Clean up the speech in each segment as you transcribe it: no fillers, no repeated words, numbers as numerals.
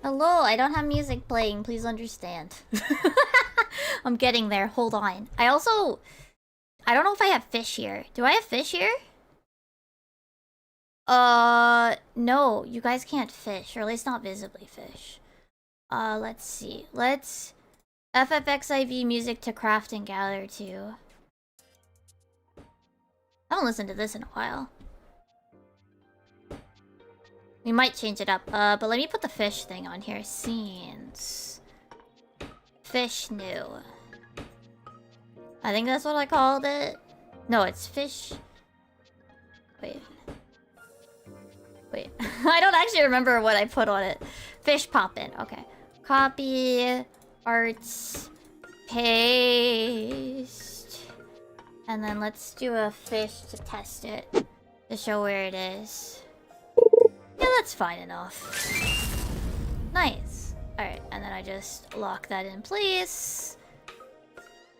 Hello, I don't have music playing, please understand. I'm getting there. Hold on. I don't know if I have fish here. Do I have fish here? No. You guys can't fish. Or at least not visibly fish. Let's see. Let's... FFXIV music to craft and gather to. I haven't listened to this in a while. We might change it up. But let me put the fish thing on here. Scenes. Fish new. I think that's what I called it. No, it's fish. Wait. I don't actually remember what I put on it. Fish poppin'. Okay. Copy. Arts. Paste. And then let's do a fish to test it. To show where it is. Yeah, that's fine enough. Nice. Alright, and then I just lock that in place.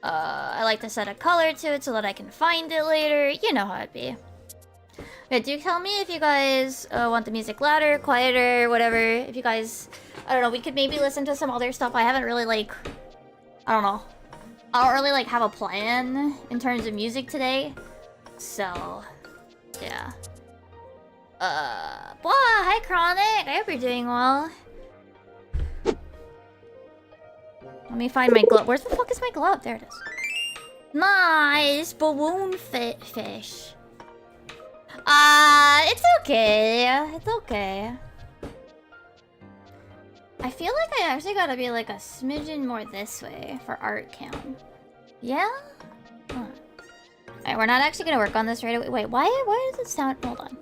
I like to set a color to it so that I can find it later. You know how it'd be. Yeah, do tell me if you guys want the music louder, quieter, whatever. If you guys... I don't know, we could maybe listen to some other stuff. I haven't really, like... I don't know. I don't really, like, have a plan in terms of music today. So... yeah. Blah! Hi, Chronic! I hope you're doing well. Let me find my glove. Where the fuck is my glove? There it is. Nice! Balloon fish. It's okay. It's okay. I feel like I actually gotta be like a smidgen more this way for art cam. Yeah? Huh. Alright, we're not actually gonna work on this right away. Wait, why does it sound... hold on.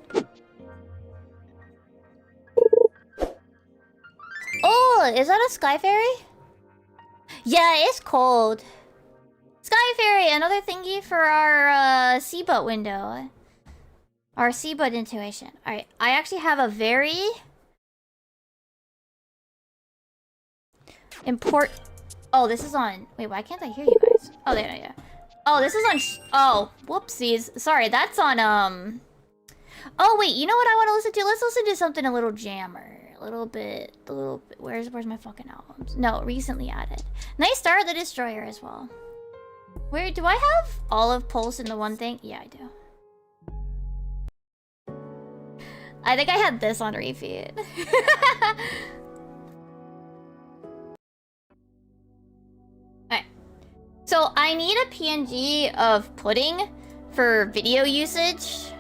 Oh, is that a Sky Fairy? Yeah, it's cold. Sky Fairy, another thingy for our seabot window. Our seabot intuition. Alright, I actually have a very... oh, this is on... wait, why can't I hear you guys? Oh, there, yeah. Oh, this is on... oh, whoopsies. Sorry, that's on, oh, wait, you know what I want to listen to? Let's listen to something a little jammer. A little bit... Where's my fucking albums? No, recently added. Nice Star the Destroyer as well. Where... do I have Olive Pulse in the one thing? Yeah, I do. I think I had this on repeat. Alright. So, I need a PNG of pudding for video usage.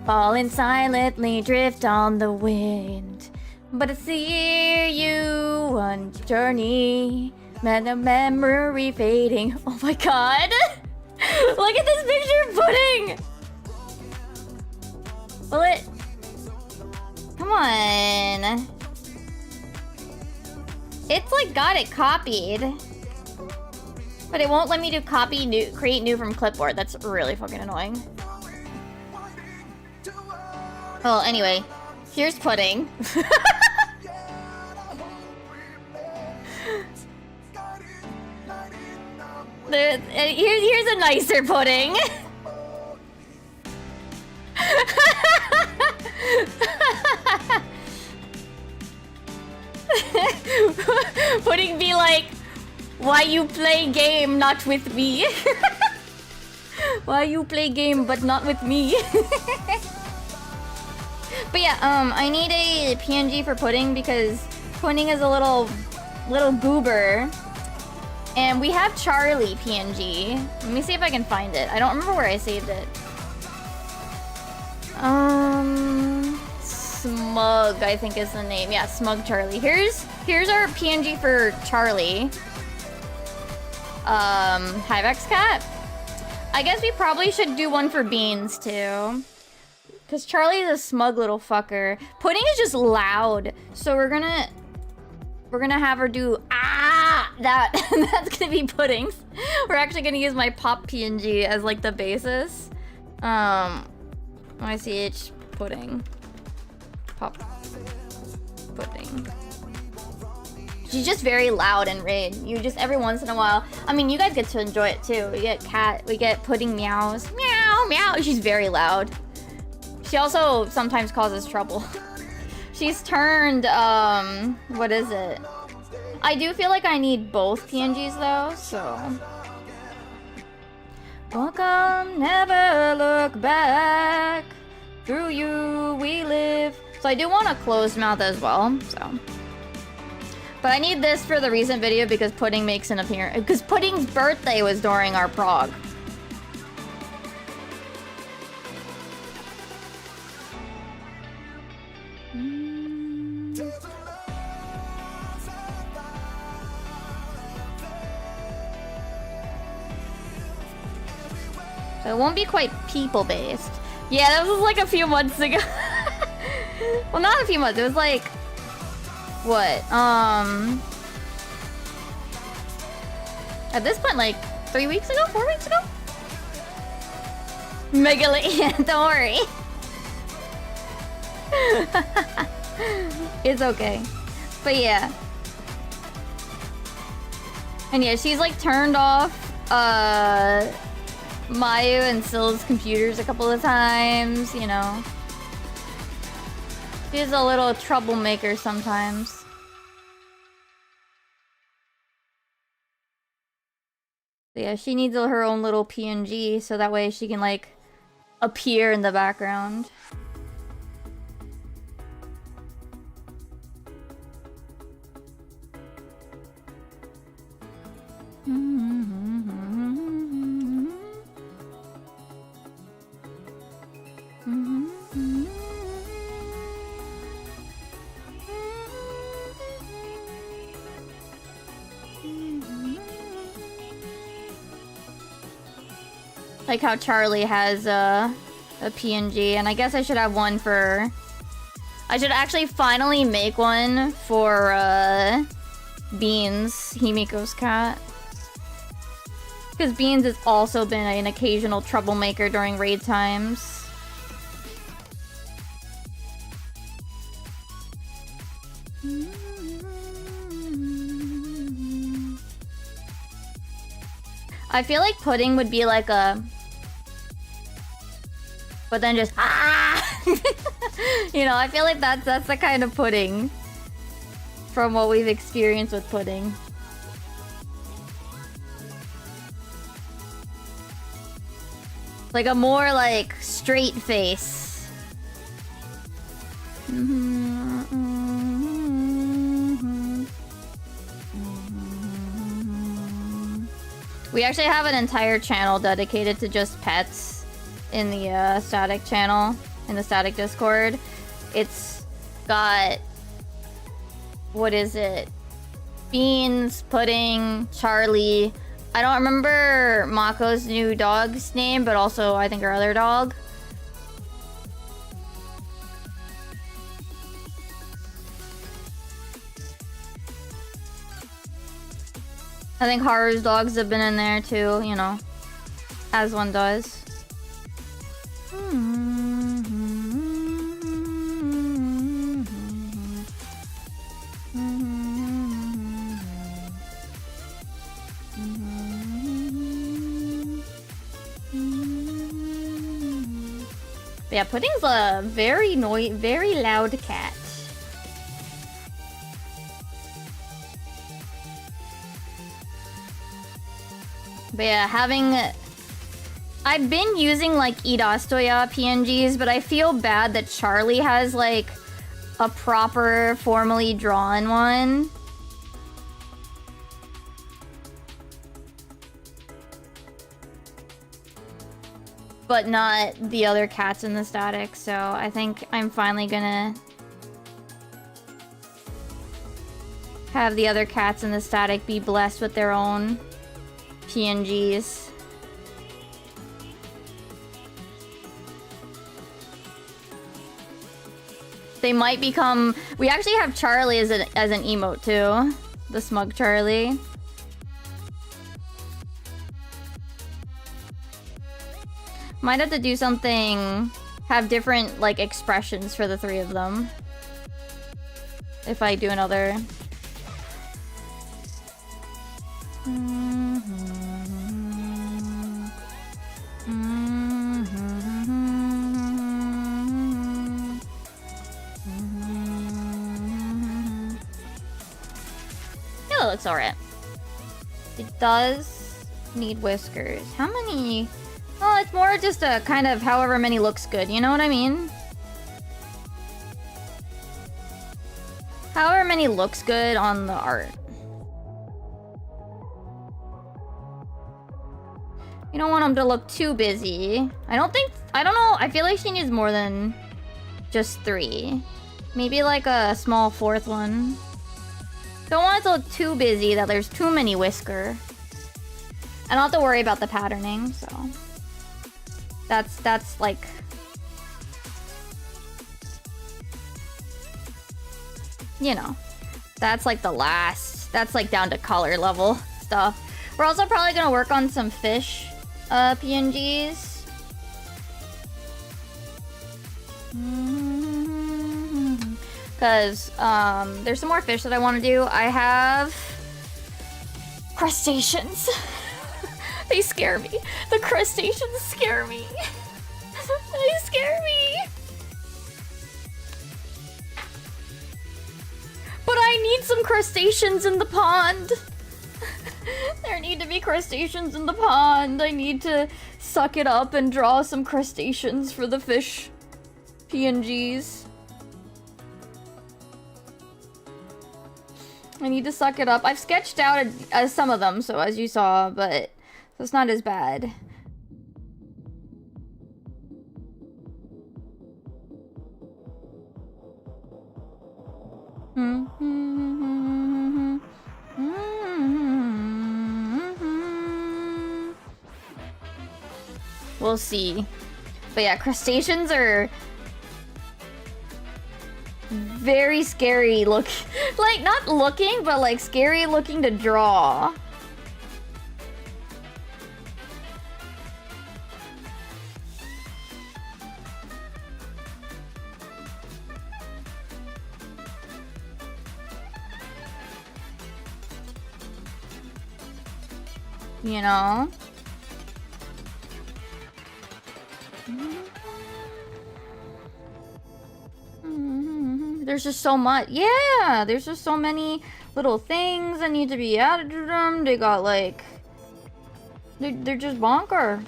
Falling silently, drift on the wind. But I see you on journey. Man, the memory fading. Oh my god! Look at this picture of pudding! Will it... come on. It's like got it copied. But it won't let me do copy new, create new from clipboard. That's really fucking annoying. Well, anyway, here's pudding. Here's a nicer pudding. Pudding be like, why you play game not with me? Why you play game but not with me? But yeah, I need a PNG for pudding because pudding is a little goober. And we have Charlie PNG. Let me see if I can find it. I don't remember where I saved it. Smug, I think is the name. Yeah, Smug Charlie. Here's our PNG for Charlie. Hyvex Cat. I guess we probably should do one for Beans too. Because Charlie's a smug little fucker. Pudding is just loud. So we're gonna have her do that. That's gonna be Pudding. We're actually gonna use my pop PNG as like the basis. ICH Pudding. Pop Pudding. She's just very loud and raid. You just every once in a while. I mean, you guys get to enjoy it too. We get Pudding meows. Meow, meow. She's very loud. She also sometimes causes trouble. She's turned, what is it? I do feel like I need both PNGs though, so. Welcome, never look back. Through you we live. So I do want a closed mouth as well, so. But I need this for the recent video because Pudding makes an appearance. Because Pudding's birthday was during our prog. So it won't be quite people-based. Yeah, that was like a few months ago. Well, not a few months. It was like... What? At this point, like 3 weeks ago? 4 weeks ago? Yeah, don't worry. It's okay. But yeah. And yeah, she's like turned off Mayu and Sill's computers a couple of times, you know. She's a little troublemaker sometimes. But yeah, she needs her own little PNG so that way she can like appear in the background. Like how Charlie has a PNG, and I guess I should have one for... I should actually finally make one for Beans, Himiko's cat. Because Beans has also been an occasional troublemaker during raid times. I feel like Pudding would be like a... But then just... Ah! You know, I feel like that's the kind of Pudding. From what we've experienced with Pudding. Like a more like straight face. We actually have an entire channel dedicated to just pets in the static channel, in the static Discord. It's got... What is it? Beans, Pudding, Charlie. I don't remember Mako's new dog's name, but also I think our other dog. I think Haru's dogs have been in there too, you know, as one does. But yeah, Pudding's a very loud cat. But yeah, I've been using like Irastoya PNGs, but I feel bad that Charlie has like a proper formally drawn one. But not the other cats in the static, so I think I'm finally gonna have the other cats in the static be blessed with their own PNGs. They might become... We actually have Charlie as an emote too. The smug Charlie. Might have to do something... Have different, like, expressions for the three of them. If I do another... looks alright. It does need whiskers. How many? Well, it's more just a kind of however many looks good, you know what I mean? However many looks good on the art. You don't want them to look too busy. I don't know, I feel like she needs more than just 3. Maybe like a small 4th one. Don't want it to look too busy that there's too many whisker. I don't have to worry about the patterning, so... That's like... You know. That's like the last... That's like down to color level stuff. We're also probably gonna work on some fish PNGs. Because there's some more fish that I want to do. I have crustaceans. They scare me. The crustaceans scare me. They scare me. But I need some crustaceans in the pond. There need to be crustaceans in the pond. I need to suck it up and draw some crustaceans for the fish PNGs. I need to suck it up. I've sketched out some of them, so as you saw, but so it's not as bad. We'll see. But yeah, crustaceans are very scary look. Like, not looking, but like scary looking to draw. You know? There's just so much. Yeah, there's just so many little things that need to be added to them. They got like... They're just bonker.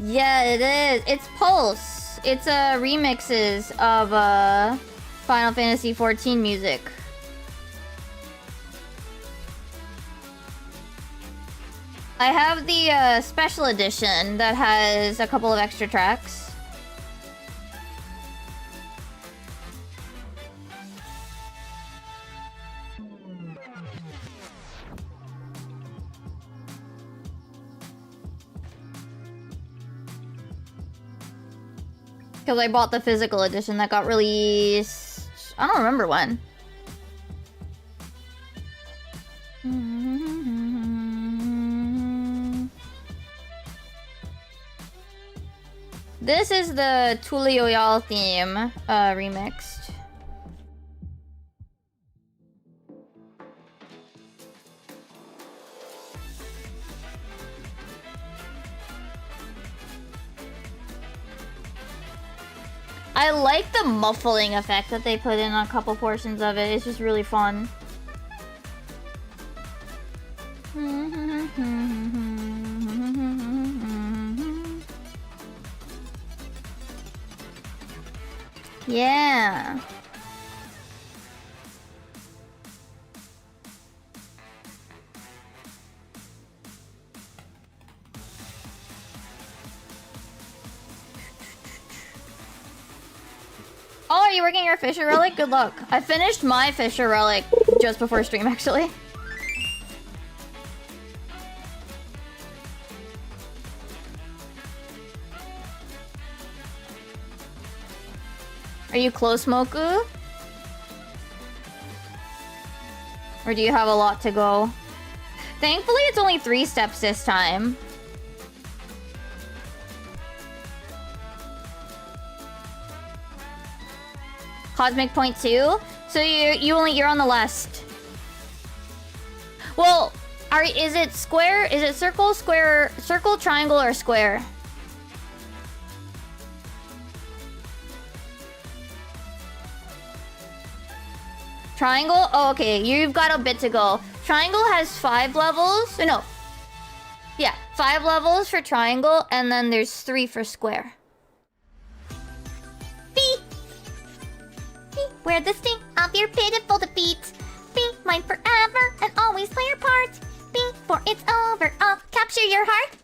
Yeah, it is. It's Pulse. It's remixes of Final Fantasy XIV music. I have the special edition that has a couple of extra tracks. Because I bought the physical edition that got released... I don't remember when. This is the Tulioyal theme remixed. I like the muffling effect that they put in on a couple portions of it. It's just really fun. Yeah. Oh, you working your Fisher Relic? Good luck. I finished my Fisher Relic just before stream, actually. Are you close, Moku? Or do you have a lot to go? Thankfully, it's only 3 steps this time. Cosmic point 2? So you're on the last. Well, is it square? Is it circle, square, circle, triangle, or square? Triangle? Oh, okay. You've got a bit to go. Triangle has 5 levels. No. Yeah, 5 levels for triangle, and then there's 3 for square. Beep! Beep, wear the sting of your pitiful defeat. Be mine forever and always play your part. Before it's over, I'll capture your heart.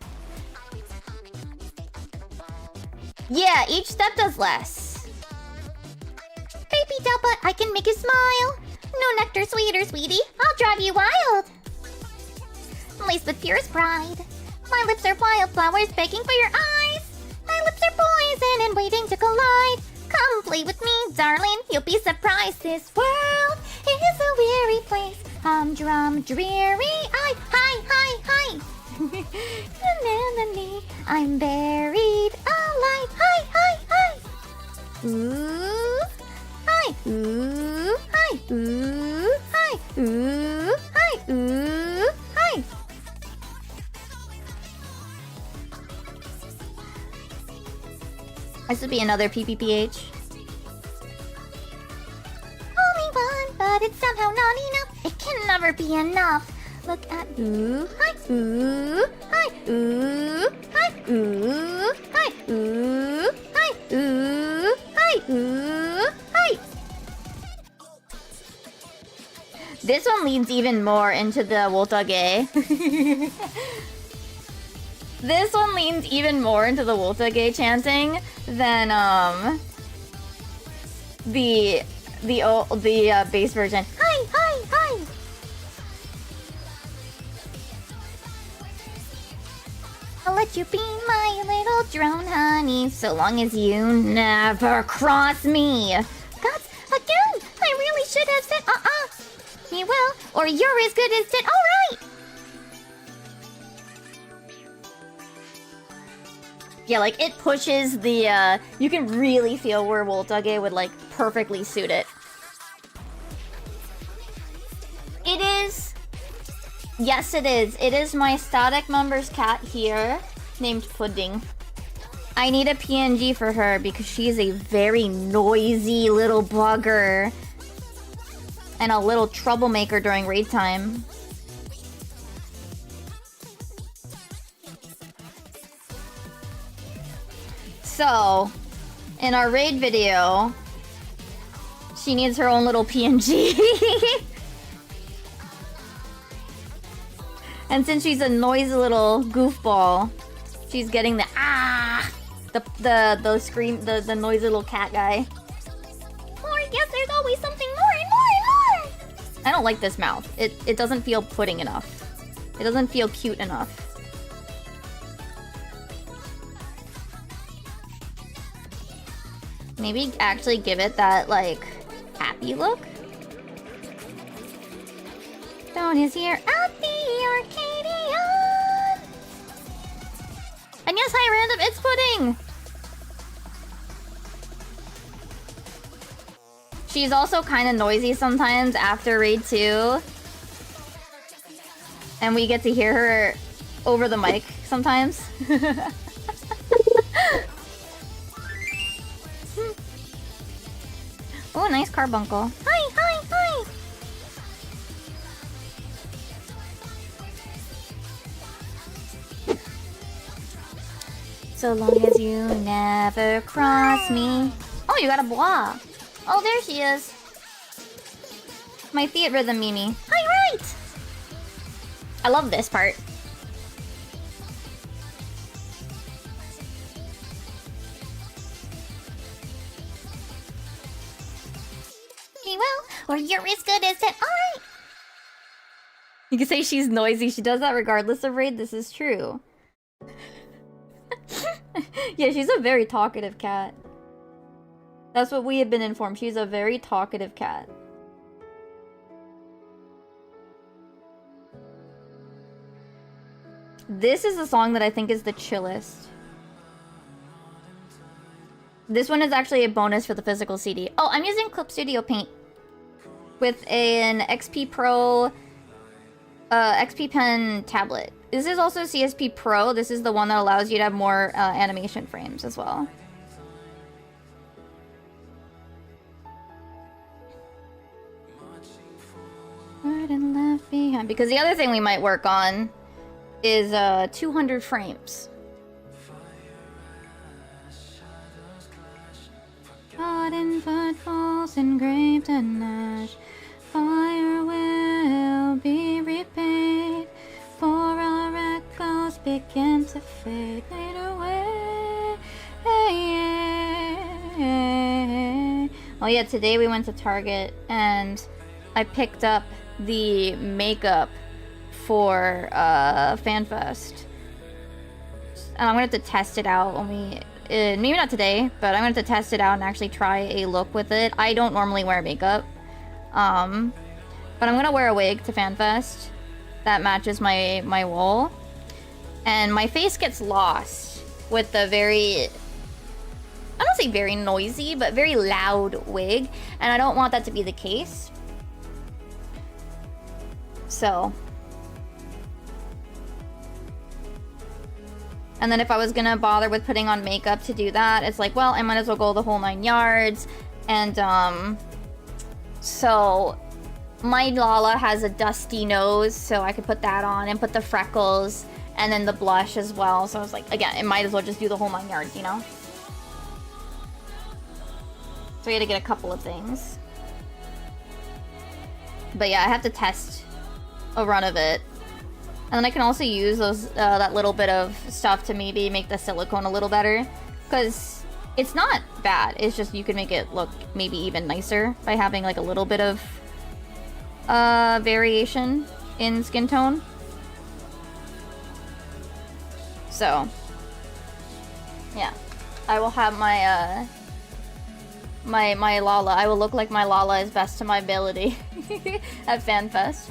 Yeah, each step does less. Baby doll, but I can make you smile. No nectar sweeter, sweetie. I'll drive you wild. Laced with purest pride. My lips are wildflowers begging for your eyes. My lips are poison and waiting to collide. Come play with me, darling. You'll be surprised. This world is a weary place. Humdrum, dreary. Hi. I'm buried alive. Hi. Ooh. Hi. Ooh. Hi. Ooh. Hi. Ooh. Hi. Ooh. Hi. This would be another PPPH. Only one, but it's somehow not enough. It can never be enough. Look at ooh, hi, ooh, hi, ooh, hi, ooh, hi, ooh, hi, ooh, hi, ooh, hi. This one leans even more into the Wotage. This one leans even more into the Wotage chanting than the base version. Hi. I'll let you be my little drone, honey, so long as you never cross me. Gods, again! I really should have said You will, or you're as good as dead. All right. Yeah, like it pushes the. You can really feel where Wotage would like perfectly suit it. It is. Yes, it is. It is my static member's cat here, named Pudding. I need a PNG for her because she's a very noisy little bugger. And a little troublemaker during raid time. So, in our raid video, she needs her own little PNG. And since she's a noisy little goofball, she's getting the the scream, the noisy little cat guy. More, yes, there's always something more and more and more. I don't like this mouth. It doesn't feel pudding enough. It doesn't feel cute enough. Maybe actually give it that, like, happy look? Dawn is here at the Arcadian! And yes, hi random, it's Pudding! She's also kind of noisy sometimes after Raid 2. And we get to hear her over the mic sometimes. Oh, nice carbuncle. Hi! So long as you never cross me. Oh, you got a bois. Oh, there she is. My Fiat Rhythm Mimi. Hi, right! I love this part. she will, or you're as good as it. Alright! You can say she's noisy. She does that regardless of raid. This is true. Yeah, she's a very talkative cat. That's what we have been informed. She's a very talkative cat. This is the song that I think is the chillest. This one is actually a bonus for the physical CD. Oh, I'm using Clip Studio Paint with an XP Pro XP Pen tablet. This is also CSP Pro. This is the one that allows you to have more animation frames as well. And left behind. Because the other thing we might work on is 200 frames. God in footfalls engraved in ash, fire will be repaid, for our echoes begin to fade away. Oh yeah, today we went to Target and I picked up the makeup for FanFest. And I'm gonna have to test it out when we... maybe not today, but I'm gonna have to test it out and actually try a look with it. I don't normally wear makeup. But I'm gonna wear a wig to FanFest that matches my wool. And my face gets lost with the very... I don't say very noisy, but very loud wig. And I don't want that to be the case. So... And then if I was gonna bother with putting on makeup to do that, it's like, well, I might as well go the whole 9 yards. And, so my Lala has a dusty nose, so I could put that on and put the freckles and then the blush as well. So I was like, again, it might as well just do the whole 9 yards, you know? So we had to get a couple of things. But yeah, I have to test a run of it. And then I can also use those that little bit of stuff to maybe make the silicone a little better. Because it's not bad. It's just you can make it look maybe even nicer by having like a little bit of variation in skin tone. So, yeah. I will have my, my Lala. I will look like my Lala as best to my ability at FanFest.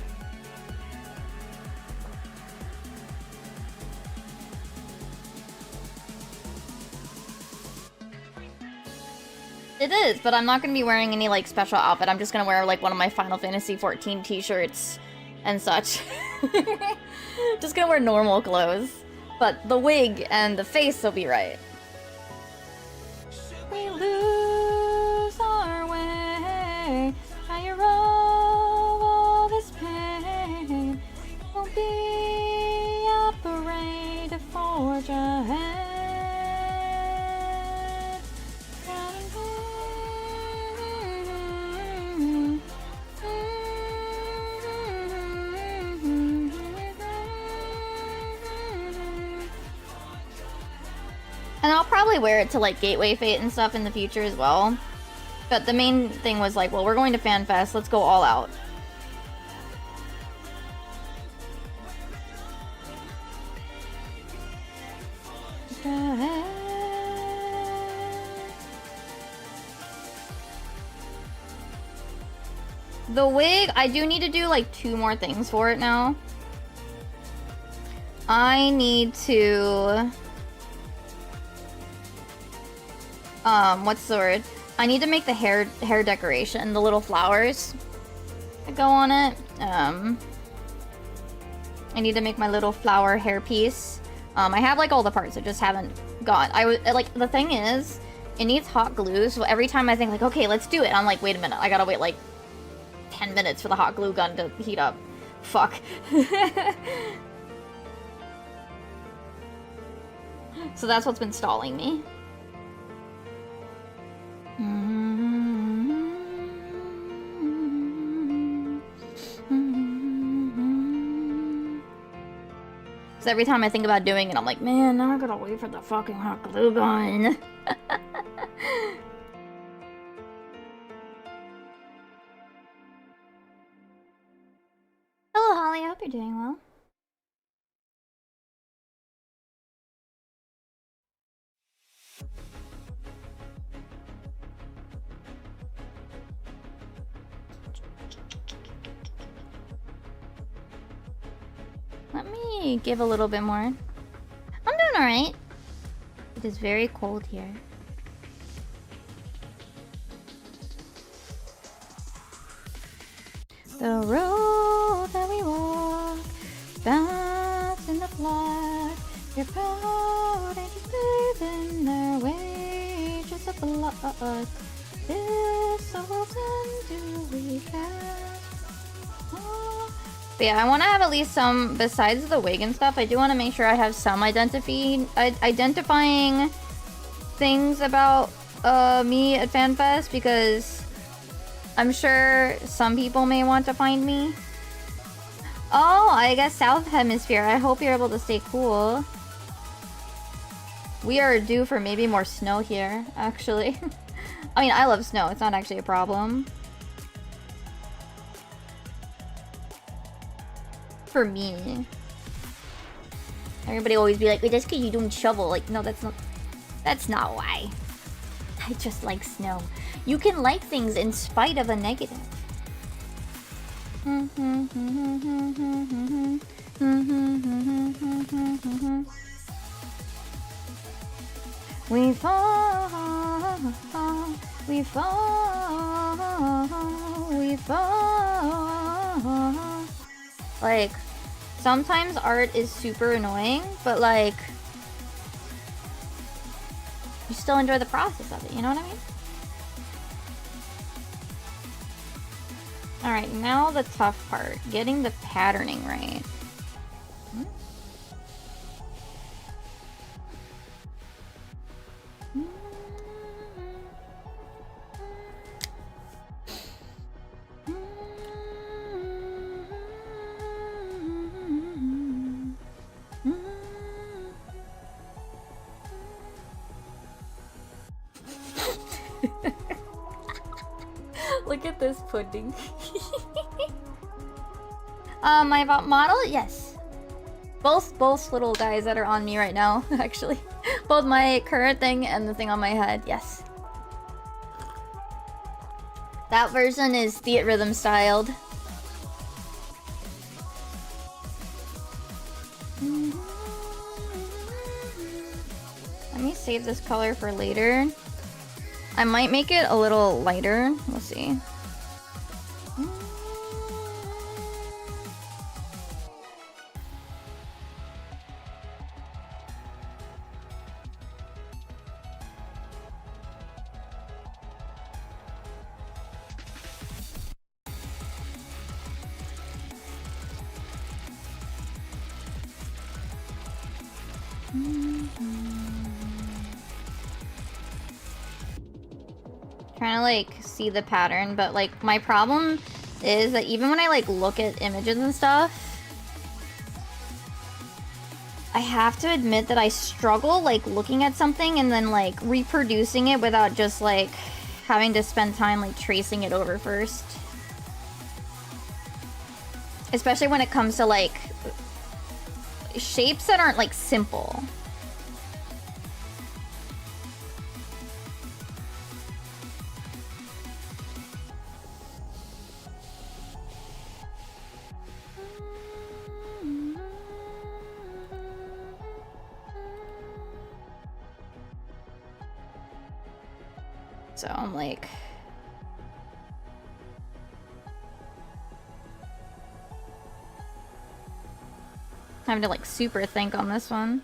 It is, but I'm not going to be wearing any, like, special outfit. I'm just going to wear, like, one of my Final Fantasy XIV t-shirts and such. Just going to wear normal clothes. But the wig and the face will be right. We lose our way. I roll all this pain. Won't be a parade to forge ahead. And I'll probably wear it to, like, Gateway Fate and stuff in the future as well. But the main thing was, like, well, we're going to FanFest. Let's go all out. The wig, I do need to do, like, 2 more things for it now. I need to... what's the word? I need to make the hair decoration, the little flowers that go on it. I need to make my little flower hairpiece. I have like all the parts, I just haven't got. Like, the thing is, it needs hot glue, so every time I think like, okay, let's do it, I'm like, wait a minute, I gotta wait like 10 minutes for the hot glue gun to heat up. Fuck. So that's what's been stalling me. So every time I think about doing it, I'm like, man, now I gotta wait for the fucking hot glue gun. you're doing well. Let me give a little bit more. I'm doing alright. It is very cold here. The road that we walk, bounce in the flood. You're proud and you live in their wages of blood. This souls do we cast. But yeah, I want to have at least some, besides the wig and stuff, I do want to make sure I have some identifying things about me at FanFest, because I'm sure some people may want to find me. Oh, I guess South Hemisphere. I hope you're able to stay cool. We are due for maybe more snow here, actually. I mean, I love snow. It's not actually a problem. For me. Everybody always be like, wait, that's because you don't shovel. Like, no, that's not why. I just like snow. You can like things in spite of a negative. We fall, we fall, we fall. Like, sometimes art is super annoying, but like, you still enjoy the process of it, you know what I mean? Alright, now the tough part. Getting the patterning right. Look at this pudding. My model? Yes. Both little guys that are on me right now, actually. Both my current thing and the thing on my head, yes. That version is Theat Rhythm styled. Let me save this color for later. I might make it a little lighter. We'll see. Trying to like see the pattern, but like my problem is that even when I like look at images and stuff, I have to admit that I struggle like looking at something and then like reproducing it without just like having to spend time like tracing it over first. Especially when it comes to like shapes that aren't like simple. So I'm like, having to like super think on this one.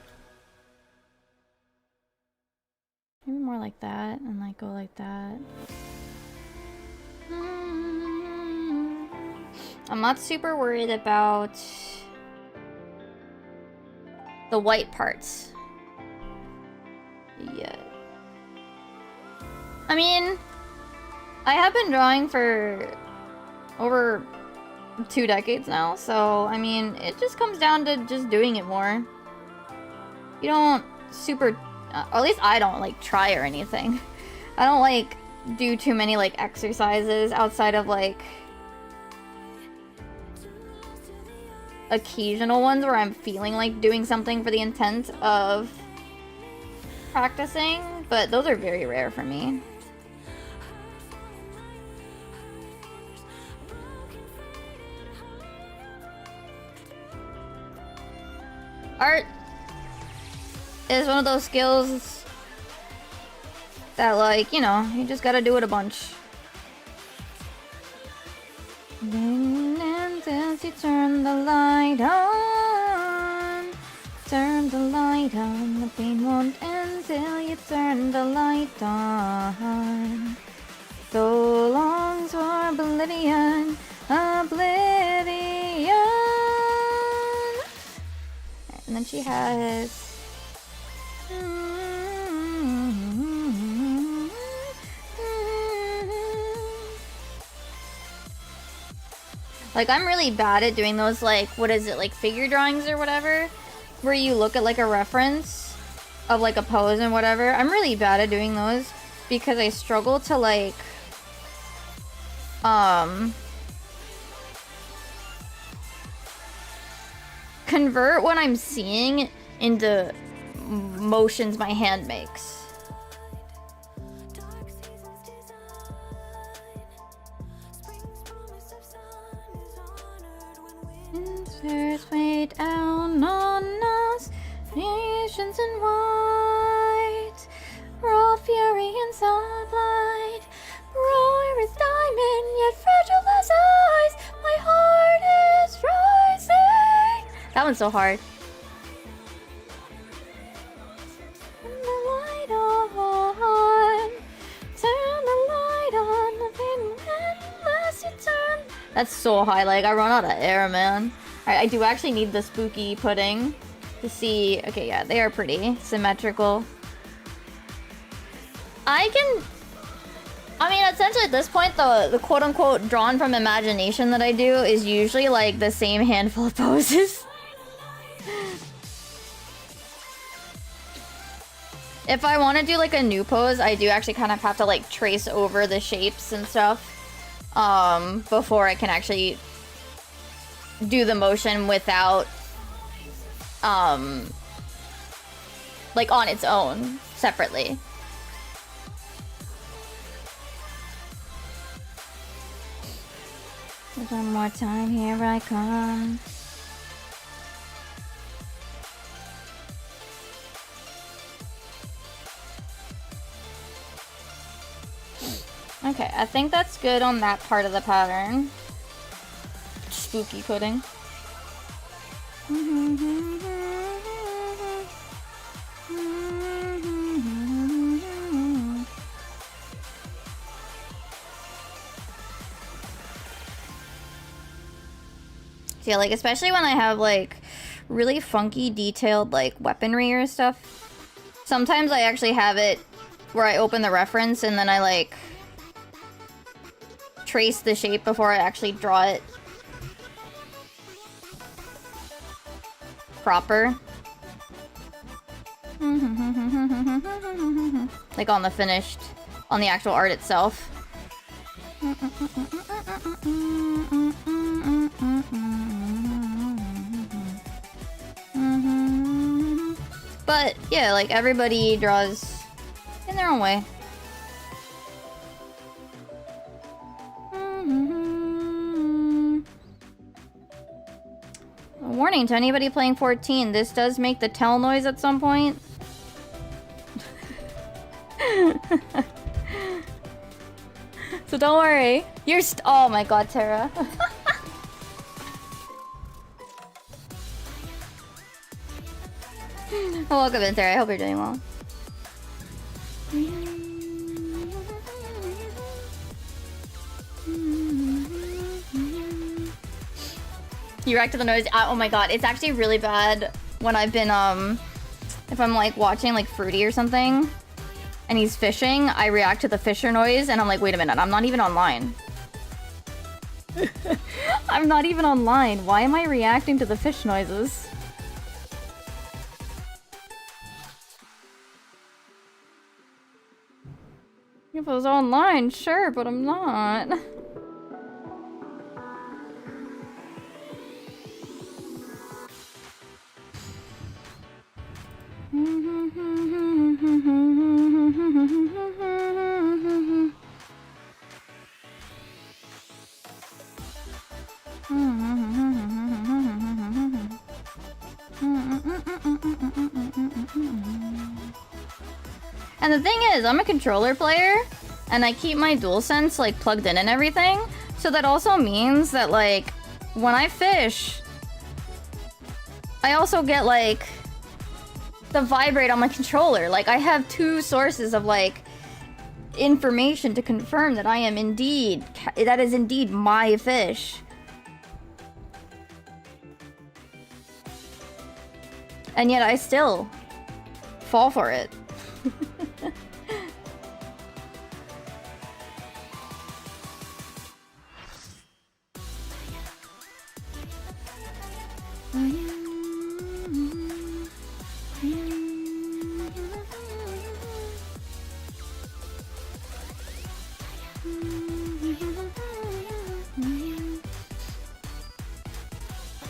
Maybe more like that and like go like that. I'm not super worried about the white parts yet. I mean, I have been drawing for over 2 decades now, so I mean, it just comes down to just doing it more. You don't super, or at least I don't like try or anything. I don't like do too many like exercises outside of like occasional ones where I'm feeling like doing something for the intent of practicing, but those are very rare for me. Art is one of those skills that, like, you know, you just gotta do it a bunch. Until you turn the light on. Turn the light on. The pain won't end till you turn the light on. So long's for oblivion. Oblivion. And then she has... Like, I'm really bad at doing those, like, what is it, like, figure drawings or whatever? Where you look at, like, a reference of, like, a pose and whatever. I'm really bad at doing those because I struggle to, like, convert what I'm seeing into motions my hand makes. Spirits way down on us, nations in white, raw fury and sunlight, roar is diamond yet fragile as ice, my heart is rising. That one's so hard. Turn the light on, turn the light on, unless you turn. That's so high, like I run out of air, man. Alright, I do actually need the spooky pudding to see. Okay, yeah, they are pretty symmetrical. I mean, essentially at this point, the quote-unquote drawn from imagination that I do is usually like the same handful of poses. If I want to do like a new pose, I do actually kind of have to like trace over the shapes and stuff before I can actually do the motion without like on its own separately. One more time, here I come. Okay, I think that's good on that part of the pattern. Spooky pudding. So yeah, like especially when I have like really funky detailed like weaponry or stuff. Sometimes I actually have it where I open the reference and then I like trace the shape before I actually draw it proper. Like on the finished, on the actual art itself. But yeah, like everybody draws in their own way. Warning to anybody playing 14, this does make the tell noise at some point. So don't worry. You're oh my god, Tara. Welcome in, Tara. I hope you're doing well. You react to the noise. Oh my god, it's actually really bad when I've been if I'm like watching like Fruity or something and he's fishing, I react to the fisher noise and I'm like, wait a minute, I'm not even online. I'm not even online. Why am I reacting to the fish noises? If I was online, sure, but I'm not. And the thing is, I'm a controller player, and I keep my DualSense like plugged in and everything. So that also means that like when I fish, I also get like the vibrate on my controller. Like I have two sources of like information to confirm that I am indeed, that is indeed my fish. And yet I still fall for it.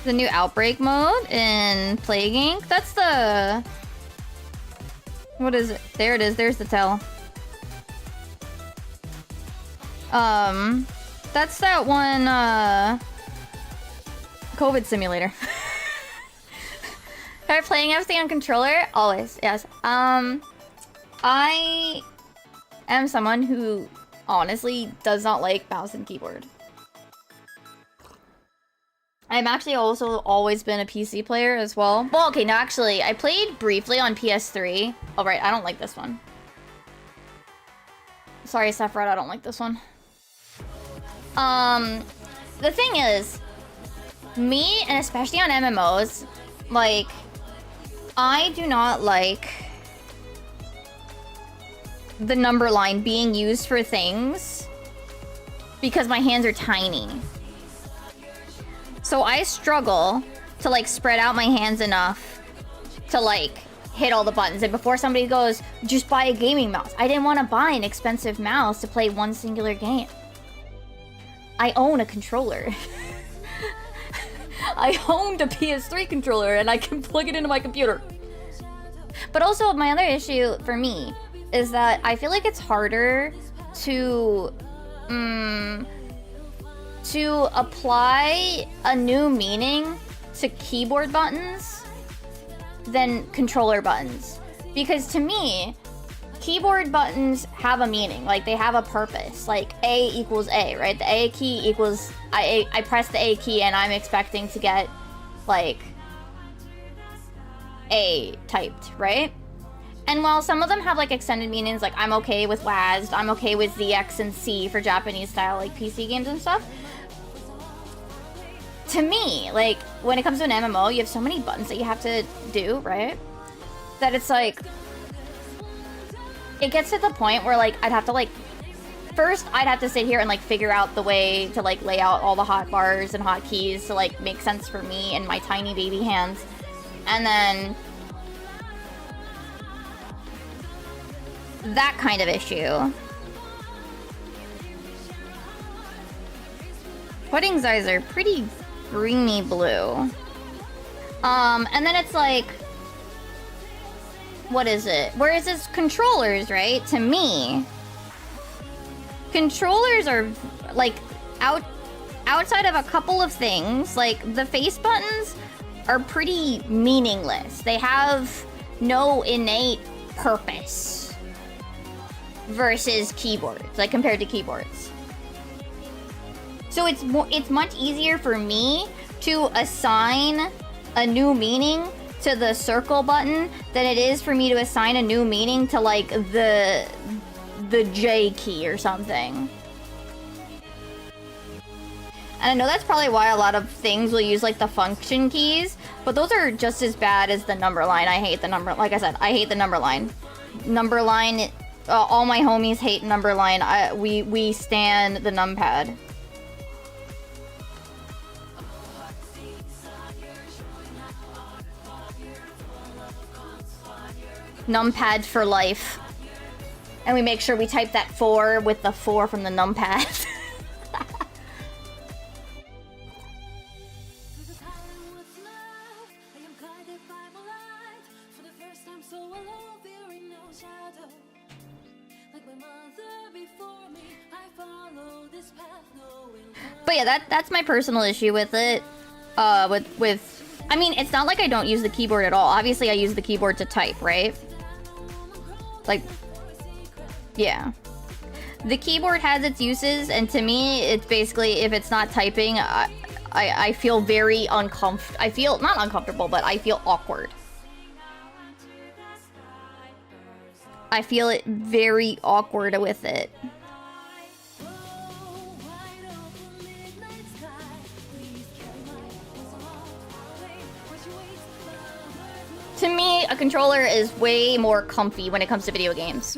The new outbreak mode in Plague Inc. That's the... What is it? There it is. There's the tell. That's that one, COVID simulator. Are playing everything on controller? Always, yes. I am someone who honestly does not like mouse and keyboard. I'm actually also always been a PC player as well. Well, okay, no, actually, I played briefly on PS3. Oh, right, I don't like this one. Sorry, Sephiroth, I don't like this one. The thing is, me, and especially on MMOs, like, I do not like the number line being used for things because my hands are tiny. So I struggle to like spread out my hands enough to like hit all the buttons. And before somebody goes, just buy a gaming mouse. I didn't want to buy an expensive mouse to play one singular game. I own a controller. I owned a PS3 controller and I can plug it into my computer. But also my other issue for me is that I feel like it's harder to apply a new meaning to keyboard buttons than controller buttons. Because to me, keyboard buttons have a meaning, like they have a purpose. Like A equals A, right? The A key equals, I press the A key and I'm expecting to get like A typed, right? And while some of them have like extended meanings, like I'm okay with WASD, I'm okay with ZX and C for Japanese style like PC games and stuff. To me, like when it comes to an MMO, you have so many buttons that you have to do, right? That it's like, it gets to the point where like I'd have to like, first I'd have to sit here and like figure out the way to like lay out all the hotbars and hotkeys to like make sense for me and my tiny baby hands. And then that kind of issue. Pudding's eyes are pretty greeny blue. And then it's like, what is it? Whereas it's controllers, right? To me, controllers are like outside of a couple of things, like the face buttons are pretty meaningless. They have no innate purpose versus keyboards, like compared to keyboards. So it's much easier for me to assign a new meaning to the circle button than it is for me to assign a new meaning to like the J key or something. And I know that's probably why a lot of things will use like the function keys, but those are just as bad as the number line. I hate the number, like I said, I hate the number line. Number line, all my homies hate number line. We stan the numpad. Numpad for life. And we make sure we type that 4 with the 4 from the numpad. But yeah, that's my personal issue with it. I mean, it's not like I don't use the keyboard at all. Obviously, I use the keyboard to type, right? Like, yeah. The keyboard has its uses, and to me, it's basically, if it's not typing, I feel very uncomfortable. I feel, not uncomfortable, but I feel awkward. I feel it very awkward with it. To me, a controller is way more comfy when it comes to video games.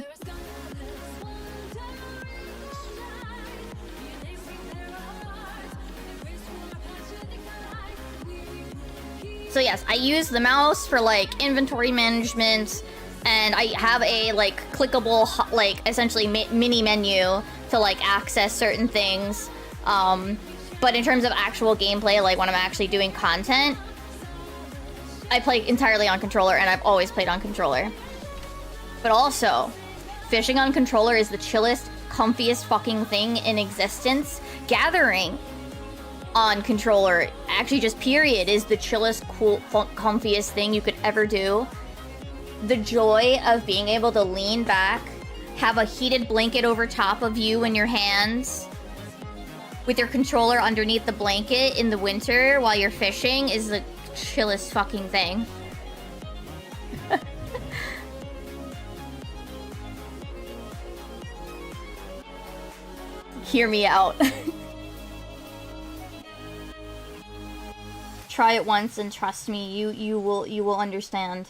So yes, I use the mouse for like inventory management, and I have a like clickable, like essentially mini menu to like access certain things. But in terms of actual gameplay, like when I'm actually doing content, I play entirely on controller, and I've always played on controller. But also, fishing on controller is the chillest, comfiest fucking thing in existence. Gathering on controller, actually just period, is the chillest, cool, comfiest thing you could ever do. The joy of being able to lean back, have a heated blanket over top of you and your hands, with your controller underneath the blanket in the winter while you're fishing is the chillest fucking thing. Hear me out. Try it once and trust me, you will understand.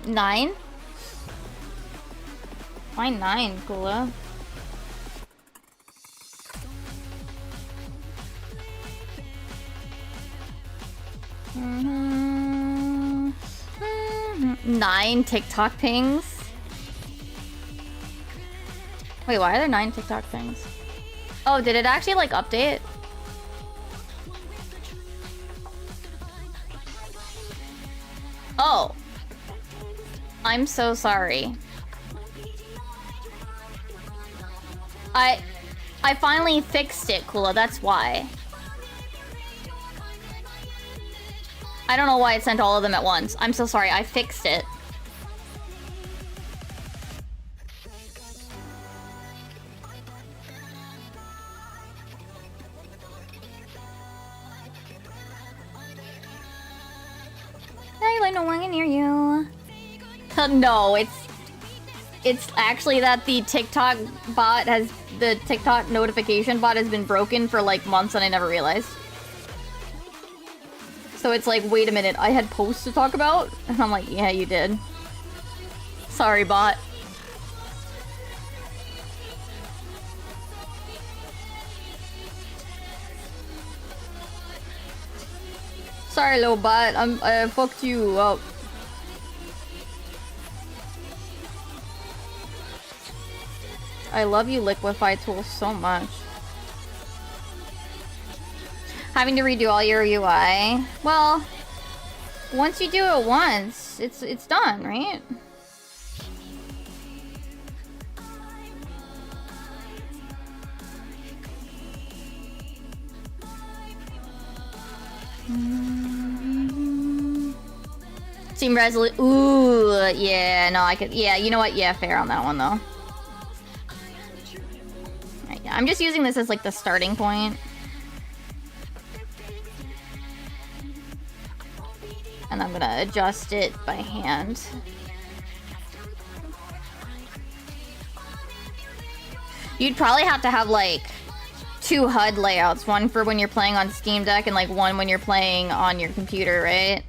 Nine? Why 9, Kula? Nine TikTok pings? Wait, why are there 9 TikTok pings? Oh, did it actually like update? Oh. I'm so sorry. I finally fixed it, Kula, that's why. I don't know why it sent all of them at once. I'm so sorry, I fixed it. Hey, like no one can hear you. No, it's actually that the TikTok bot has, the TikTok notification bot has been broken for like months and I never realized. So it's like, wait a minute, I had posts to talk about? And I'm like, yeah, you did. Sorry, bot. Sorry, little bot, I fucked you up. I love you, Liquify Tool, so much. Having to redo all your UI. Well, once you do it once, it's done, right? Team Resolute. Ooh, yeah, no, I could. Yeah, you know what? Yeah, fair on that one, though. Right, yeah, I'm just using this as like the starting point. And I'm gonna adjust it by hand. You'd probably have to have like 2 HUD layouts. One for when you're playing on Steam Deck and like one when you're playing on your computer, right?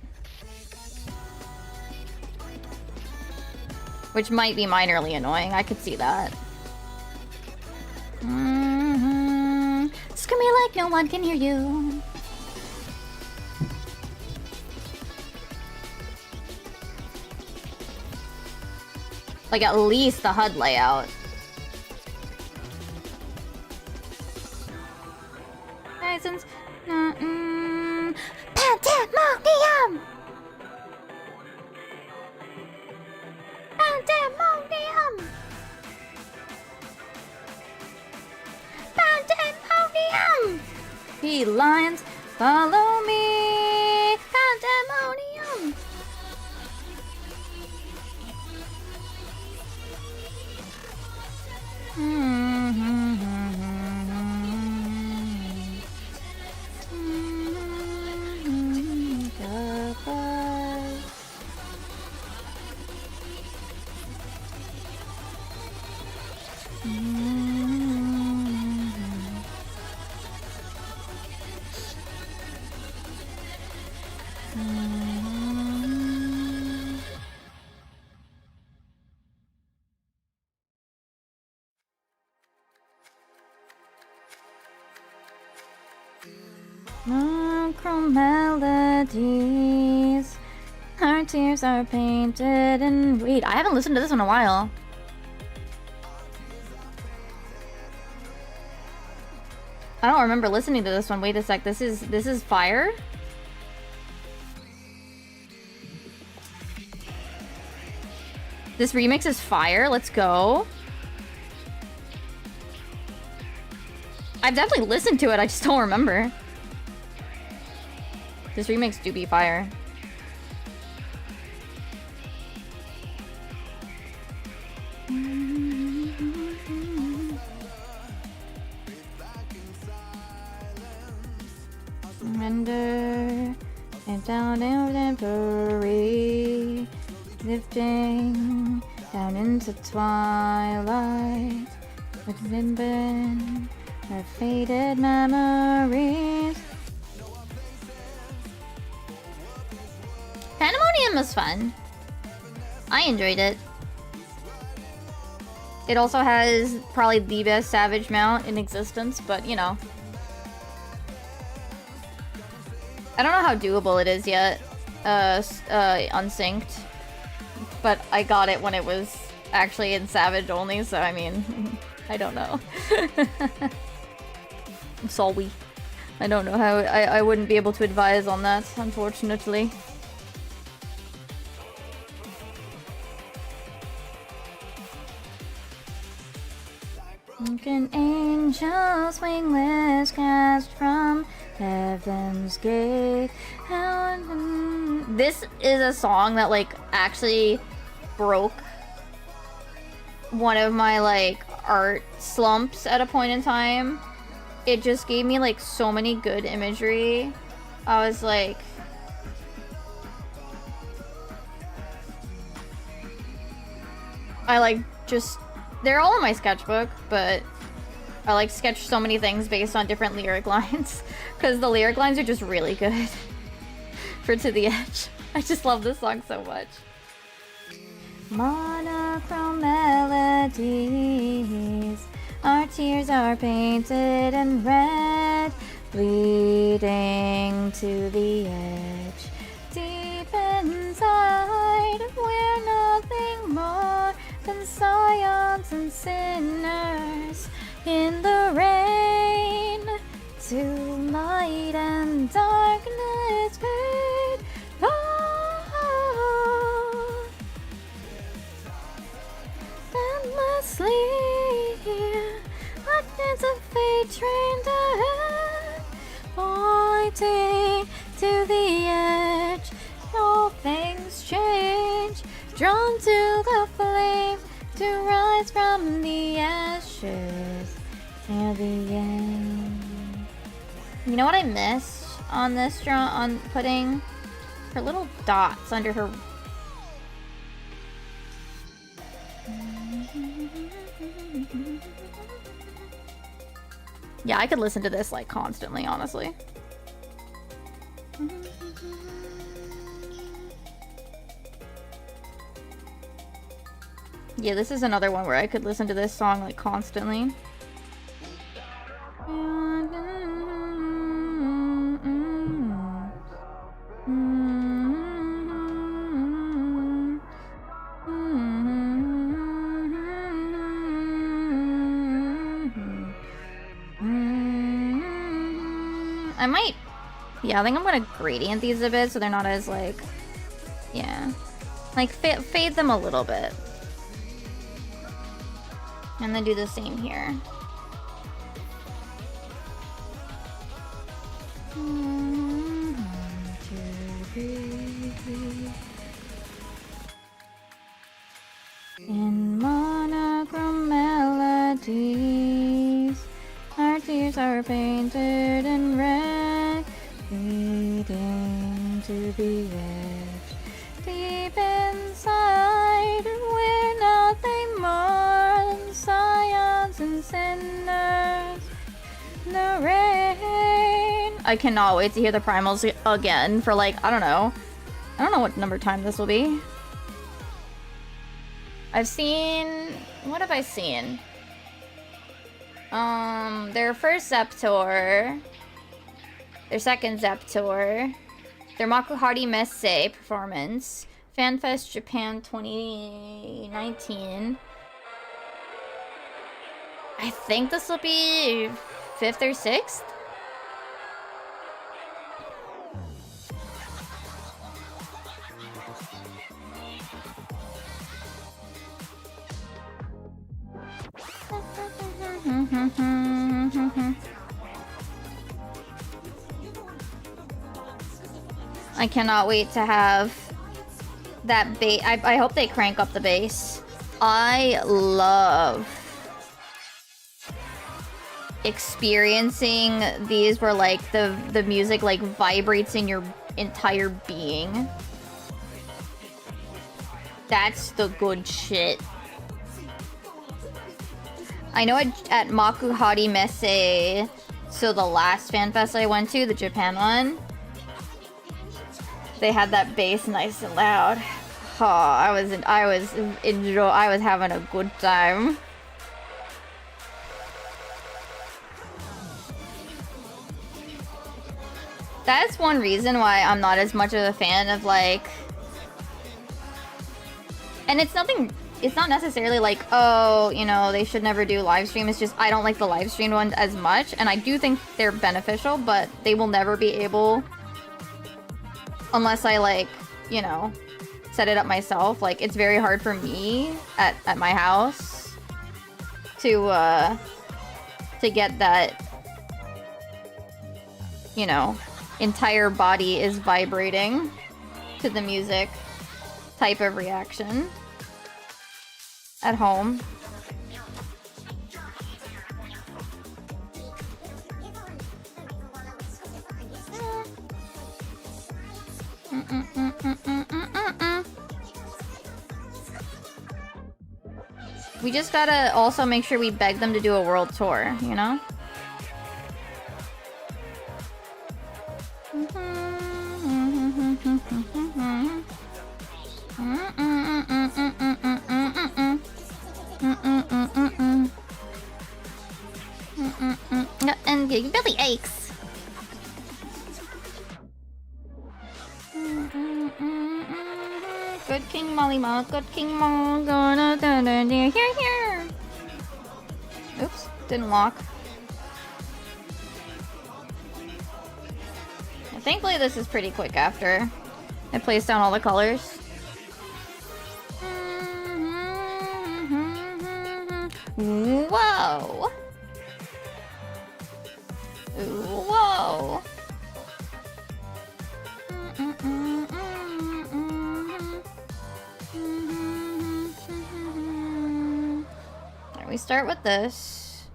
Which might be minorly annoying. I could see that. Scream me like no one can hear you. Like at least the HUD layout. Since Pandemonium! P lines. Follow me, pandemonium. Monochrome melodies. Our tears are painted in. Wait, I haven't listened to this in a while. I don't remember listening to this one. Wait a sec. This is fire? This remix is fire. Let's go. I've definitely listened to it. I just don't remember. This remix do be fire. Surrender and down and temporary, drifting down into twilight. What's been our faded memories. Pandemonium was fun. I enjoyed it. It also has probably the best Savage mount in existence, but you know. I don't know how doable it is yet, unsynced. But I got it when it was actually in Savage only, so I mean, I don't know. I'm sorry. I don't know how, I wouldn't be able to advise on that, unfortunately. Like an angel's wingless cast from heaven's gate. This is a song that like actually broke one of my like art slumps at a point in time. It just gave me like so many good imagery. I was like, I like just, they're all in my sketchbook, but I like sketch so many things based on different lyric lines because the lyric lines are just really good. For To the Edge. I just love this song so much. Monochrome melodies. Our tears are painted in red, bleeding to the edge. Deep inside, we're nothing more than scions and sinners in the rain. To light and darkness fade. Oh, endlessly, like there's a fate trained ahead, pointing to the edge. All things change, drawn to the flame, to rise from the ashes near the end. You know what I missed on this drawing, on putting her little dots under her. Yeah, I could listen to this like constantly, honestly. Yeah, this is another one where I could listen to this song like constantly. I might, yeah, I think I'm gonna gradient these a bit so they're not as like, yeah, like fade them a little bit. And then do the same here. In monochrome melodies, our tears are painted in red, needing to be etched deep inside. We're nothing more than scions and sinners. The rain. I cannot wait to hear the primals again for like, I don't know what number time this will be. I've seen... what have I seen? Their first Zep tour. Their second Zep tour. Their Makuhari Messe performance. FanFest Japan 2019. I think this will be 5th or 6th? I cannot wait to have that bass. I hope they crank up the bass. I love experiencing these where like the music like vibrates in your entire being. That's the good shit. I know at Makuhari Messe, so the last fan fest I went to, the Japan one, they had that bass nice and loud. Oh, I was having a good time. That's one reason why I'm not as much of a fan of like, and it's not necessarily like, oh, you know, they should never do live stream. It's just I don't like the live stream ones as much, and I do think they're beneficial, but they will never be able, unless I like, you know, set it up myself. Like, it's very hard for me at my house to get that, you know, entire body is vibrating to the music type of reaction at home. We just gotta also make sure we beg them to do a world tour, you know? And your belly aches. Good King Molly Ma, good King Ma, gonna here. Oops, didn't lock. Thankfully this is pretty quick after I place down all the colors. Whoa! Whoa! Alright, we start with this.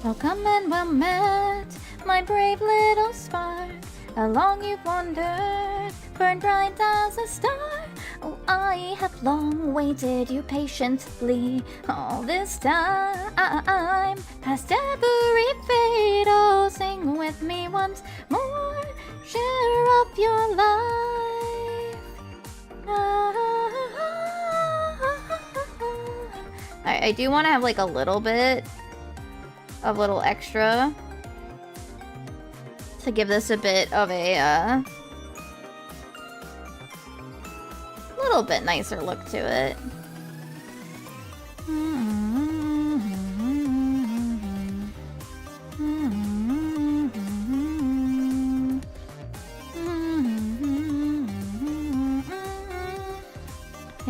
Welcome and well met, my brave little spark. How long you've wandered, burned bright as a star. Oh, I have long waited you patiently. All this time, past every fate. Oh, sing with me once more. Share up your life. I do want to have like a little bit of little extra to give this a bit of a little bit nicer look to it.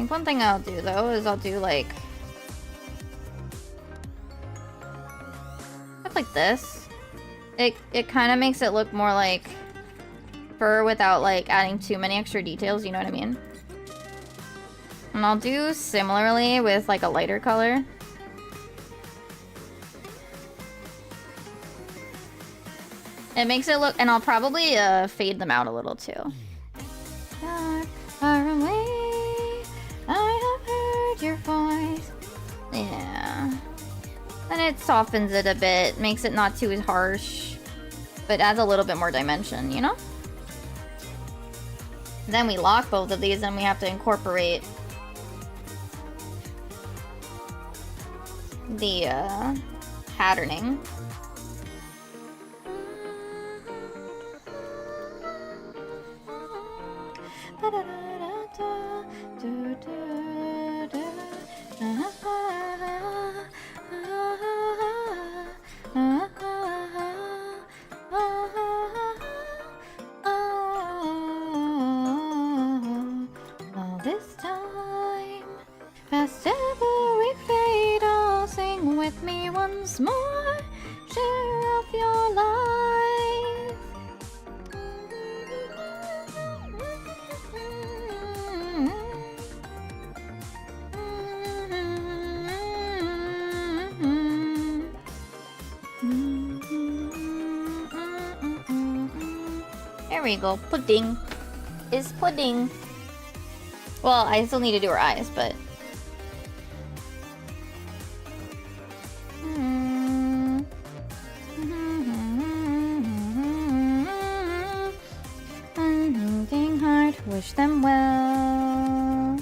think one thing I'll do though is I'll do like stuff like this. It kind of makes it look more like fur without like adding too many extra details, you know what I mean? And I'll do similarly with like a lighter color. It makes it look, and I'll probably fade them out a little too. Far, far away, I have heard your voice. Yeah. And it softens it a bit, makes it not too harsh, but adds a little bit more dimension, you know? Then we lock both of these and we have to incorporate the patterning. All this time, past every fade, I'll sing with me once more. Share of your life. There we go. Pudding is pudding. Well, I still need to do her eyes, but moving heart, wish them well.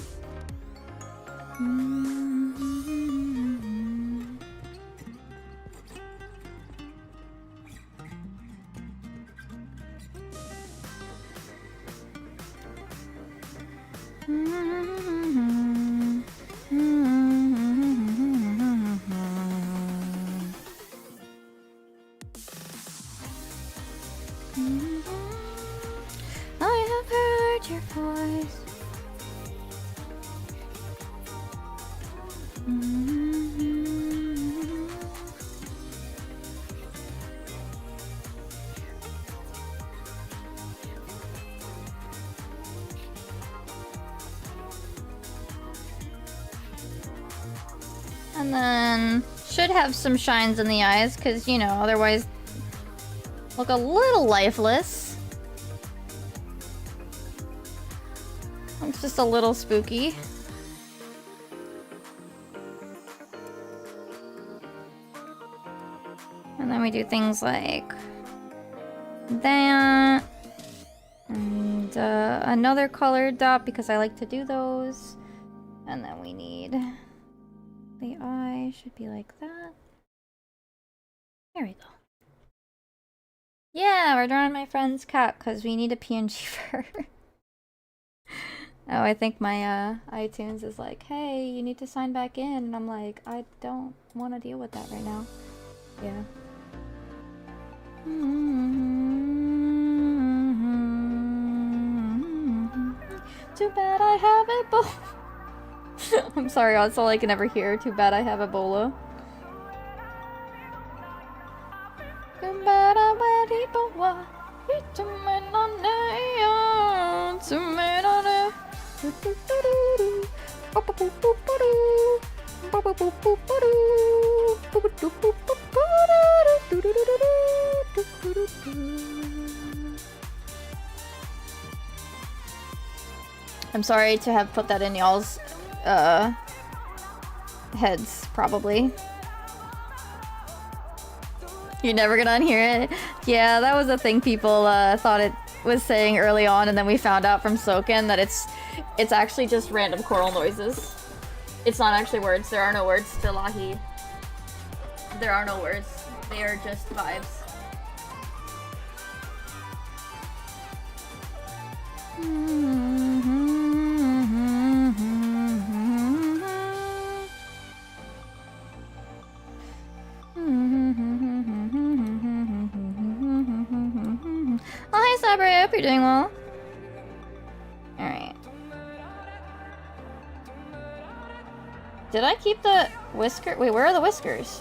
I have heard your voice. And then should have some shines in the eyes, because, you know, otherwise look a little lifeless. It's just a little spooky. And then we do things like that. And another colored dot, because I like to do those. And then we need the eye should be like that. There we go. Yeah, we're drawing my friend's cat because we need a PNG for her. Oh, I think my iTunes is like, hey, you need to sign back in. And I'm like, I don't want to deal with that right now. Yeah. Too bad I have Ebola. I'm sorry, that's all I can ever hear. Too bad I have Ebola. Too bad I have Ebola. I'm sorry to have put that in y'all's heads, probably. You're never gonna unhear it. Yeah, that was a thing people thought it was saying early on, and then we found out from Soken that it's actually just random choral noises. It's not actually words. There are no words to Lahi. There are no words. They are just vibes. Oh, hi Sabri, I hope you're doing well. Alright. Did I keep the whisker? Wait, where are the whiskers?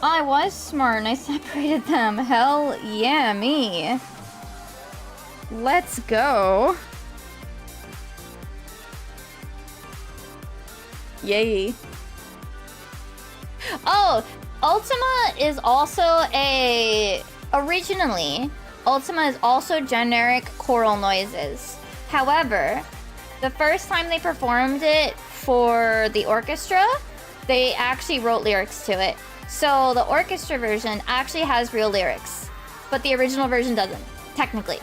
I was smart and I separated them. Hell yeah, me. Let's go. Yay. Oh, Ultima is also originally, Ultima is also generic choral noises. However, the first time they performed it for the orchestra, they actually wrote lyrics to it. So the orchestra version actually has real lyrics, but the original version doesn't, technically.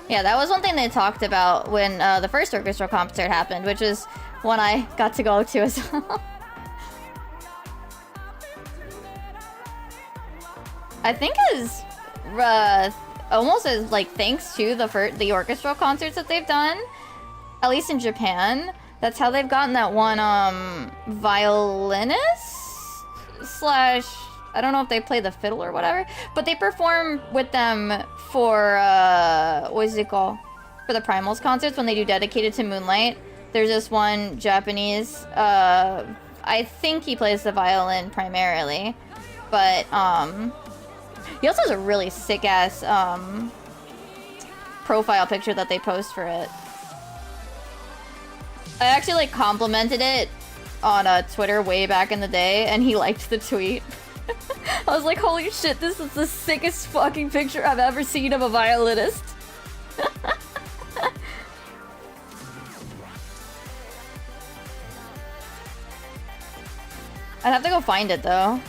Yeah, that was one thing they talked about when the first orchestral concert happened, which is one I got to go to as well. I think as almost as like thanks to the orchestral concerts that they've done, at least in Japan, that's how they've gotten that one violinist slash, I don't know if they play the fiddle or whatever, but they perform with them for what is it called? For the Primals concerts when they do Dedicated to Moonlight. There's this one Japanese, I think he plays the violin primarily, but he also has a really sick ass profile picture that they post for it. I actually like complimented it on Twitter way back in the day, and he liked the tweet. I was like, holy shit, this is the sickest fucking picture I've ever seen of a violinist. I'd have to go find it though.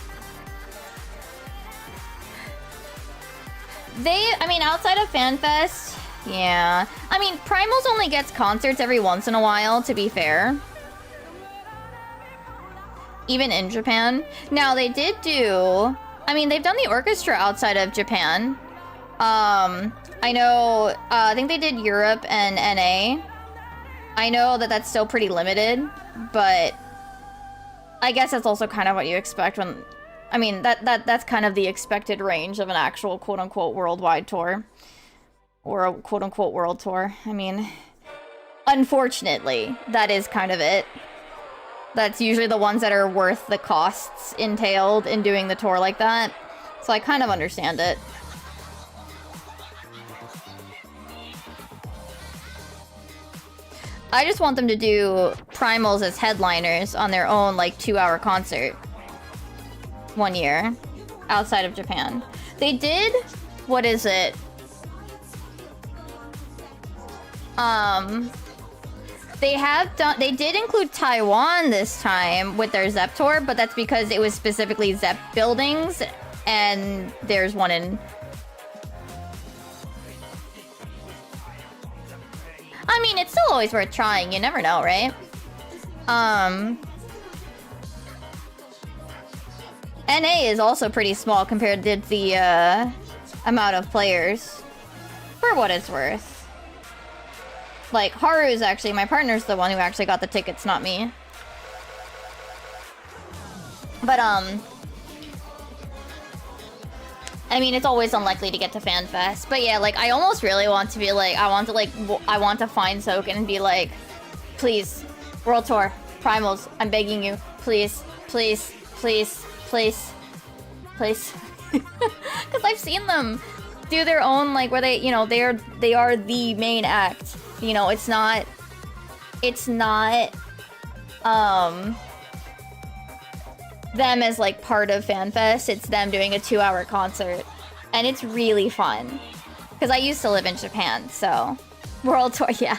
I mean, outside of FanFest, yeah. I mean, Primals only gets concerts every once in a while, to be fair. Even in Japan. Now, they did do... I mean, they've done the orchestra outside of Japan. I know... I think they did Europe and NA. I know that that's still pretty limited, but... I guess that's also kind of what you expect when... I mean, that's kind of the expected range of an actual quote-unquote worldwide tour. Or a quote-unquote world tour. I mean... Unfortunately, that is kind of it. That's usually the ones that are worth the costs entailed in doing the tour like that. So I kind of understand it. I just want them to do Primals as headliners on their own, like, 2-hour concert. One year. Outside of Japan. They did... What is it? They did include Taiwan this time with their Zepp tour, but that's because it was specifically Zepp buildings, and there's one in... I mean, it's still always worth trying, you never know, right? NA is also pretty small compared to the amount of players, for what it's worth. Like, Haru's actually, my partner's the one who actually got the tickets, not me. But, I mean, it's always unlikely to get to FanFest. But yeah, like, I almost really want to be like, I want to find Soken and be like, please, World Tour, Primals, I'm begging you, please, please, please, please, please. Because I've seen them do their own, like, where they, you know, they are the main act. You know, it's not them as, like, part of FanFest. It's them doing a 2-hour concert. And it's really fun. Because I used to live in Japan, so... World Tour, yeah.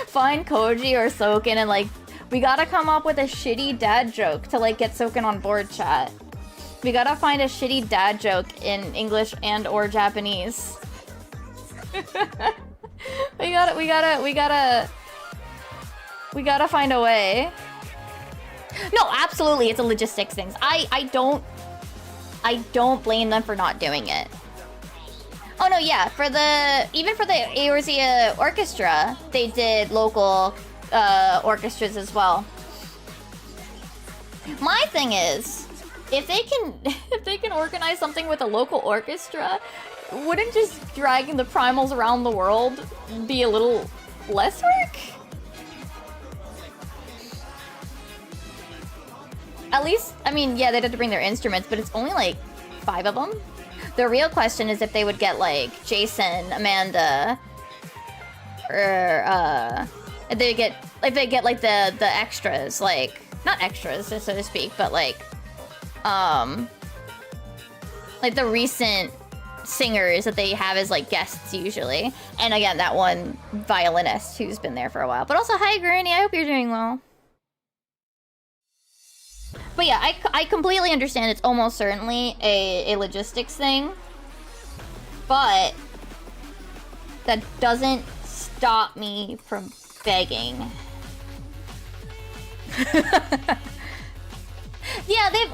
Find Koji or Soken and, like... We gotta come up with a shitty dad joke to, like, get Soken on board, chat. We gotta find a shitty dad joke in English and or Japanese. We gotta find a way. No, absolutely, it's a logistics thing. I don't blame them for not doing it. Oh no, yeah, even for the Eorzea Orchestra, they did local orchestras as well. My thing is, if they can organize something with a local orchestra, wouldn't just dragging the primals around the world be a little less work? At least, I mean, yeah, they'd have to bring their instruments, but it's only like 5 of them. The real question is if they would get like Jason, Amanda, or if they get like the extras, like not extras so to speak, but like the recent singers that they have as like guests usually. And again, that one violinist who's been there for a while. But also, hi Granny, I hope you're doing well. But yeah, I completely understand it's almost certainly a logistics thing. But that doesn't stop me from begging. Yeah, they've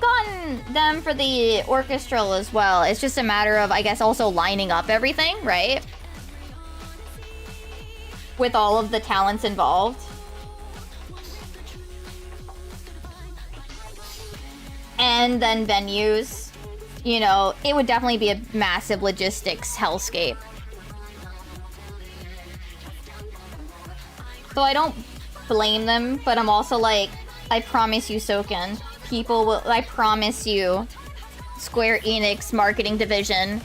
gotten them for the orchestral as well. It's just a matter of, I guess, also lining up everything, right? With all of the talents involved. And then venues, you know, it would definitely be a massive logistics hellscape. So I don't blame them, but I'm also like, I promise you, Soken, people will, I promise you, Square Enix marketing division.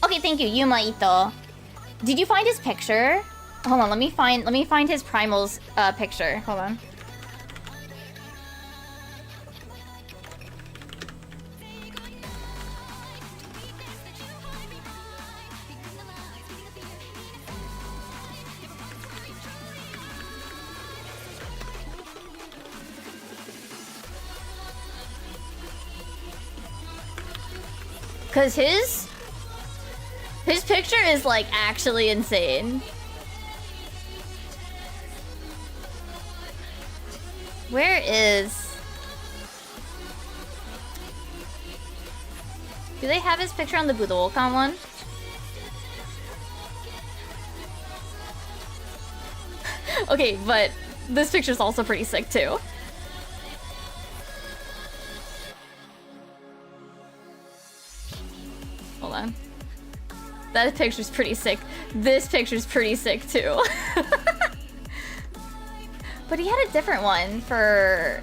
Okay, thank you, Yuma Ito. Did you find his picture? Hold on, let me find his Primal's picture. Hold on. Cause his picture is like actually insane. Where is... Do they have his picture on the Budokan one? Okay, but this picture's also pretty sick too. Hold on. That picture's pretty sick. This picture's pretty sick too. But he had a different one for...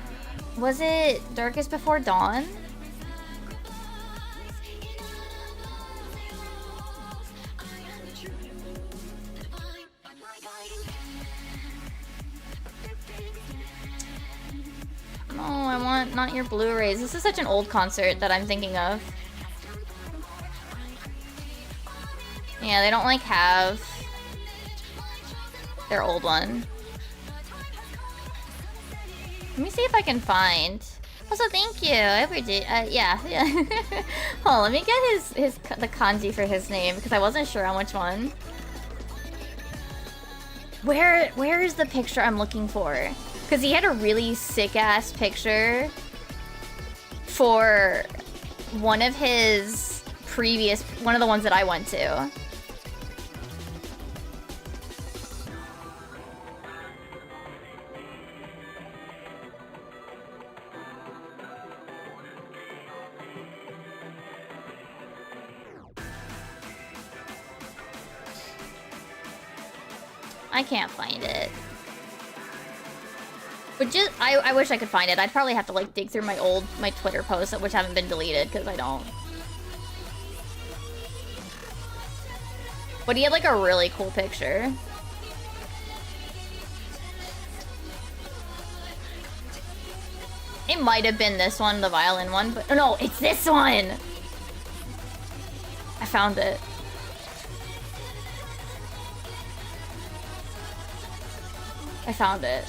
Was it Darkest Before Dawn? No, I want not your Blu-rays. This is such an old concert that I'm thinking of. Yeah, they don't like have their old one. Let me see if I can find. Also, thank you. I hope you did. Yeah. Hold on, let me get the kanji for his name because I wasn't sure on which one. Where is the picture I'm looking for? Because he had a really sick ass picture for one of his previous, one of the ones that I went to. I can't find it. But just, I wish I could find it. I'd probably have to like dig through my Twitter posts, which haven't been deleted, because I don't. But he had like a really cool picture. It might have been this one, the violin one, but no, it's this one! I found it. I found it.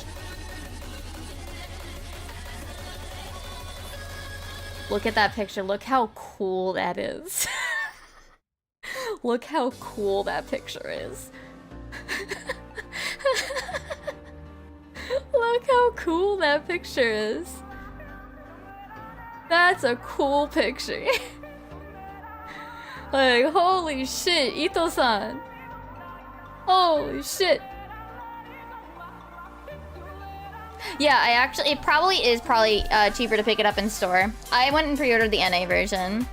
Look at that picture. Look how cool that is. Look how cool that picture is. Look how cool that picture is. That's a cool picture. Like, holy shit, Ito-san. Holy shit. Yeah, it probably is cheaper to pick it up in store. I went and pre-ordered the NA version.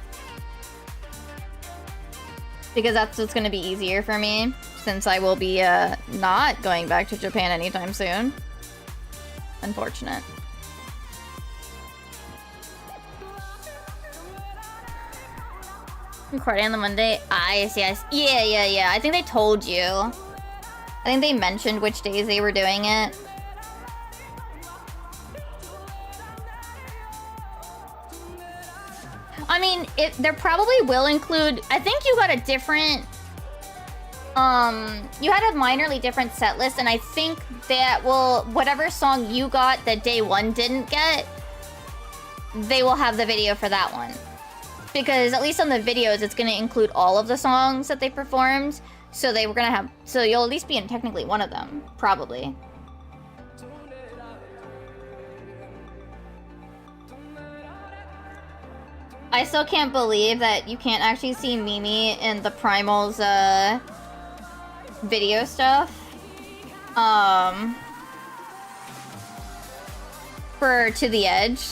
Because that's what's gonna be easier for me, since I will be not going back to Japan anytime soon. Unfortunate. Recording on the Monday? Yes. Yeah. I think they told you. I think they mentioned which days they were doing it. I mean, there probably will include... I think you got a different... you had a minorly different set list, and I think that will... Whatever song you got that day one didn't get, they will have the video for that one. Because at least on the videos, it's going to include all of the songs that they performed. So they were going to have... So you'll at least be in technically one of them. Probably. I still can't believe that you can't actually see Mimi in the Primal's video stuff. For To The Edge.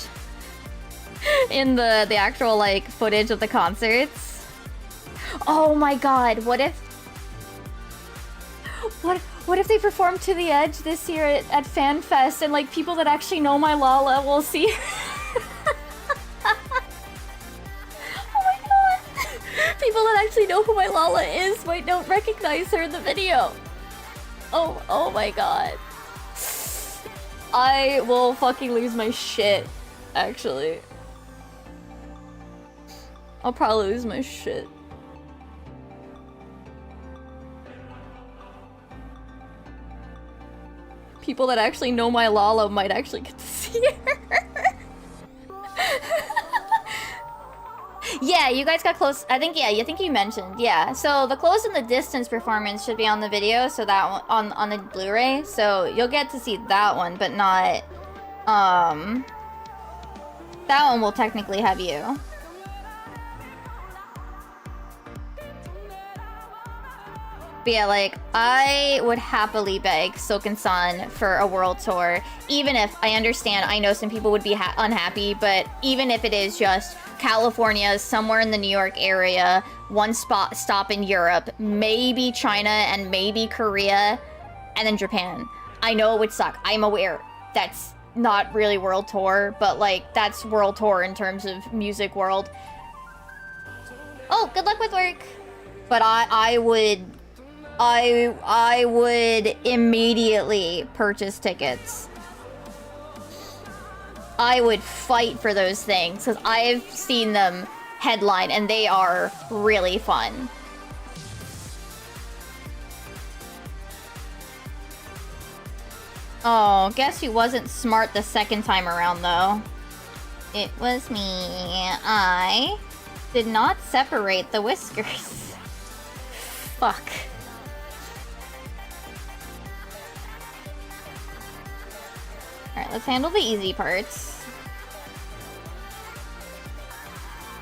In the actual, like, footage of the concerts. Oh my god, what if they perform To The Edge this year at FanFest and, like, people that actually know my Lala will see... People that actually know who my Lala is might not recognize her in the video. Oh my god. I will fucking lose my shit, actually. I'll probably lose my shit. People that actually know my Lala might actually get to see her. Yeah, you guys got close. I think you mentioned. Yeah, so the close and the distance performance should be on the video, so that one on the Blu-ray. So you'll get to see that one, but not that one will technically have you. But yeah, like, I would happily beg Silken-san for a world tour, even if I understand, I know some people would be unhappy, but even if it is just California, somewhere in the New York area, one stop in Europe, maybe China, and maybe Korea, and then Japan. I know it would suck. I'm aware that's not really world tour, but, like, that's world tour in terms of music world. Oh, good luck with work! But I would immediately purchase tickets. I would fight for those things, because I've seen them headline, and they are really fun. Oh, guess who wasn't smart the second time around, though? It was me. I did not separate the whiskers. Fuck. Alright, let's handle the easy parts.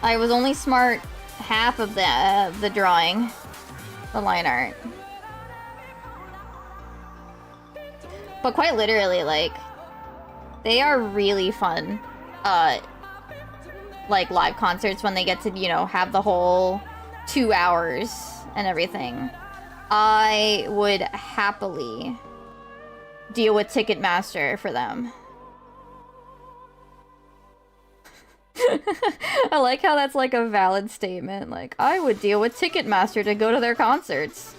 I was only smart half of the drawing. The line art. But quite literally, like, they are really fun, like, live concerts when they get to, you know, have the whole 2 hours and everything. I would happily deal with Ticketmaster for them. I like how that's like a valid statement. Like, I would deal with Ticketmaster to go to their concerts.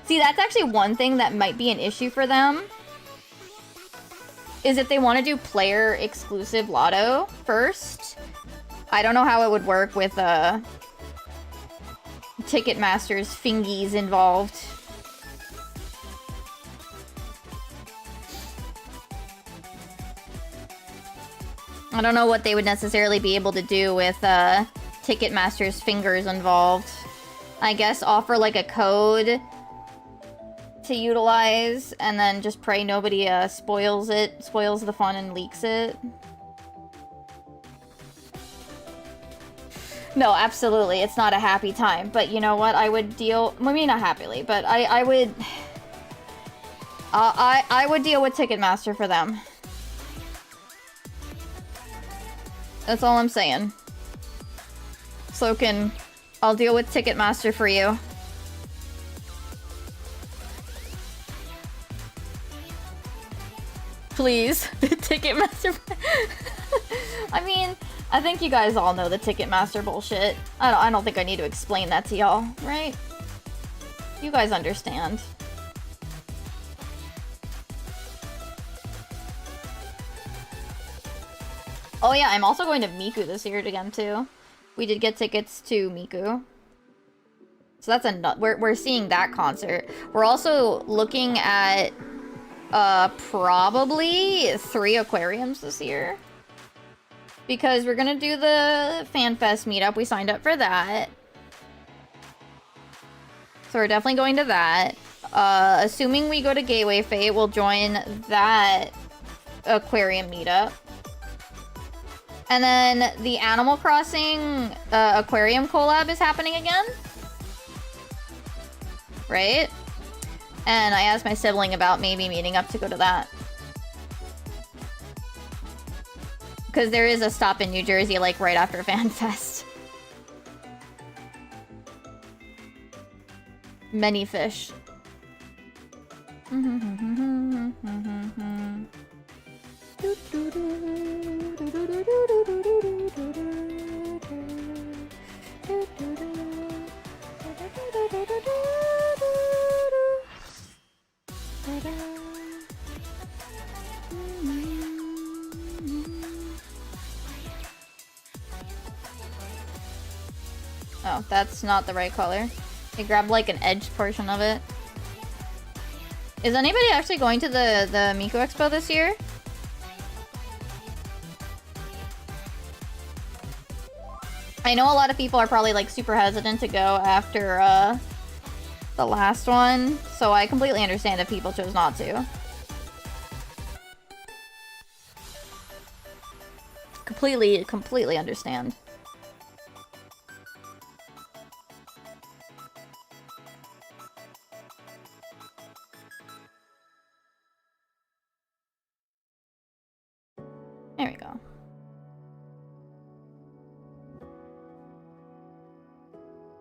See, that's actually one thing that might be an issue for them. Is if they want to do player exclusive lotto first. I don't know how it would work with Ticketmaster's fingies involved. I don't know what they would necessarily be able to do with Ticketmaster's fingers involved. I guess offer like a code to utilize, and then just pray nobody spoils the fun and leaks it. No, absolutely, it's not a happy time, but you know what, I would deal, I mean, not happily, but I would deal with Ticketmaster for them. That's all I'm saying. Sloken, I'll deal with Ticketmaster for you. Please, Ticketmaster. I mean, I think you guys all know the Ticketmaster bullshit. I don't think I need to explain that to y'all, right? You guys understand. Oh yeah, I'm also going to Miku this year again too. We did get tickets to Miku. So that's a we're seeing that concert. We're also looking at probably 3 aquariums this year. Because we're gonna do the FanFest meetup. We signed up for that. So we're definitely going to that. Assuming we go to Gateway Fate, we'll join that aquarium meetup. And then the Animal Crossing aquarium collab is happening again. Right? And I asked my sibling about maybe meeting up to go to that. Because there is a stop in New Jersey, like, right after FanFest. Many fish. Oh, that's not the right color. I grabbed like an edged portion of it. Is anybody actually going to the Miku Expo this year? I know a lot of people are probably like super hesitant to go after the last one, so I completely understand if people chose not to. Completely understand. There we go.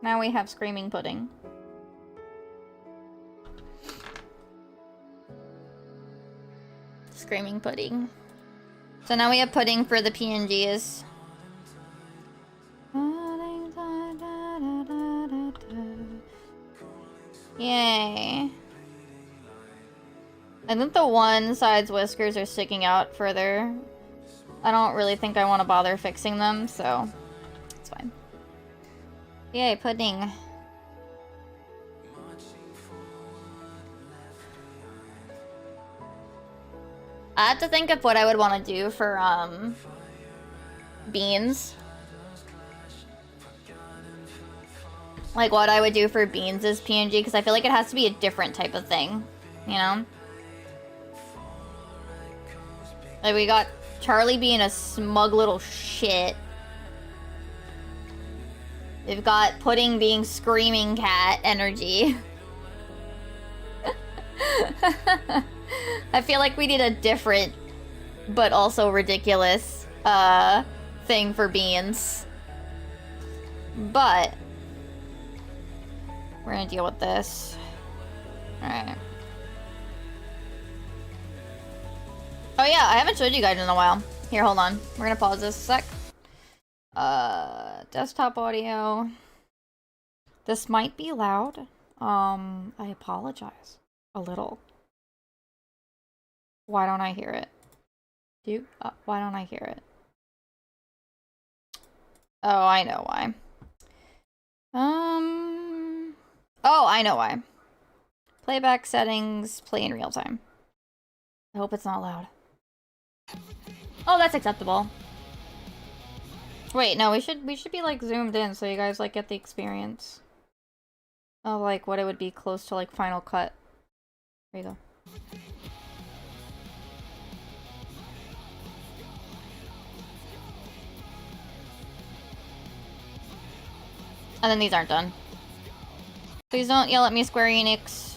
Now we have Screaming Pudding. Screaming Pudding. So now we have pudding for the PNGs. Yay. I think the one side's whiskers are sticking out further. I don't really think I want to bother fixing them, so it's fine. Yay, pudding. I had to think of what I would want to do for, beans. Like, what I would do for beans as PNG, because I feel like it has to be a different type of thing, you know? Like, we got Charlie being a smug little shit. We've got Pudding being screaming cat energy. I feel like we need a different, but also ridiculous, thing for beans. But we're gonna deal with this. Alright. Oh yeah, I haven't showed you guys in a while. Here, hold on. We're gonna pause this a sec. Desktop audio. This might be loud. I apologize. A little. Why don't I hear it? Why don't I hear it? Oh, I know why. Oh, I know why. Playback settings, play in real time. I hope it's not loud. Oh, that's acceptable. Wait, no, we should be like zoomed in so you guys like get the experience of like what it would be close to like Final Cut. There you go. And then these aren't done. Please don't yell at me, Square Enix.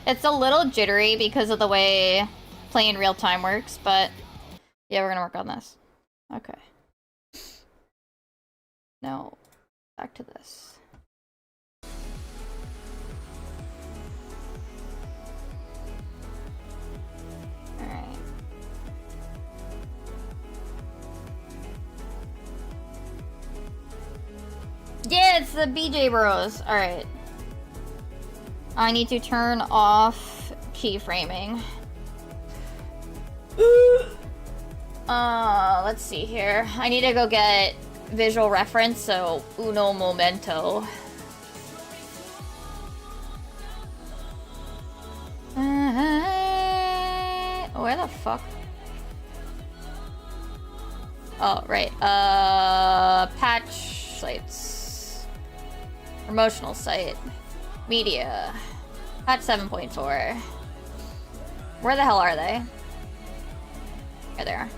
It's a little jittery because of the way playing real time works, but yeah, we're gonna work on this. Okay. Now, back to this. Alright. Yeah, it's the BJ Bros. Alright. I need to turn off keyframing. Let's see here. I need to go get visual reference, so uno momento. Where the fuck? Oh, right. Patch sites. Promotional site. Media. Patch 7.4. Where the hell are they? There they are.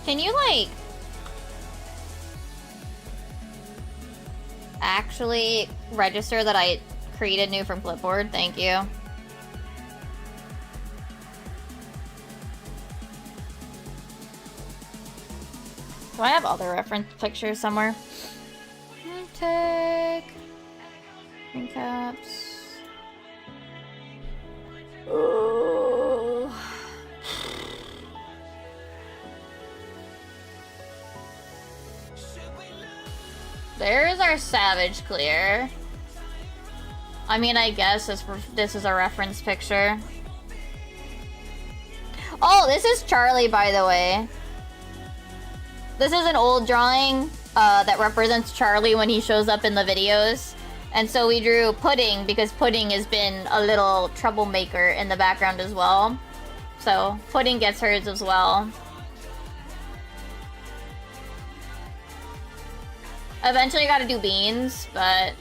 Can you, like, actually register that I created new from clipboard? Thank you. Do I have other reference pictures somewhere? Take screen caps. Oh. There's our Savage Clear. I mean, I guess this is a reference picture. Oh, this is Charlie, by the way. This is an old drawing that represents Charlie when he shows up in the videos. And so we drew Pudding because Pudding has been a little troublemaker in the background as well. So Pudding gets hers as well. Eventually gotta do Beans, but...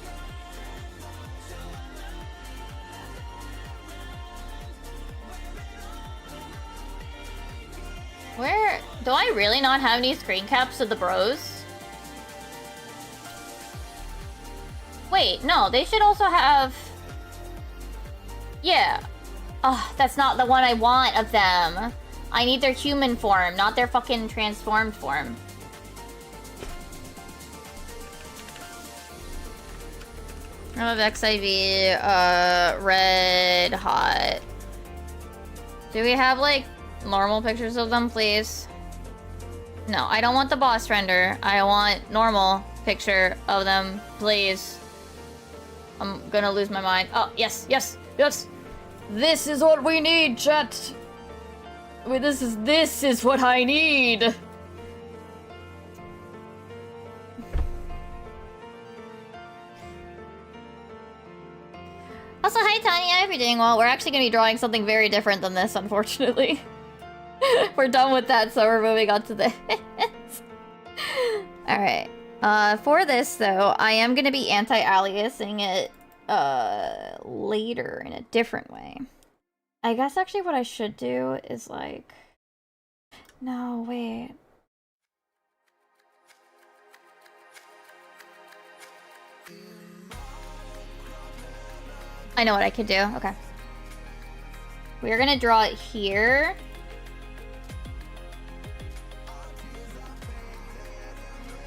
Where... Do I really not have any screen caps of the bros? Wait, no, they should also have... Yeah. Oh, that's not the one I want of them. I need their human form, not their fucking transformed form. I have XIV, Red Hot. Do we have, like, normal pictures of them, please? No, I don't want the boss render. I want normal picture of them, please. I'm gonna lose my mind. Oh, yes, yes, yes! This is what we need, chat! Wait, this is what I need! Also, hi Tanya, I hope you're doing well. We're actually going to be drawing something very different than this, unfortunately. We're done with that, so we're moving on to this. Alright. For this, though, I am going to be anti-aliasing it later in a different way. I guess actually what I should do is like... No, wait. I know what I could do. Okay. We're gonna draw it here.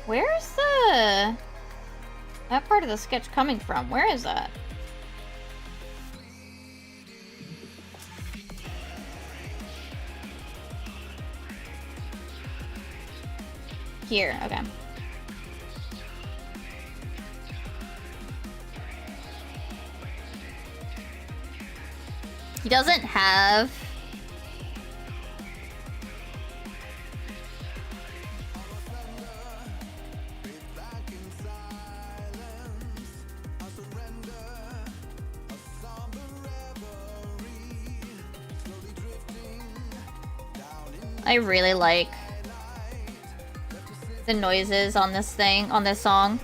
Where's that part of the sketch coming from? Where is that? Here, okay. He doesn't have... I really like the noises on this thing, on this song.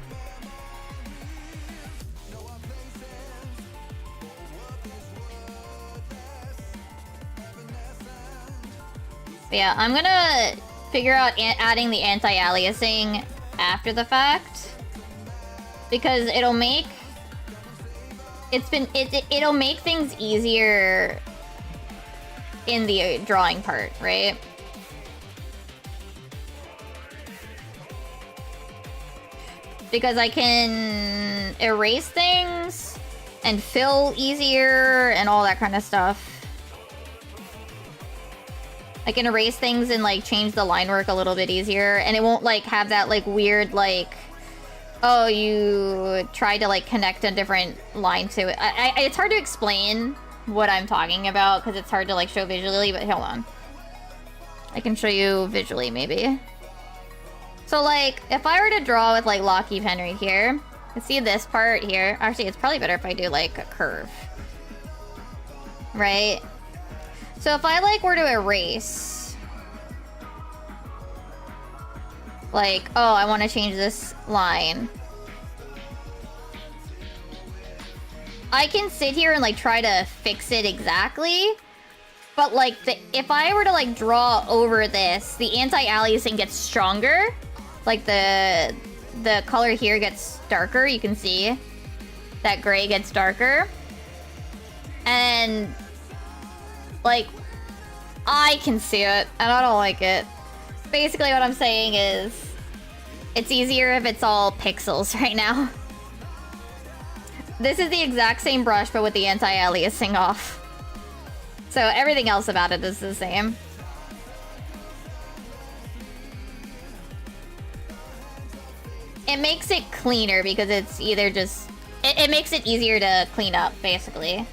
But yeah, I'm gonna figure out adding the anti-aliasing after the fact, because it'll make it'll make things easier in the drawing part, right? Because I can erase things and fill easier and all that kind of stuff. I can erase things and like change the line work a little bit easier, and it won't like have that like weird like, oh, you tried to like connect a different line to it. It's hard to explain what I'm talking about because it's hard to like show visually, but hold on. I can show you visually maybe. So like if I were to draw with like Locky pen right here, you can see this part here. Actually, it's probably better if I do like a curve. Right? So if I like were to erase, like, oh, I want to change this line, I can sit here and like try to fix it exactly, but like if I were to like draw over this, the anti-aliasing gets stronger. Like the color here gets darker. You can see that gray gets darker, and like, I can see it, and I don't like it. Basically, what I'm saying is, it's easier if it's all pixels right now. This is the exact same brush, but with the anti-aliasing off. So everything else about it is the same. It makes it cleaner because it's either just... It makes it easier to clean up, basically.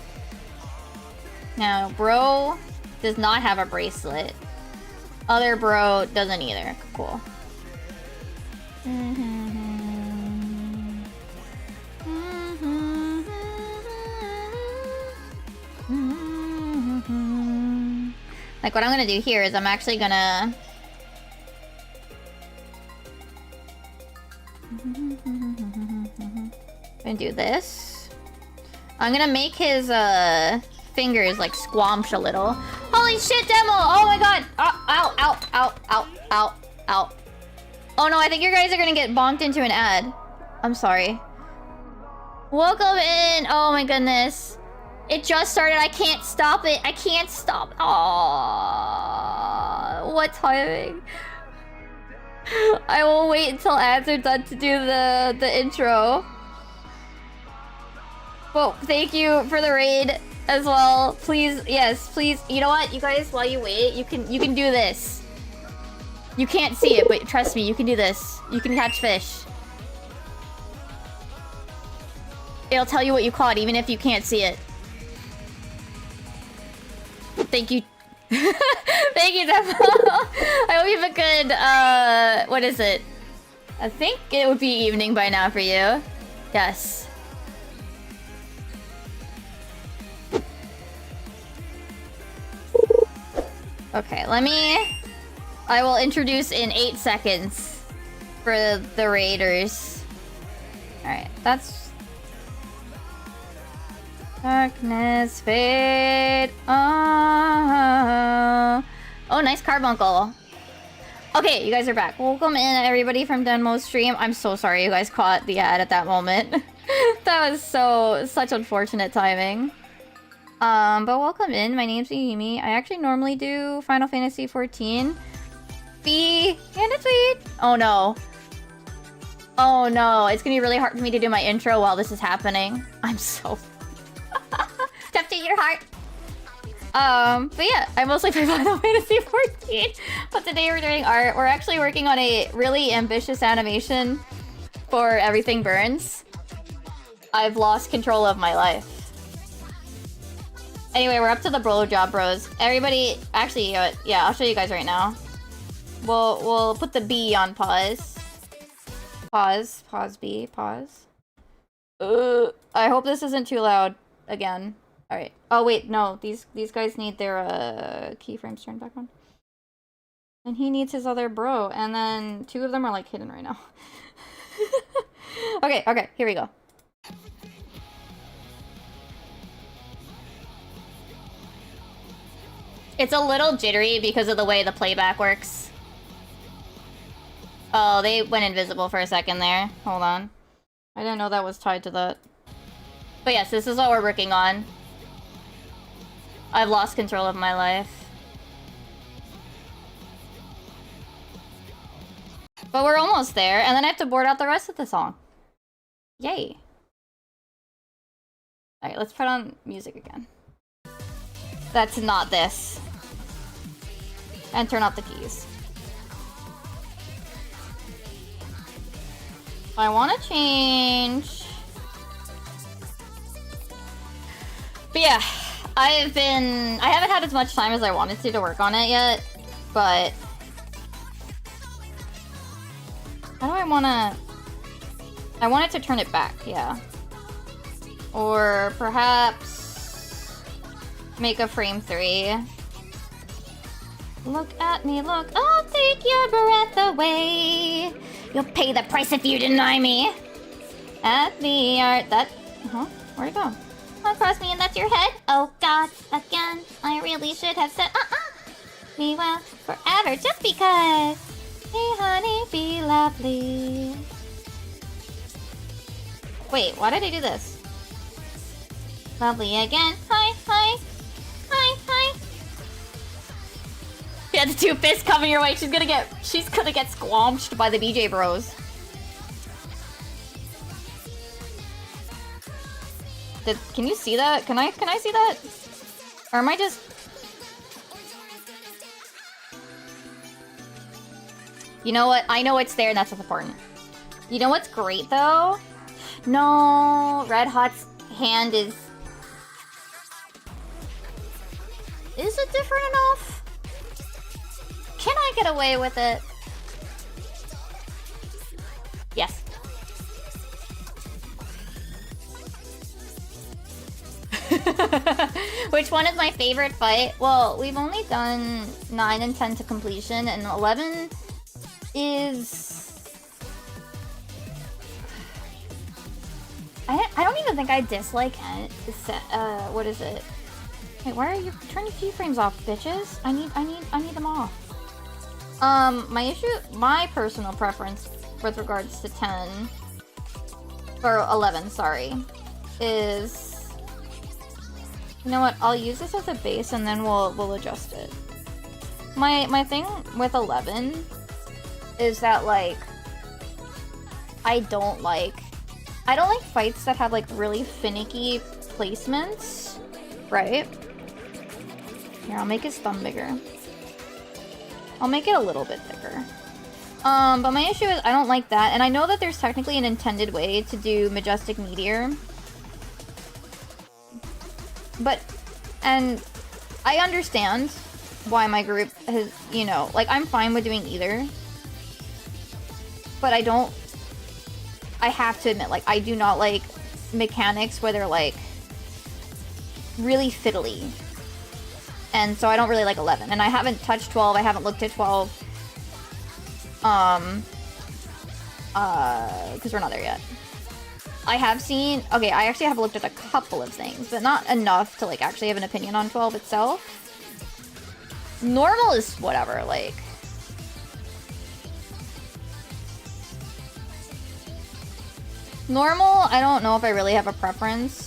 Now, bro does not have a bracelet. Other bro doesn't either. Cool. Like, what I'm gonna do here is I'm actually gonna... do this. I'm gonna make his, fingers like squamch a little. Holy shit, demo! Oh my god! Ow, ow, ow, ow, ow, ow. Oh no, I think you guys are gonna get bonked into an ad. I'm sorry. Welcome in! Oh my goodness. It just started. I can't stop it. I can't stop. Oh, what timing? I will wait until ads are done to do the intro. Well, thank you for the raid as well. Please, yes, please. You know what, you guys, while you wait, you can do this. You can't see it, but trust me, you can do this. You can catch fish. It'll tell you what you caught, even if you can't see it. Thank you. Thank you, Demo. I hope you have a good, what is it? I think it would be evening by now for you. Yes. Okay, I will introduce in 8 seconds for the raiders. Alright, that's... Darkness fade. Oh, nice carbuncle. Okay, you guys are back. Welcome in, everybody, from Denmo's stream. I'm so sorry you guys caught the ad at that moment. That was such unfortunate timing. But welcome in. My name's Yimi. I actually normally do Final Fantasy XIV. And a tweet. Oh no. Oh no. It's gonna be really hard for me to do my intro while this is happening. I'm so... Step to your heart. But yeah, I mostly play Final Fantasy XIV. But today we're doing art. We're actually working on a really ambitious animation for Everything Burns. I've lost control of my life. Anyway, we're up to the blowjob bros. Everybody, actually, yeah, I'll show you guys right now. We'll put the B on pause. Pause B, pause. I hope this isn't too loud again. All right. Oh wait, no, these guys need their keyframes turned back on. And he needs his other bro. And then 2 of them are like hidden right now. Okay, here we go. It's a little jittery because of the way the playback works. Oh, they went invisible for a second there. Hold on. I didn't know that was tied to that. But yes, this is what we're working on. I've lost control of my life. But we're almost there, and then I have to board out the rest of the song. Yay. Alright, let's put on music again. That's not this. And turn off the keys. I want to change. But yeah, I haven't had as much time as I wanted to work on it yet, but how do I want it to turn it back, yeah. Or perhaps make a frame 3. Look at me, look, I'll take your breath away. You'll pay the price if you deny me. At the art that... Where'd it go? Across me and that's your head. Oh God, again, I really should have said we will forever just because. Hey honey, be lovely. Wait, why did I do this? Lovely again. Hi, hi. Hi, hi. Yeah, the 2 fists coming your way. She's gonna get squanched by the BJ bros. Can you see that? Can I see that? Or am I just... You know what? I know it's there and that's what's important. You know what's great though? No, Red Hot's hand is... Is it different enough? Can I get away with it? Yes. Which one is my favorite fight? Well, we've only done 9 and 10 to completion, and 11 is... I don't even think I dislike it. What is it? Wait, why are you turning keyframes off, bitches? I need them off. My personal preference with regards to 10 or 11, sorry, is, you know what? I'll use this as a base and then we'll adjust it. My thing with 11 is that like I don't like fights that have like really finicky placements, right? Here, I'll make his thumb bigger. I'll make it a little bit thicker. But my issue is I don't like that, and I know that there's technically an intended way to do Majestic Meteor. And I understand why my group has, you know, like I'm fine with doing either. But I have to admit, like, I do not like mechanics where they're like really fiddly. And so I don't really like 11. And I haven't touched 12. I haven't looked at 12. Because we're not there yet. I have seen... Okay, I actually have looked at a couple of things, but not enough to, like, actually have an opinion on 12 itself. Normal is whatever, like... Normal, I don't know if I really have a preference.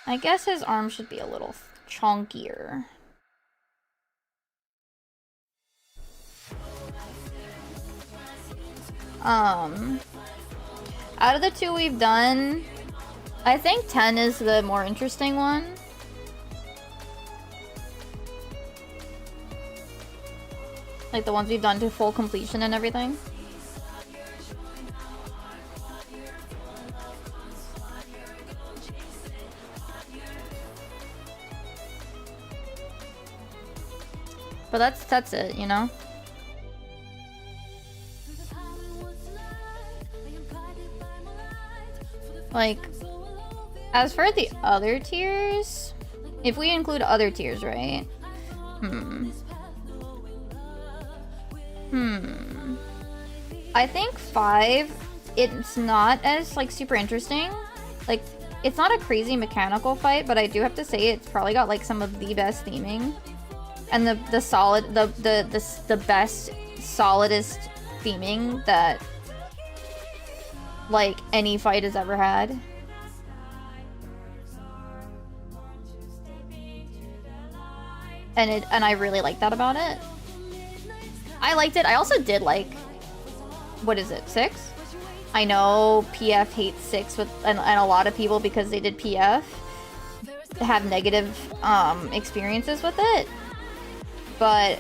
I guess his arm should be a little chunkier. Out of the 2 we've done, I think 10 is the more interesting one. Like the ones we've done to full completion and everything. But that's it, you know? Like, as for the other tiers, if we include other tiers, right? I think 5, it's not as, like, super interesting. Like, it's not a crazy mechanical fight, but I do have to say it's probably got, like, some of the best theming. And the best, solidest theming that, like, any fight has ever had. And I really like that about it. I liked it. I also did like, what is it, 6? I know PF hates 6 and a lot of people, because they did PF, have negative experiences with it. But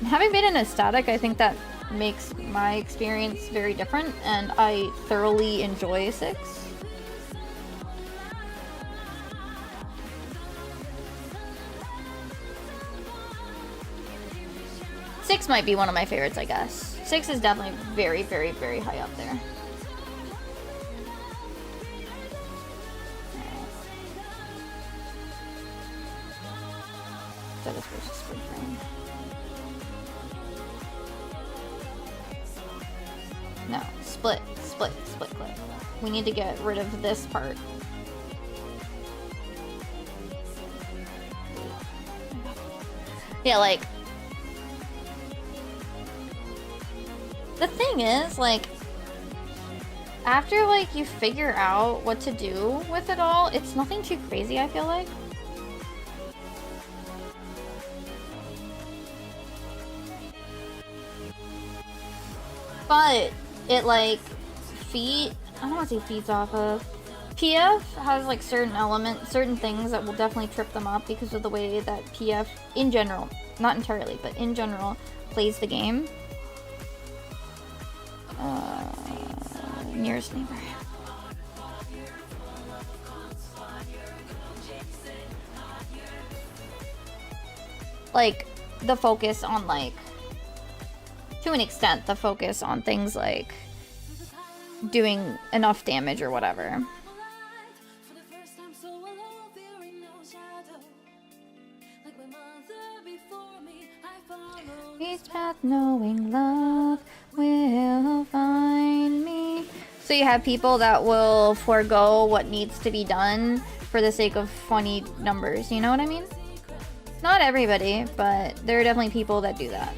having been in a static, I think that makes my experience very different, and I thoroughly enjoy 6. Six might be one of my favorites, I guess. 6 is definitely very, very, very high up there. So this versus split frame. No, split clip. We need to get rid of this part. Yeah, like, the thing is, like, after, like, you figure out what to do with it all, it's nothing too crazy, I feel like. But it, like, I don't want to say feeds off of. PF has, like, certain things that will definitely trip them up because of the way that PF, in general, not entirely, but in general, plays the game. Nearest neighbor. Like, the focus on, like, to an extent, the focus on things like doing enough damage or whatever. Each path knowing love will find me. So you have people that will forego what needs to be done for the sake of funny numbers, you know what I mean? Not everybody, but there are definitely people that do that.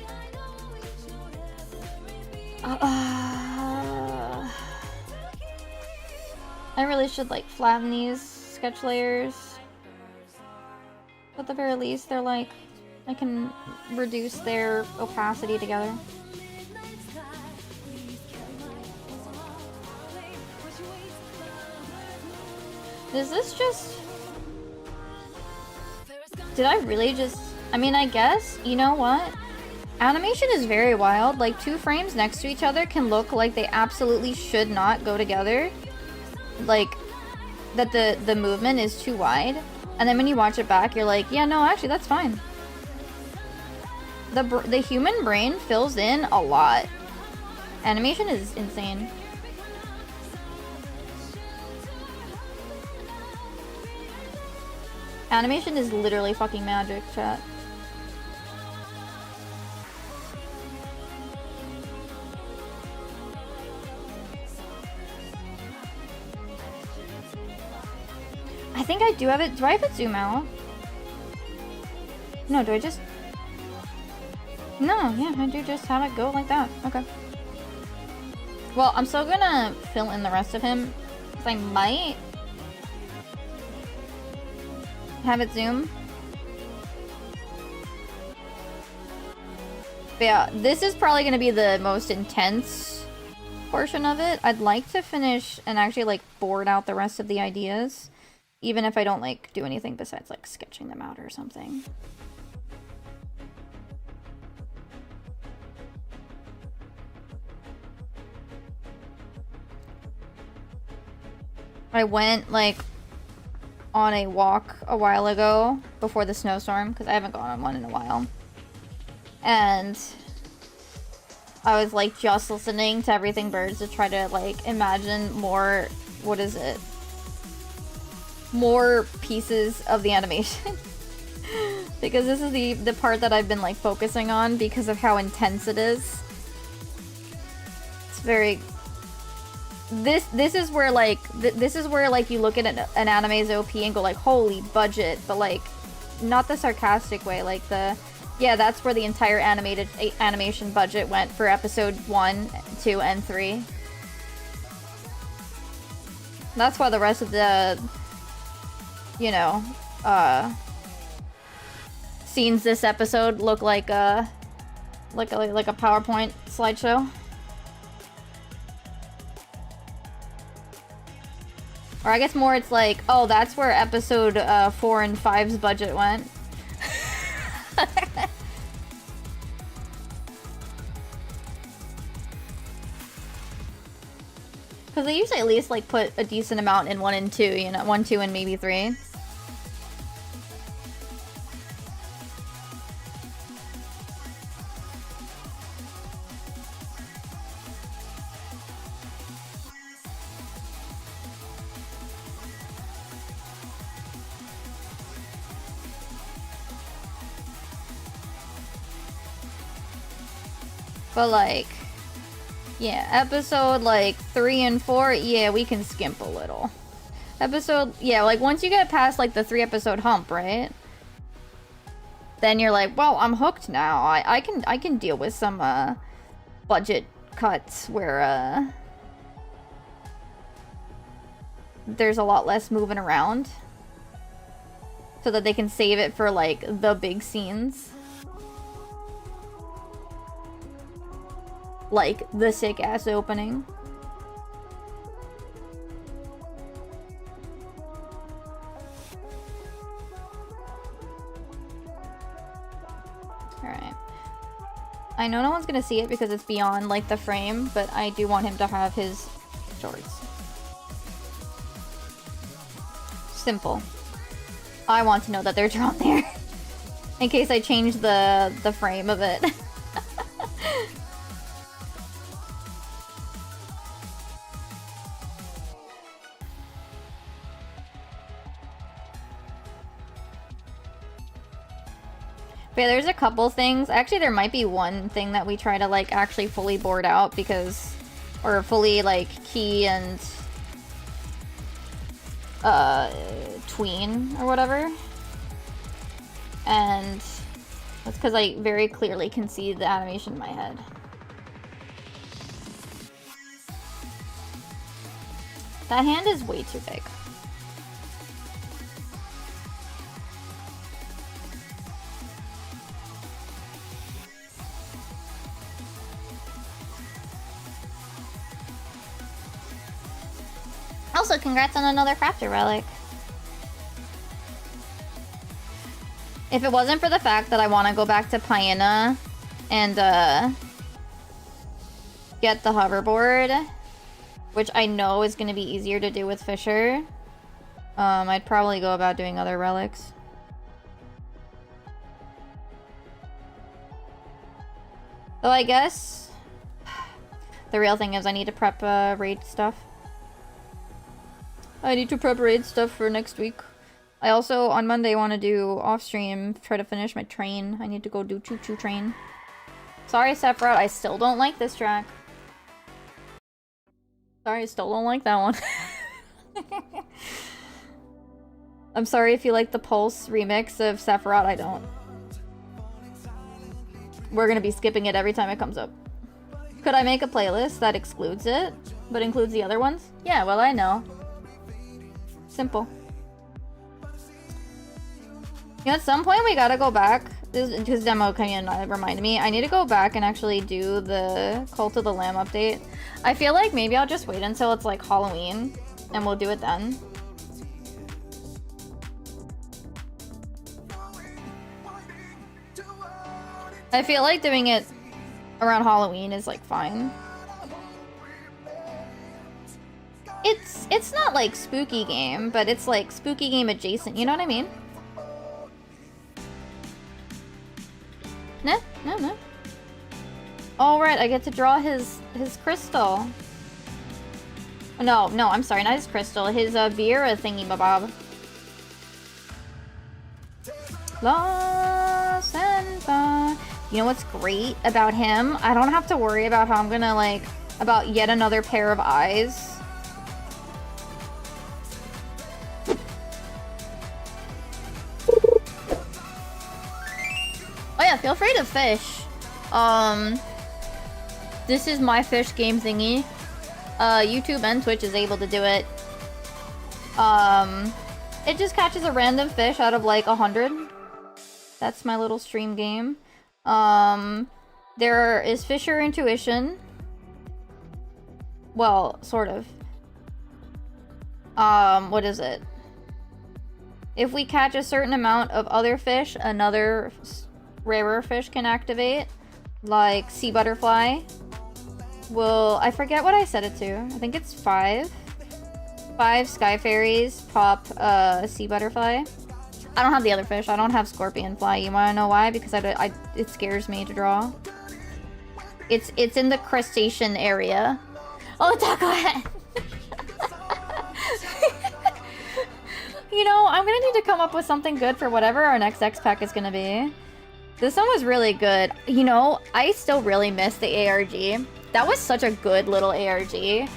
I really should, like, flatten these sketch layers. But at the very least, they're like, I can reduce their opacity together. Is this just... Did I really just... I mean, I guess, you know what? Animation is very wild. Like, 2 frames next to each other can look like they absolutely should not go together. Like, that the movement is too wide. And then when you watch it back, you're like, yeah, no, actually, that's fine. The human brain fills in a lot. Animation is insane. Animation is literally fucking magic, chat. I think I do have it. Do I have it zoom out? No, do I just... No, yeah, I do just have it go like that. Okay. Well, I'm still gonna fill in the rest of him, because I might have it zoom. But yeah, this is probably gonna be the most intense portion of it. I'd like to finish and actually, like, board out the rest of the ideas, even if I don't, like, do anything besides, like, sketching them out or something. I went, like, on a walk a while ago before the snowstorm, because I haven't gone on one in a while. And I was, like, just listening to Everything Birds to try to, like, imagine more, what is it? More pieces of the animation. Because this is the part that I've been like focusing on because of how intense it is. It's very... This is where like this is where like you look at an anime's OP and go like, holy budget, but like not the sarcastic way, like the yeah, that's where the entire animation budget went for episode 1, 2, and 3. That's why the rest of the, you know, scenes this episode look like a PowerPoint slideshow. Or I guess more it's like, oh, that's where episode 4 and 5's budget went. Because they usually at least like put a decent amount in 1 and 2, you know, 1, 2, and maybe 3. But like, yeah, episode like 3 and 4, yeah, we can skimp a little. Episode, yeah, like once you get past like the 3 episode hump, right? Then you're like, well, I'm hooked now. I can deal with some budget cuts where there's a lot less moving around, so that they can save it for like the big scenes. Like the sick ass opening. Alright. I know no one's gonna see it because it's beyond like the frame, but I do want him to have his shorts. Simple. I want to know that they're drawn there. In case I change the frame of it. But yeah, there's a couple things. Actually, there might be one thing that we try to, like, actually fully board out because... Or fully, like, key and... tween or whatever. And... That's because I very clearly can see the animation in my head. That hand is way too big. Also, congrats on another crafter relic. If it wasn't for the fact that I want to go back to Paina and get the hoverboard, which I know is going to be easier to do with Fisher, I'd probably go about doing other relics. Though I guess the real thing is I need to prep raid stuff. I need to prep raid stuff for next week. I also, on Monday, want to do off-stream, try to finish my train. I need to go do Choo Choo Train. Sorry, Sephiroth, I still don't like this track. Sorry, I still don't like that one. I'm sorry if you like the Pulse remix of Sephiroth, I don't. We're gonna be skipping it every time it comes up. Could I make a playlist that excludes it, but includes the other ones? Yeah, well, I know. Simple. You know, at some point we gotta go back. This demo kind of reminded me. I need to go back and actually do the Cult of the Lamb update. I feel like maybe I'll just wait until it's like Halloween and we'll do it then. I feel like doing it around Halloween is like fine. It's not like spooky game, but it's like spooky game adjacent, you know what I mean? No. Oh, right, I get to draw his crystal. No, I'm sorry, not his crystal, his Vera thingy-bob. Lost and found. You know what's great about him? I don't have to worry about how I'm gonna, like, about yet another pair of eyes. Oh yeah, feel free to fish. This is my fish game thingy. YouTube and Twitch is able to do it. It just catches a random fish out of like 100. That's my little stream game. There is Fisher Intuition. Well, sort of. What is it? If we catch a certain amount of other fish, another rarer fish can activate. Like sea butterfly. Well, I forget what I set it to. I think it's 5. 5 sky fairies pop sea butterfly. I don't have the other fish. I don't have scorpion fly. You wanna know why? Because it scares me to draw. It's in the crustacean area. Oh, taco head. You know, I'm gonna need to come up with something good for whatever our next X pack is gonna be. This one was really good. You know, I still really miss the ARG. That was such a good little ARG.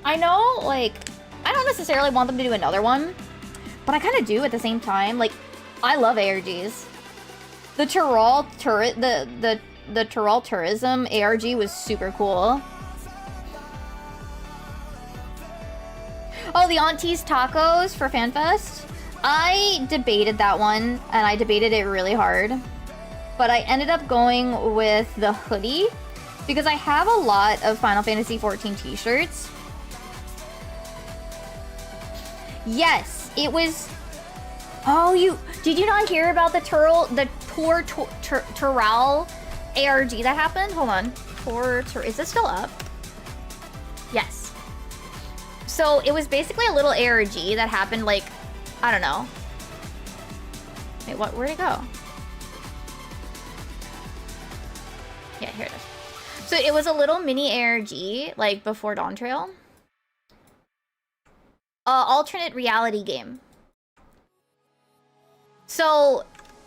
I know, like, I don't necessarily want them to do another one, but I kind of do at the same time. Like, I love ARGs. The Tyrol the Tyrol Tourism ARG was super cool. Oh, the Auntie's Tacos for FanFest. I debated that one, and I debated it really hard. But I ended up going with the hoodie, because I have a lot of Final Fantasy XIV t-shirts. Yes, it was... Oh, did you not hear about the Tyrol ARG that happened? Hold on. Is this still up? Yes. So it was basically a little ARG that happened, like, I don't know. Wait, where'd it go? Yeah, here it is. So it was a little mini ARG, like, before Dawn Trail. Alternate reality game. So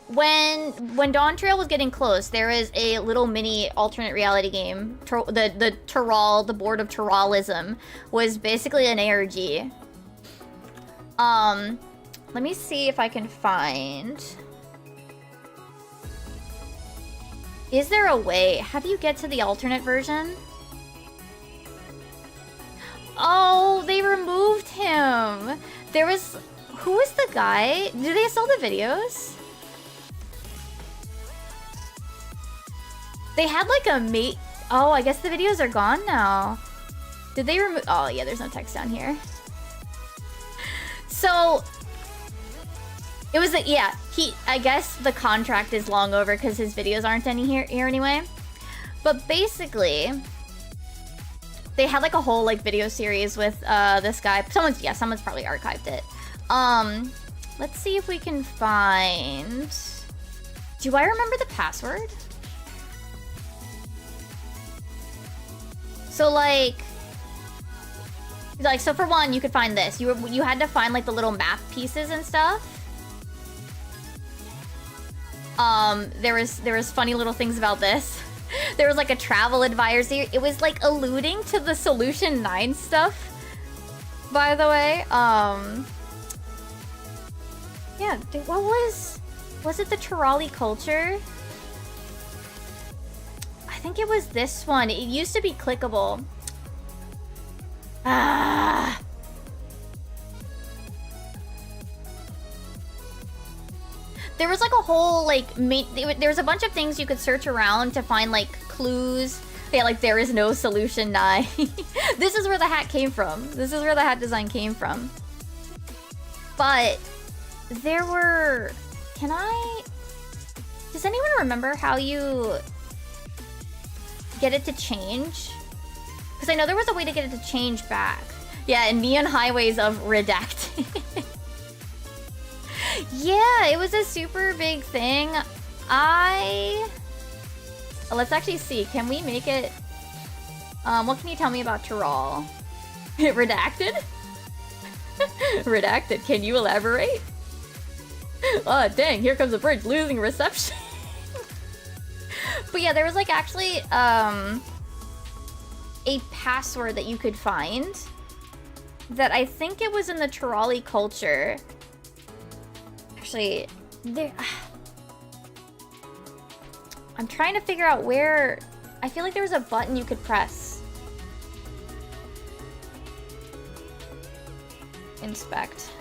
when Dawn Trail was getting close, there is a little mini alternate reality game. The Tyrol, the board of Tyrolism, was basically an ARG. Let me see if I can find... Is there a way? How do you get to the alternate version? Oh, they removed him. There was... Who was the guy? Do they sell the videos? They had like a mate... Oh, I guess the videos are gone now. Did they remove... Oh, yeah, there's no text down here. So... It was a... Yeah, I guess the contract is long over because his videos aren't any here anyway. But basically... They had like a whole like video series with this guy. Someone's probably archived it. Let's see if we can find... Do I remember the password? So like so for one, you could find this. You had to find like the little map pieces and stuff. There was funny little things about this. There was like a travel advisory. It was like alluding to the Solution 9 stuff, by the way. Yeah, dude, what was it the Tyroli culture? I think it was this one. It used to be clickable. Ah. There was like a whole like there was a bunch of things you could search around to find like clues. Yeah, like there is no Solution 9. This is where the hat came from. This is where the hat design came from. But there were... Does anyone remember how you get it to change? Because I know there was a way to get it to change back. Yeah, and Neon Highways of Redacted. Yeah, it was a super big thing. Let's actually see. Can we make it... what can you tell me about Tyrol? Redacted? Redacted, can you elaborate? Oh, dang, here comes a bridge losing reception. But yeah, there was like actually a password that you could find that I think it was in the trolley culture. Actually, there... I'm trying to figure out where... I feel like there was a button you could press. Inspect.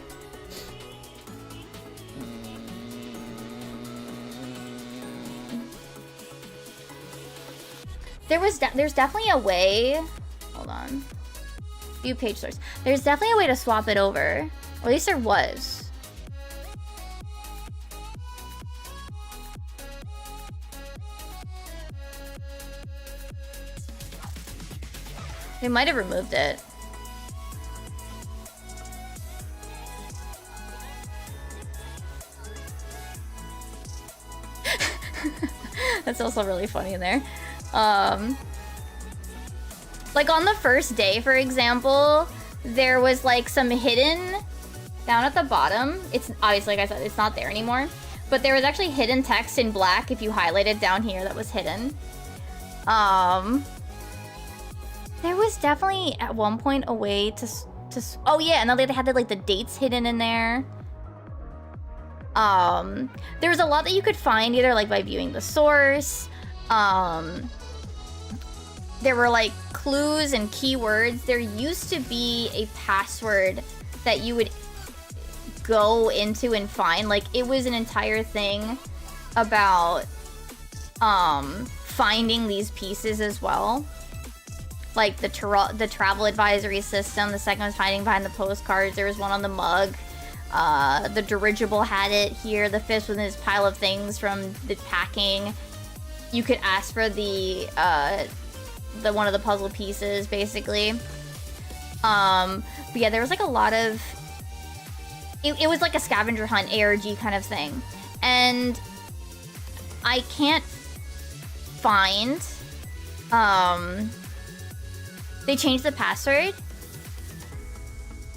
There's definitely a way... Hold on. View page source. There's definitely a way to swap it over. Or at least there was. They might have removed it. That's also really funny in there. Like on the first day, for example, there was like some hidden down at the bottom. It's obviously, like I said, it's not there anymore. But there was actually hidden text in black if you highlighted down here that was hidden. There was definitely at one point a way to oh yeah, and then they had like the dates hidden in there. There was a lot that you could find either like by viewing the source. There were like clues and keywords. There used to be a password that you would go into and find. Like it was an entire thing about finding these pieces as well. Like the travel advisory system. The second was hiding behind the postcards. There was one on the mug. The dirigible had it here. The fifth was in this pile of things from the packing. You could ask for the one of the puzzle pieces, basically. But yeah, there was like a lot of... It was like a scavenger hunt, ARG kind of thing. And I can't find... They changed the password.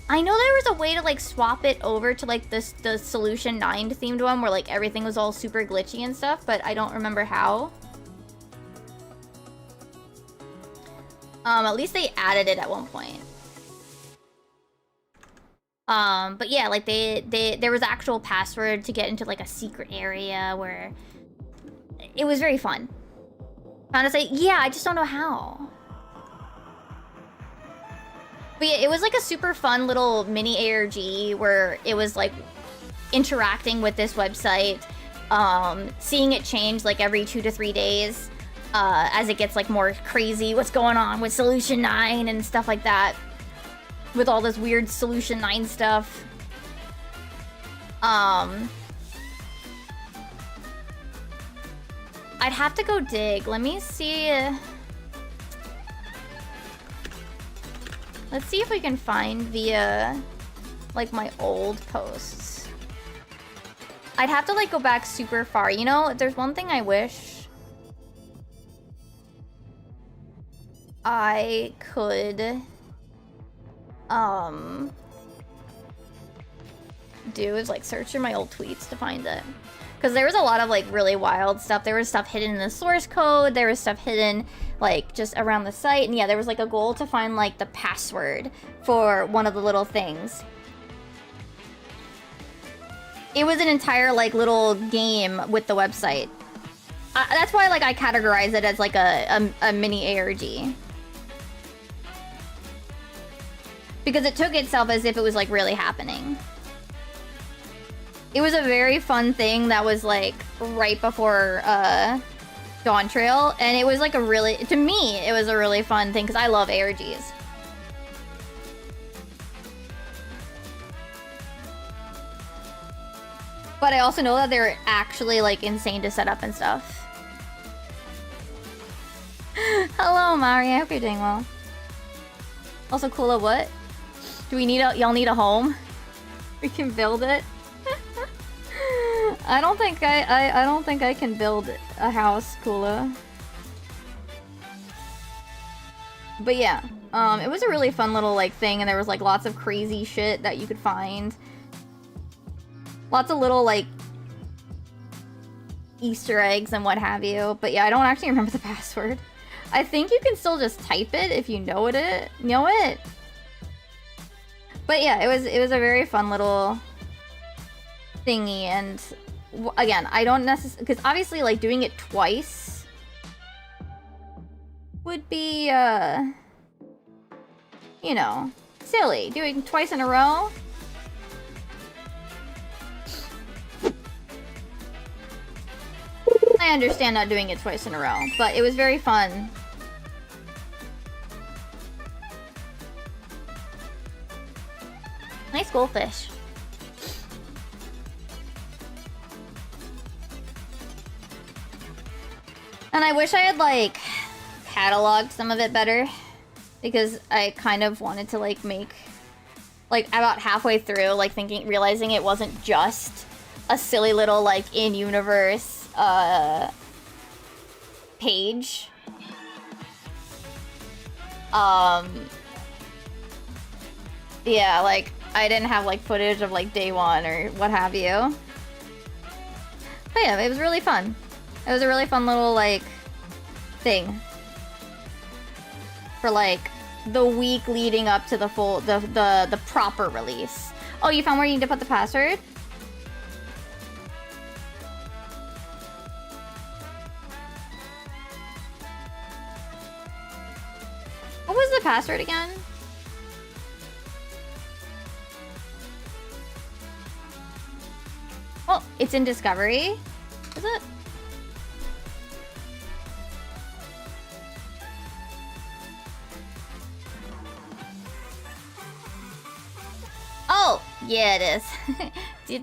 I know there was a way to like swap it over to like the Solution 9 themed one where like everything was all super glitchy and stuff, but I don't remember how. At least they added it at one point. But yeah, like there was actual password to get into like a secret area where it was very fun. Honestly, yeah, I just don't know how. But yeah, it was like a super fun little mini ARG where it was like interacting with this website, seeing it change like every 2 to 3 days as it gets like more crazy. What's going on with Solution 9 and stuff like that, with all this weird Solution 9 stuff. I'd have to go dig. Let me see. Let's see if we can find via like my old posts. I'd have to like go back super far. You know, there's one thing I wish I could do is like search through my old tweets to find it. Because there was a lot of like really wild stuff. There was stuff hidden in the source code. There was stuff hidden like just around the site. And yeah, there was like a goal to find like the password for one of the little things. It was an entire like little game with the website. That's why like I categorize it as like a mini ARG. Because it took itself as if it was like really happening. It was a very fun thing that was like right before Dawn Trail, and it was like a really, to me, it was a really fun thing because I love ARGs. But I also know that they're actually like insane to set up and stuff. Hello, Mari. I hope you're doing well. Also, Kula, what? Do we need y'all need a home? We can build it. I don't think I can build a house, Kula. But yeah, it was a really fun little like thing, and there was like lots of crazy shit that you could find. Lots of little like Easter eggs and what have you. But yeah, I don't actually remember the password. I think you can still just type it if you know it. But yeah, it was a very fun little thingy, and again, I don't necessarily, because obviously like doing it twice would be you know, silly. Doing twice in a row. I understand not doing it twice in a row, but it was very fun. Nice goldfish. And I wish I had, like, cataloged some of it better, because I kind of wanted to, like, make, like, about halfway through, like, realizing it wasn't just a silly little, like, in-universe page. Yeah, like, I didn't have, like, footage of, like, day one or what have you. But yeah, it was really fun. It was a really fun little, like, thing. For, like, the week leading up to the full, the proper release. Oh, you found where you need to put the password? What was the password again? Oh, it's in Discovery? Is it? Oh, yeah, it is.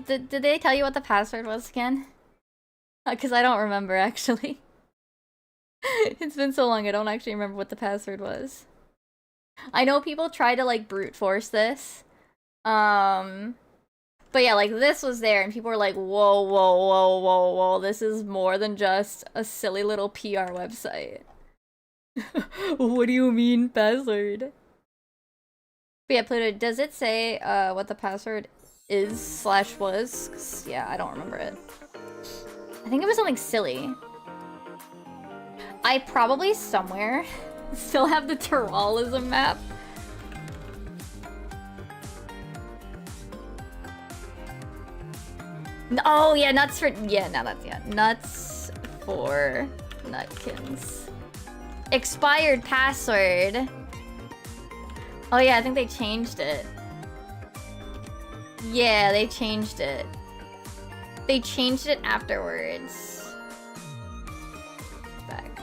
did they tell you what the password was again? Because I don't remember, actually. It's been so long, I don't actually remember what the password was. I know people try to, like, brute force this. But yeah, like, this was there, and people were like, whoa, whoa, whoa, whoa, whoa, this is more than just a silly little PR website. What do you mean, password? But yeah, Pluto, does it say, what the password is / was? 'Cause, yeah, I don't remember it. I think it was something silly. I probably somewhere still have the Terrorism map. Oh yeah, nuts for nuts for nutkins. Expired password. Oh yeah, I think they changed it. Yeah, they changed it. They changed it afterwards. Fact.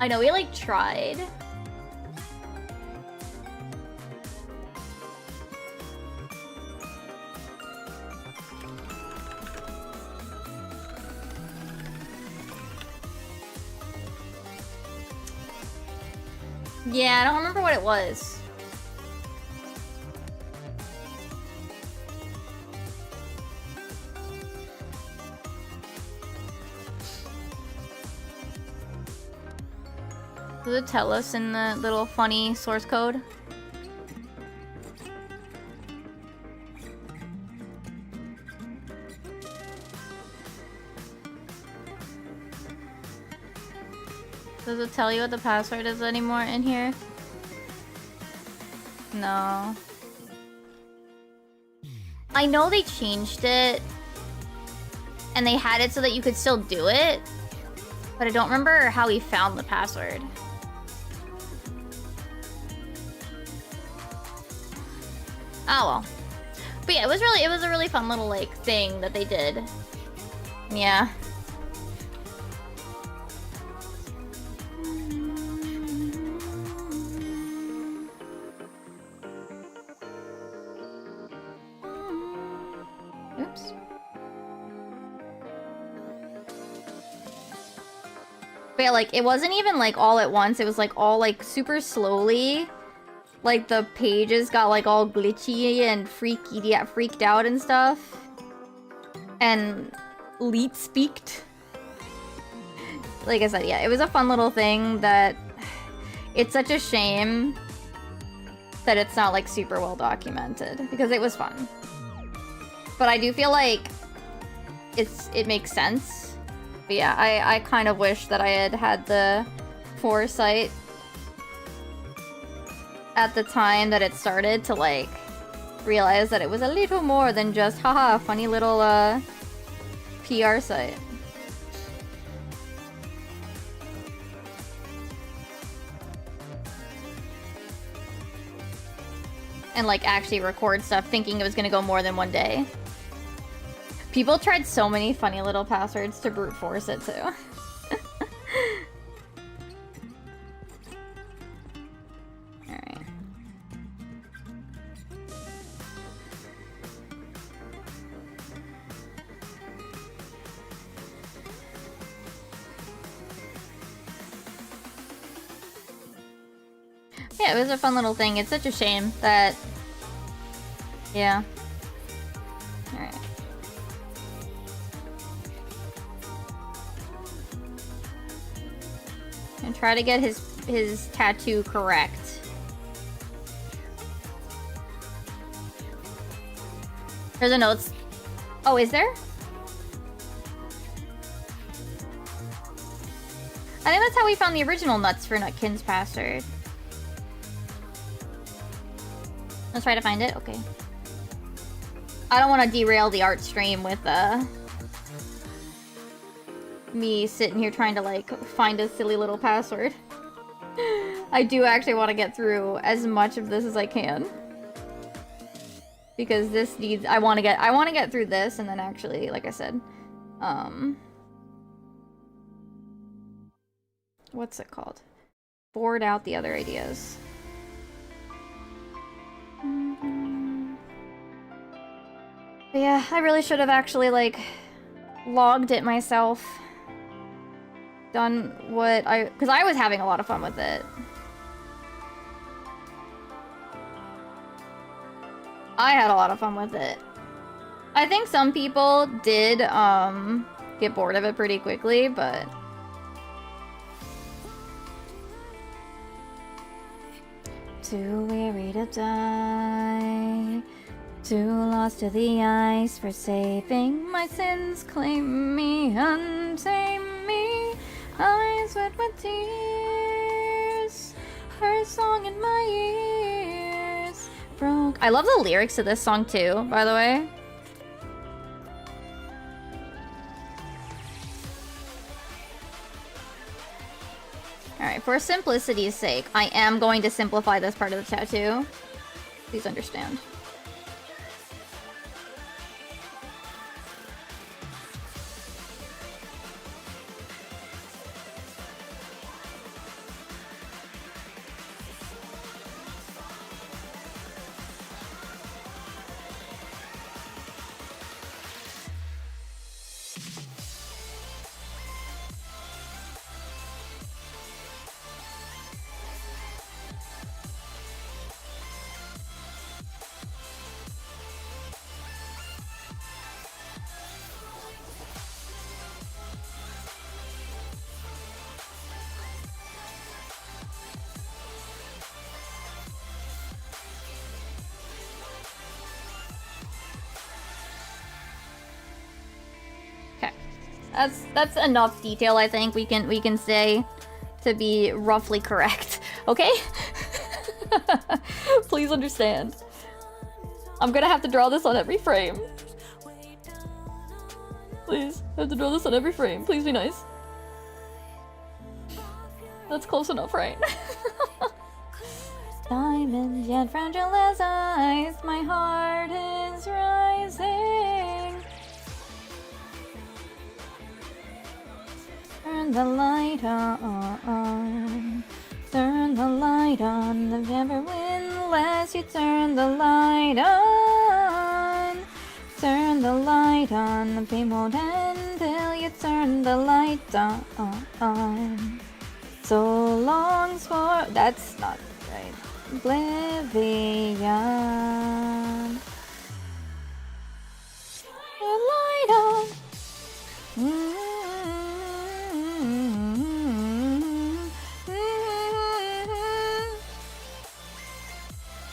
I know we like tried. Yeah, I don't remember what it was. Does it tell us in the little funny source code? Does it tell you what the password is anymore in here? No. I know they changed it, and they had it so that you could still do it, but I don't remember how we found the password. Oh well. But yeah, it was a really fun little, like, thing that they did. Yeah. Oops. But yeah, like, it wasn't even, like, all at once. It was, like, all, like, super slowly. Like, the pages got, like, all glitchy and freaked out and stuff. And leet speaked. Like I said, yeah, it was a fun little thing that... It's such a shame that it's not, like, super well documented. Because it was fun. But I do feel like it makes sense. But yeah, I kind of wish that I had the foresight at the time that it started to like realize that it was a little more than just haha funny little PR site. And like actually record stuff thinking it was gonna go more than one day. People tried so many funny little passwords to brute force it too. Alright. Yeah, it was a fun little thing. It's such a shame that... Yeah. Alright. And try to get his tattoo correct. There's a note. Oh, is there? I think that's how we found the original nuts for Nutkin's password. Let's try to find it. Okay. I don't want to derail the art stream with me sitting here trying to like find a silly little password. I do actually want to get through as much of this as I can. Because this needs I want to get through this and then actually, like I said, what's it called? Board out the other ideas. But yeah, I really should have actually, like, logged it myself. Done what because I was having a lot of fun with it. I had a lot of fun with it. I think some people did, get bored of it pretty quickly, but... Too weary to die, too lost to the ice for saving my sins. Claim me, untame me, eyes wet with tears, her song in my ears broke. I love the lyrics to this song too, by the way. Alright, for simplicity's sake, I am going to simplify this part of the tattoo. Please understand. That's enough detail, I think we can say to be roughly correct. Okay? Please understand. I'm gonna have to draw this on every frame. Please, I have to draw this on every frame. Please be nice. That's close enough, right? Diamond yet fragile as ice, my heart is rising. Turn the light on. Turn the light on. The never win unless you turn the light on. Turn the light on. The pain won't end till you turn the light on. So longs for... That's not right. Oblivion. The light on.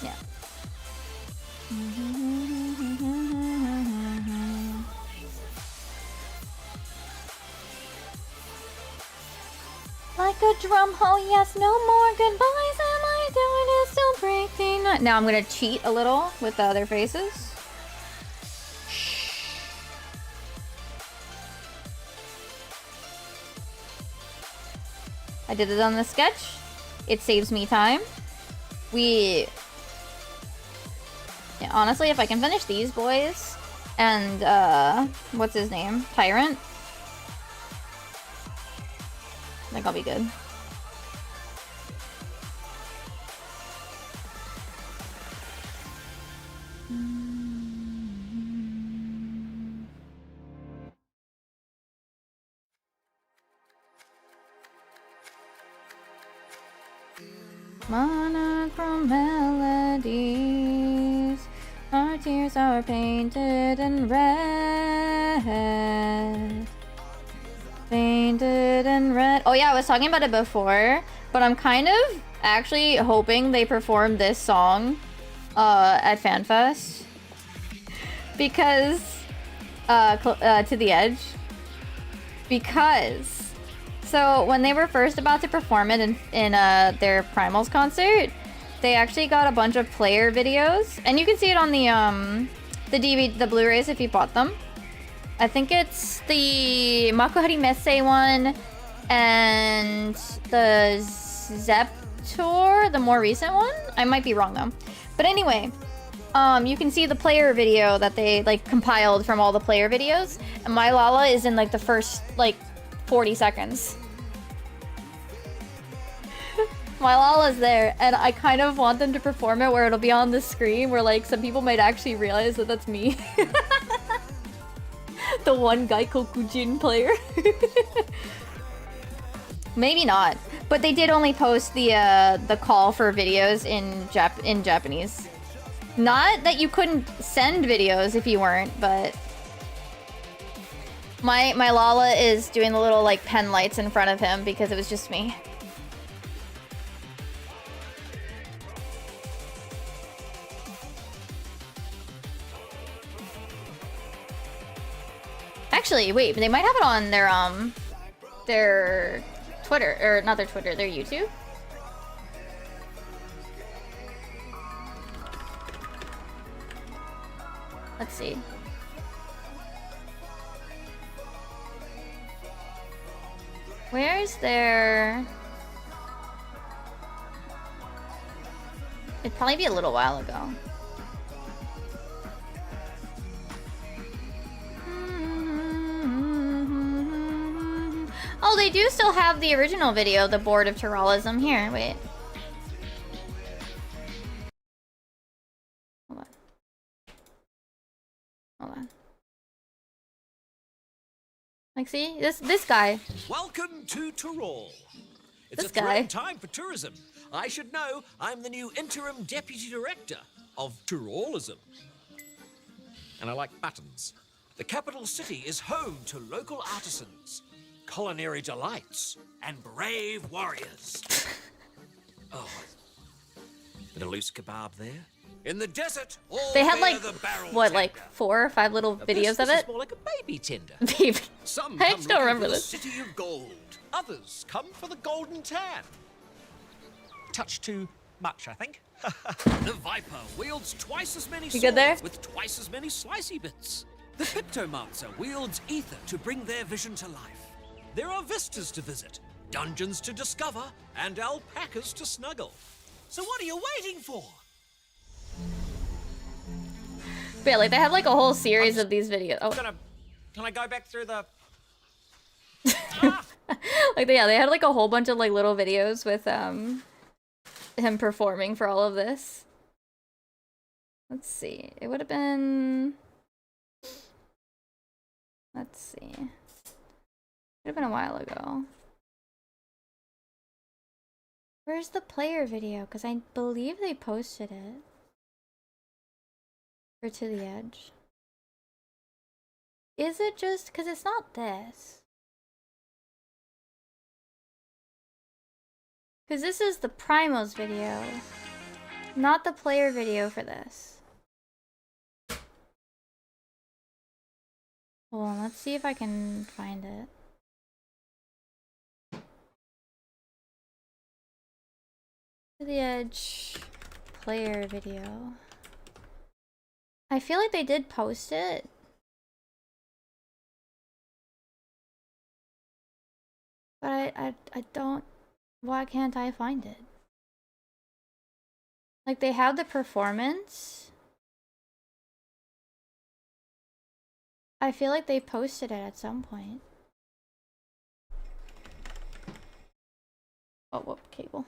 Yeah. like a drum. Oh yes, no more goodbyes. Am I doing it? Still breaking. Now I'm gonna cheat a little with the other faces. I did it on the sketch. It saves me time. Yeah, honestly, if I can finish these boys and what's his name? Tyrant. I think I'll be good. Monochrome melodies. Our tears are painted in red. Painted in red. Oh yeah, I was talking about it before, but I'm kind of actually hoping they perform this song at FanFest. Because to the edge. Because so when they were first about to perform it in their Primals concert, they actually got a bunch of player videos, and you can see it on the DVD, the Blu-rays if you bought them. I think it's the Makuhari Messe one and the Zep Tour, the more recent one. I might be wrong though. But anyway, you can see the player video that they like compiled from all the player videos, and My Lala is in like the first like 40 seconds. My Lala's there, and I kind of want them to perform it where it'll be on the screen where like some people might actually realize that that's me. The one Gaikokujin player. Maybe not, but they did only post the call for videos in Japanese. Not that you couldn't send videos if you weren't, but my Lala is doing the little like pen lights in front of him because it was just me. Actually, wait, they might have it on their Twitter, or not their Twitter, their YouTube. Let's see. Where's their... It'd probably be a little while ago. Oh, they do still have the original video, the Board of Terrorism. Here, wait. Hold on. Hold on. Like, see? This guy. Welcome to Tyrol. It's This a thrilling guy. time for tourism. I should know I'm the new interim deputy director of Tyrolism. And I like buttons. The capital city is home to local artisans, culinary delights, and brave warriors. Oh, bit of loose kebab there. In the desert, all They had bear like, the barrel what, like tender. 4 or 5 little videos This of is it? more like a baby tender. Baby. Some I come still looking remember for the this. city of gold. Others come for the golden tan. Touch too much, I think. The Viper wields twice as many You swords good there? with twice as many slicey bits. The Pictomancer wields ether to bring their vision to life. There are vistas to visit, dungeons to discover, and alpacas to snuggle. So what are you waiting for? But yeah, like they had like a whole series of these videos. Oh, Can I go back through the... like yeah, they had like a whole bunch of like little videos with him performing for all of this. Let's see. It would have been. Let's see. It would have been a while ago. Where's the player video? Because I believe they posted it. Or To the Edge. Is it just because it's not this? Because this is the Primos video, not the player video for this. Hold on, let's see if I can find it. The Edge player video. I feel like they did post it. But I don't... Why can't I find it? Like, they had the performance. I feel like they posted it at some point. Oh, whoop, cable.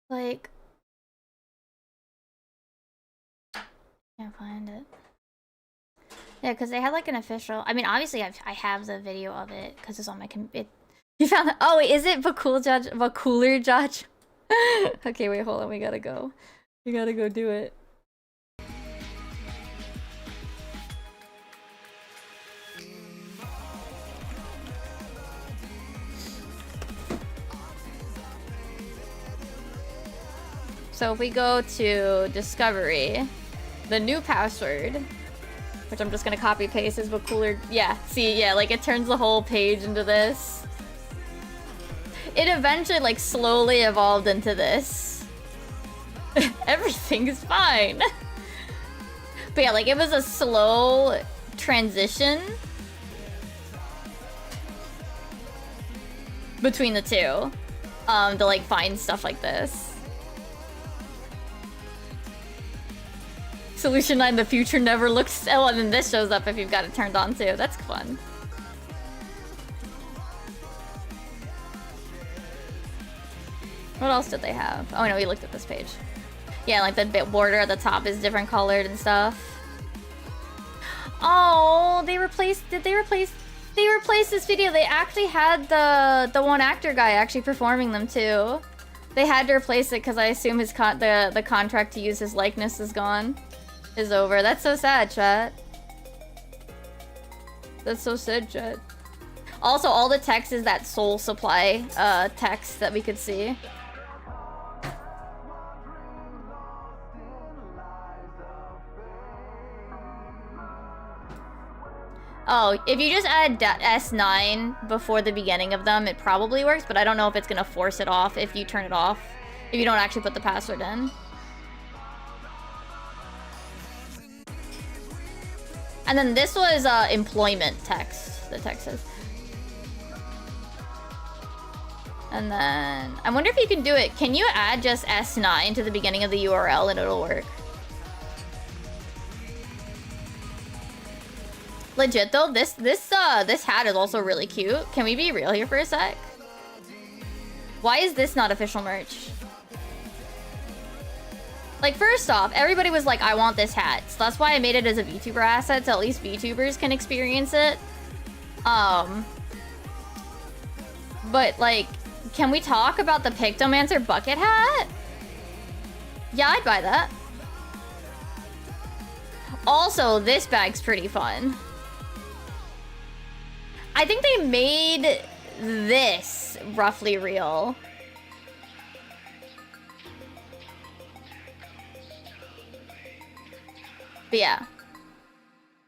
Like... Can't find it. Yeah, because they had like an official... I mean, obviously I have the video of it because it's on my... You found that? Oh, wait, is it Bakul Judge? Bakuler Judge? Okay, wait, hold on. We gotta go. We gotta go do it. So if we go to Discovery, the new password, which I'm just gonna copy paste, is Bakuler. Yeah, see, yeah, like it turns the whole page into this. It eventually, like, slowly evolved into this. Everything is fine. But yeah, like, it was a slow transition between the two, to, like, find stuff like this. Solution 9, the future never looks... Oh, and then this shows up if you've got it turned on, too. That's fun. What else did they have? Oh no, we looked at this page. Yeah, like the bit border at the top is different colored and stuff. Oh, they replaced... Did they replace... They replaced this video. They actually had the one actor guy actually performing them too. They had to replace it because I assume his the contract to use his likeness is gone. Is over. That's so sad, chat. That's so sad, chat. Also, all the text is that Soul Supply text that we could see. Oh, if you just add S9 before the beginning of them, it probably works, but I don't know if it's gonna force it off if you turn it off. If you don't actually put the password in. And then this was employment text, the text says. And then, I wonder if you can do it. Can you add just S9 to the beginning of the URL and it'll work? Legit though, this hat is also really cute. Can we be real here for a sec? Why is this not official merch? Like, first off, everybody was like, I want this hat. So that's why I made it as a VTuber asset, so at least VTubers can experience it. But, like, can we talk about the Pictomancer bucket hat? Yeah, I'd buy that. Also, this bag's pretty fun. I think they made this roughly real. But yeah.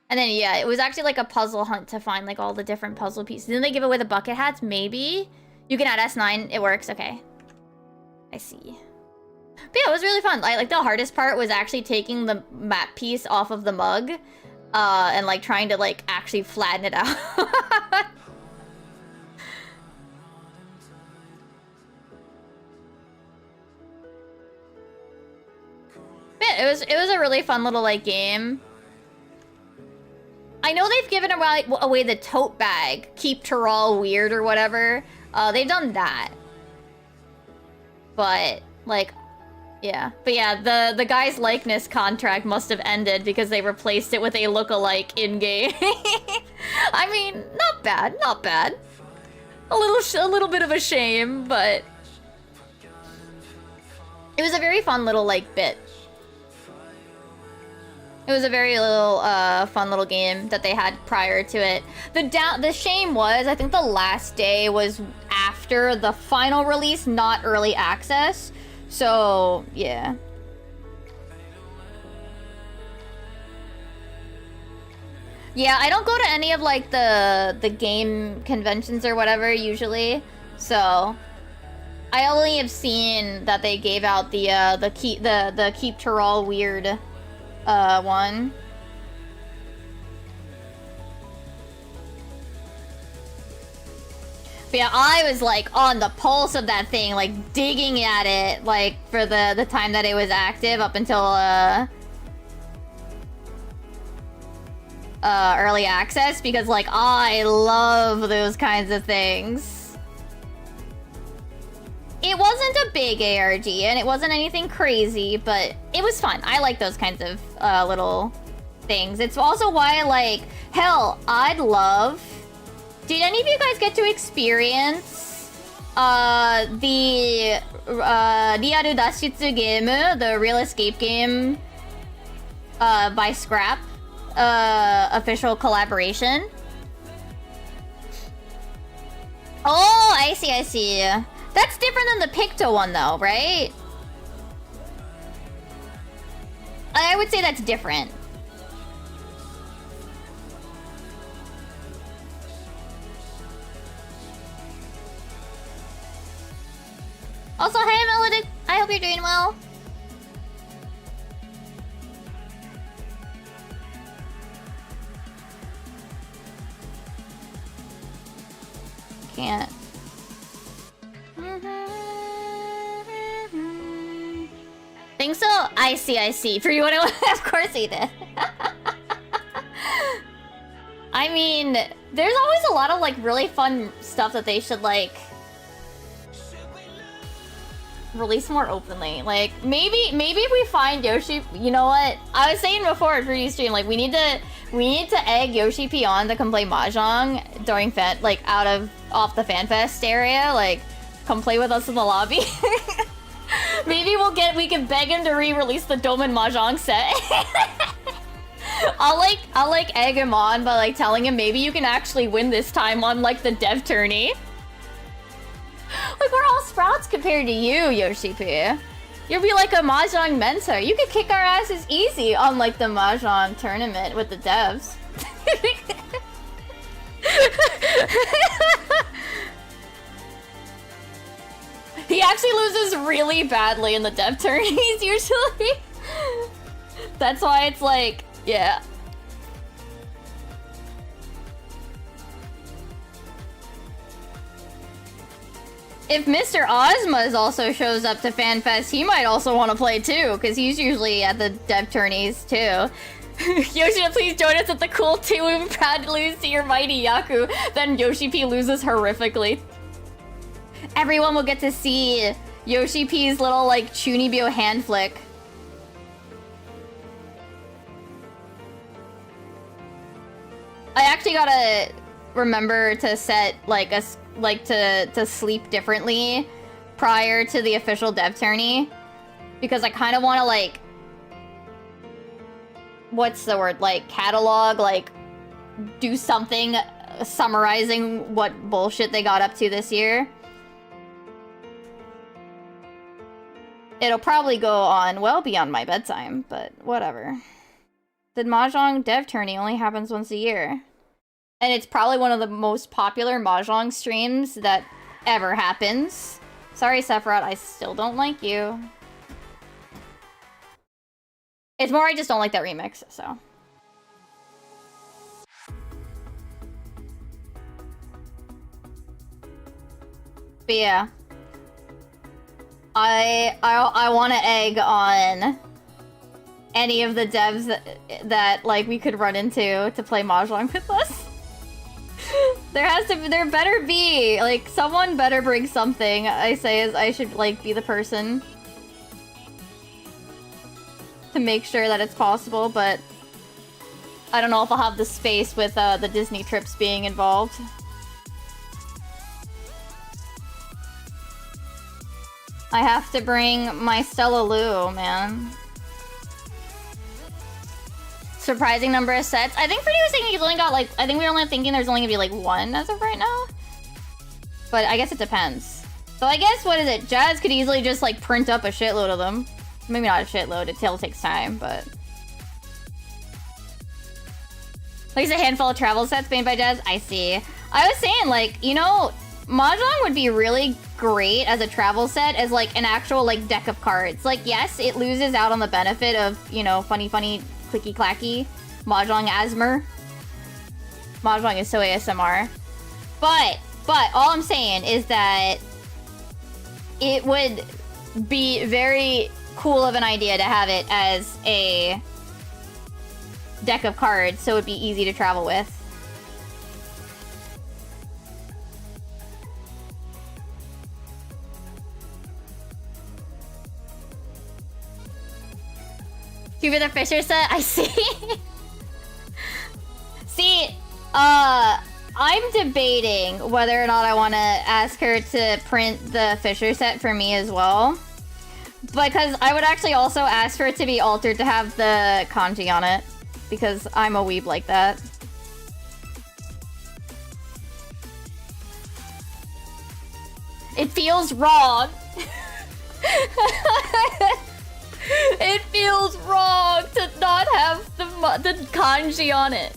And then, yeah, it was actually like a puzzle hunt to find like all the different puzzle pieces. Didn't they give away the bucket hats? Maybe. You can add S9. It works. Okay. I see. But yeah, it was really fun. Like the hardest part was actually taking the map piece off of the mug. And like trying to like actually flatten it out. Yeah, it was a really fun little like game. I know they've given away the tote bag, keep Tyrol weird or whatever. They've done that. But like, yeah. But yeah, the guy's likeness contract must have ended because they replaced it with a lookalike in-game. I mean, not bad, not bad. A little bit of a shame, but it was a very fun little like bit. It was a very little fun little game that they had prior to it. The shame was, I think the last day was after the final release, not early access. So, yeah. Yeah, I don't go to any of like the game conventions or whatever usually, so I only have seen that they gave out the Keep Tyrol weird one. But yeah, I was like on the pulse of that thing, like digging at it, like for the time that it was active up until early access, because like I love those kinds of things. It wasn't a big ARG and it wasn't anything crazy, but it was fun. I like those kinds of little things. It's also why, like, hell, I'd love... Did any of you guys get to experience the Riaru Dashitsu game, the real escape game by Scrap official collaboration? Oh, I see, I see. That's different than the Picto one though, right? I would say that's different. Also, hey Melodic, I hope you're doing well. Can't. Think so? I see, I see. For you, of course he did. I mean, there's always a lot of like really fun stuff that they should like release more openly. Like maybe if we find Yoshi, you know what? I was saying before at previous stream, like we need to egg Yoshi P on to come play Mahjong during like off the FanFest area. Like come play with us in the lobby. Maybe we can beg him to re-release the Doman Mahjong set. I'll like egg him on by like telling him maybe you can actually win this time on like the dev tourney. Like we're all sprouts compared to you, Yoshi P. You'll be like a Mahjong mentor. You could kick our asses easy on like the Mahjong tournament with the devs. He actually loses really badly in the dev tourneys usually. That's why it's like, yeah. If Mr. Ozma also shows up to FanFest, he might also want to play too, because he's usually at the dev tourneys too. Yoshi, please join us at the cool 2. We'll be proud to lose to your mighty Yaku. Then Yoshi P loses horrifically. Everyone will get to see Yoshi P's little like Chunibyo hand flick. I actually gotta remember to set like to sleep differently prior to the official dev tourney, because I kind of want to like, what's the word, like catalog, like do something summarizing what bullshit they got up to this year. It'll probably go on well beyond my bedtime, but whatever. The Mahjong dev tourney only happens once a year. And it's probably one of the most popular Mahjong streams that ever happens. Sorry, Sephiroth, I still don't like you. It's more I just don't like that remix, so. But yeah. I want to egg on any of the devs that like we could run into to play Mahjong with us. There better be like someone better bring something. I say is I should like be the person to make sure that it's possible, but I don't know if I'll have the space with the Disney trips being involved. I have to bring my Stella Lou, man. Surprising number of sets. I think Freddie was thinking he's only got like, I think we were only thinking there's only gonna be like one as of right now. But I guess it depends. So I guess, what is it? Jazz could easily just like print up a shitload of them. Maybe not a shitload, it still takes time, but. Like a handful of travel sets made by Jazz. I see. I was saying, like, you know, Mahjong would be really great as a travel set, as like an actual like deck of cards. Like, yes, it loses out on the benefit of, you know, funny, clicky clacky Mahjong ASMR. Mahjong is so ASMR. But all I'm saying is that it would be very cool of an idea to have it as a deck of cards, so it'd be easy to travel with. Give me the Fisher set? I see. See, I'm debating whether or not I want to ask her to print the Fisher set for me as well. Because I would actually also ask for it to be altered to have the kanji on it. Because I'm a weeb like that. It feels wrong. It feels wrong to not have the kanji on it.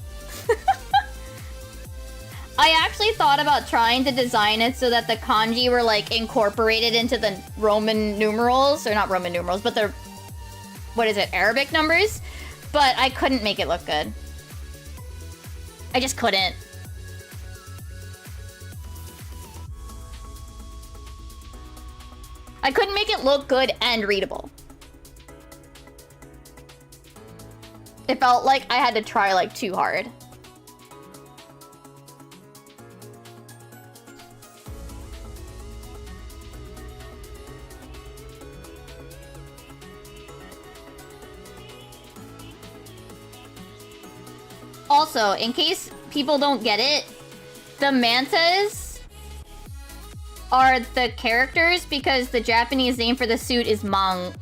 I actually thought about trying to design it so that the kanji were like incorporated into the Roman numerals, or not Roman numerals, but the, what is it, Arabic numbers? But I couldn't make it look good. I just couldn't. I couldn't make it look good and readable. It felt like I had to try like too hard. Also, in case people don't get it, the mantas are the characters because the Japanese name for the suit is mang.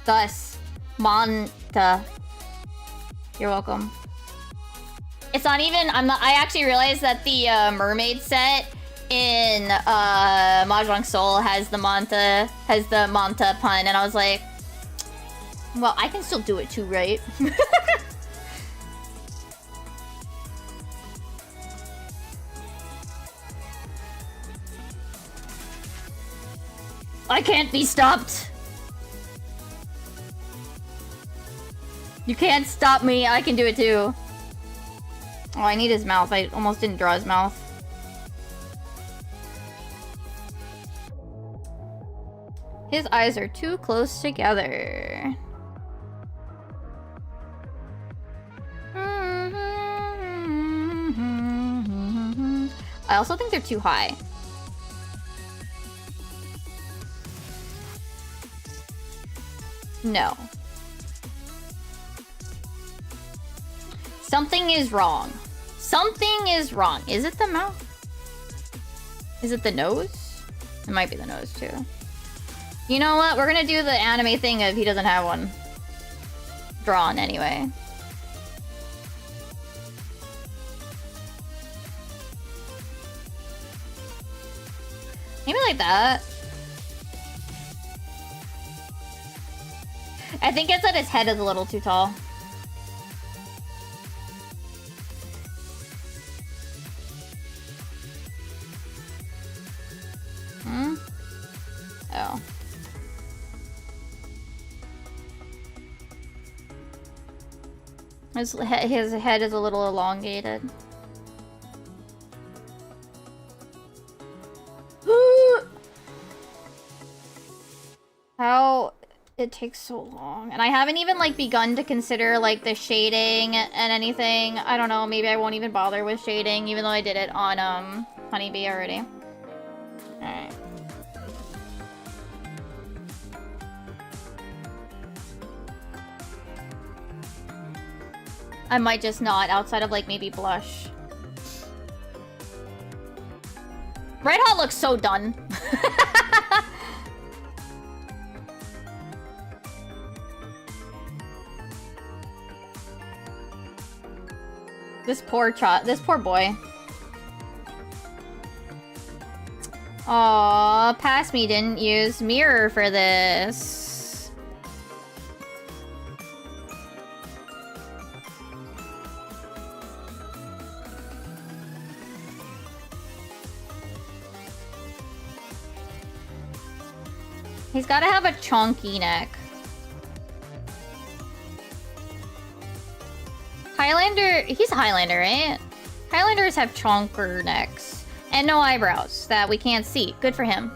Thus, manta. You're welcome. It's not even, I actually realized that the mermaid set in Mahjong Soul has the manta pun, and I was like, well, I can still do it too, right? I can't be stopped. You can't stop me. I can do it too. Oh, I need his mouth. I almost didn't draw his mouth. His eyes are too close together. I also think they're too high. No. Something is wrong. Something is wrong. Is it the mouth? Is it the nose? It might be the nose too. You know what? We're gonna do the anime thing if he doesn't have one drawn anyway. Maybe like that. I think it's that his head is a little too tall. Oh. His head is a little elongated. How it takes so long. And I haven't even like begun to consider like the shading and anything. I don't know, maybe I won't even bother with shading even though I did it on Honeybee already. Alright. I might just not, outside of like maybe blush. Red Hot looks so done. This poor boy. Aw, Pass Me didn't use mirror for this. He's gotta have a chonky neck. Highlander, he's a Highlander, right? Highlanders have chonker necks. And no eyebrows that we can't see. Good for him.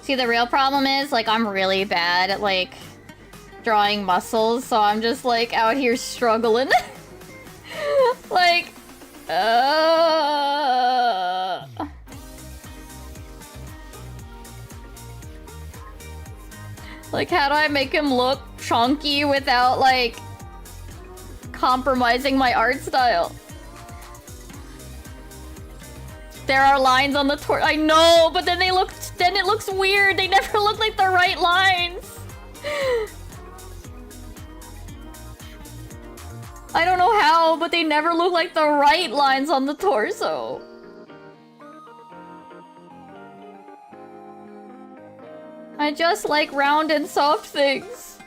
See, the real problem is, like, I'm really bad at, like, drawing muscles, so I'm just, like, out here struggling. Like, like, how do I make him look chunky without, like, compromising my art style? There are lines on the I know, but then it looks weird. They never look like the right lines. I don't know how, but they never look like the right lines on the torso. I just like round and soft things.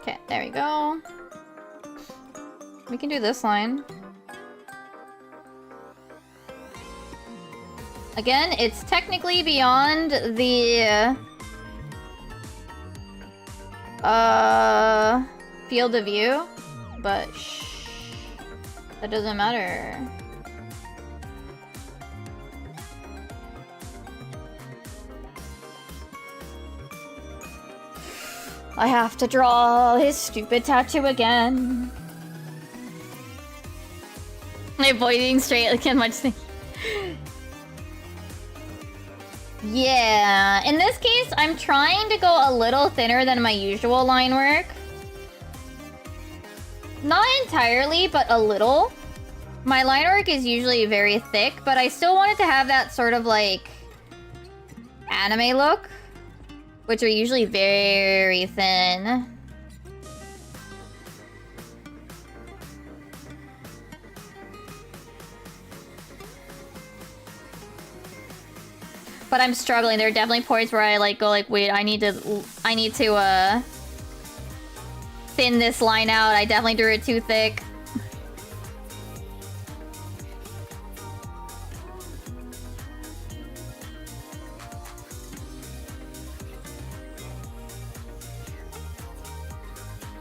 Okay, there we go. We can do this line. Again, it's technically beyond the field of view, but shh, that doesn't matter. I have to draw his stupid tattoo again. Avoiding straight, I can't much think. Yeah, in this case, I'm trying to go a little thinner than my usual line work. Not entirely, but a little. My line work is usually very thick, but I still wanted to have that sort of like anime look, which are usually very thin. But I'm struggling. There are definitely points where I like go like, wait, I need to thin this line out. I definitely drew it too thick.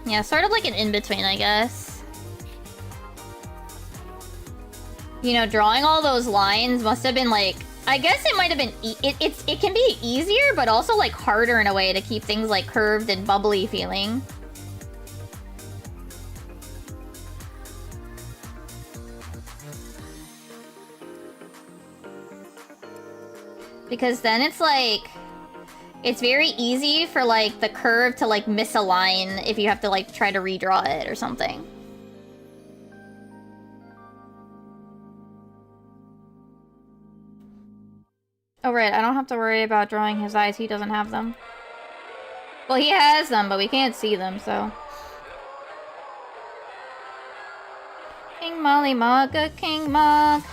Yeah, sort of like an in-between, I guess. You know, drawing all those lines must have been like, I guess it might have been, it can be easier, but also like harder in a way to keep things like curved and bubbly feeling. Because then it's like, it's very easy for like the curve to like misalign if you have to like try to redraw it or something. Oh right, I don't have to worry about drawing his eyes, he doesn't have them. Well, he has them, but we can't see them, so. King Molly Maga, King Mog.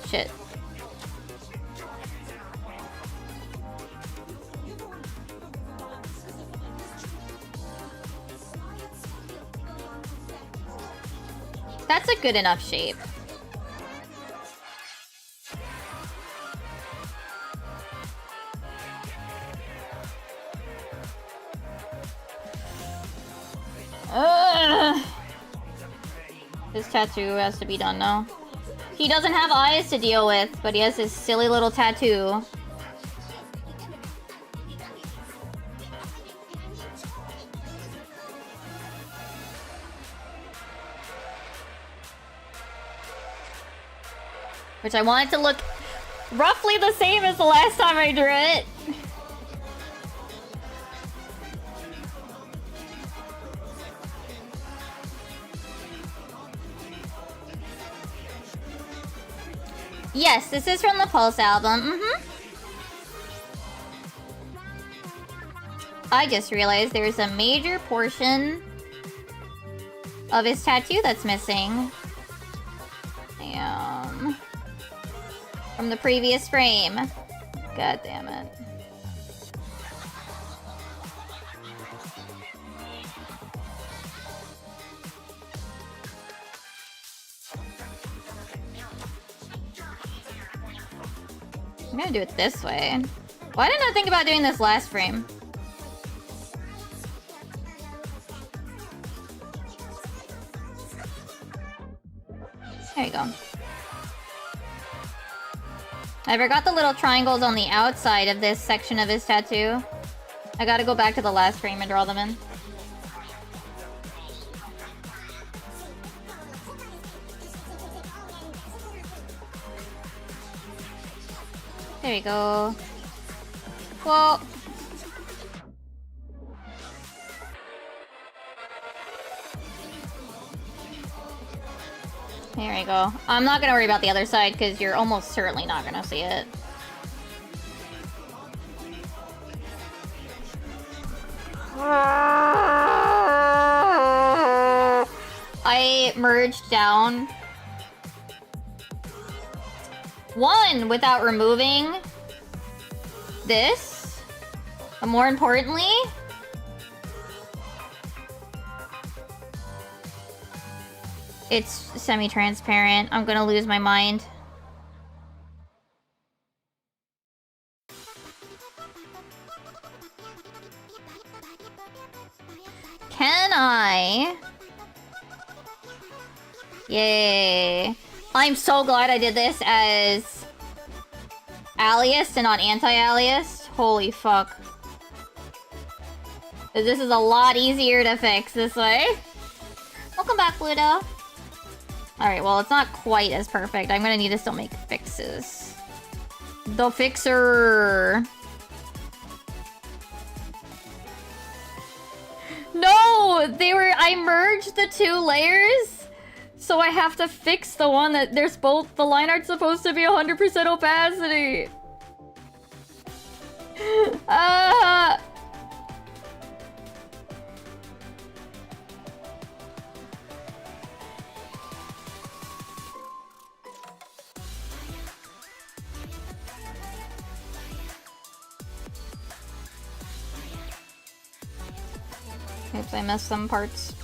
Shit. That's a good enough shape. This tattoo has to be done now. He doesn't have eyes to deal with, but he has his silly little tattoo. Which I want it to look roughly the same as the last time I drew it. Yes, this is from the Pulse album. I just realized there's a major portion of his tattoo that's missing. Yeah. from the previous frame. God damn it. I'm gonna do it this way. Why didn't I think about doing this last frame? There you go. I forgot the little triangles on the outside of this section of his tattoo. I gotta go back to the last frame and draw them in. There you go. Well... There we go. I'm not gonna worry about the other side because you're almost certainly not gonna see it. I merged down one without removing this, but more importantly, it's semi-transparent. I'm gonna lose my mind. Can I? Yay. I'm so glad I did this as aliased and not anti-aliased. Holy fuck. This is a lot easier to fix this way. Welcome back, Pluto. Alright, well, it's not quite as perfect. I'm gonna need to still make fixes. The fixer! No! I merged the two layers, so I have to fix the one that there's both, the line art's supposed to be 100% opacity. Oops, I missed some parts.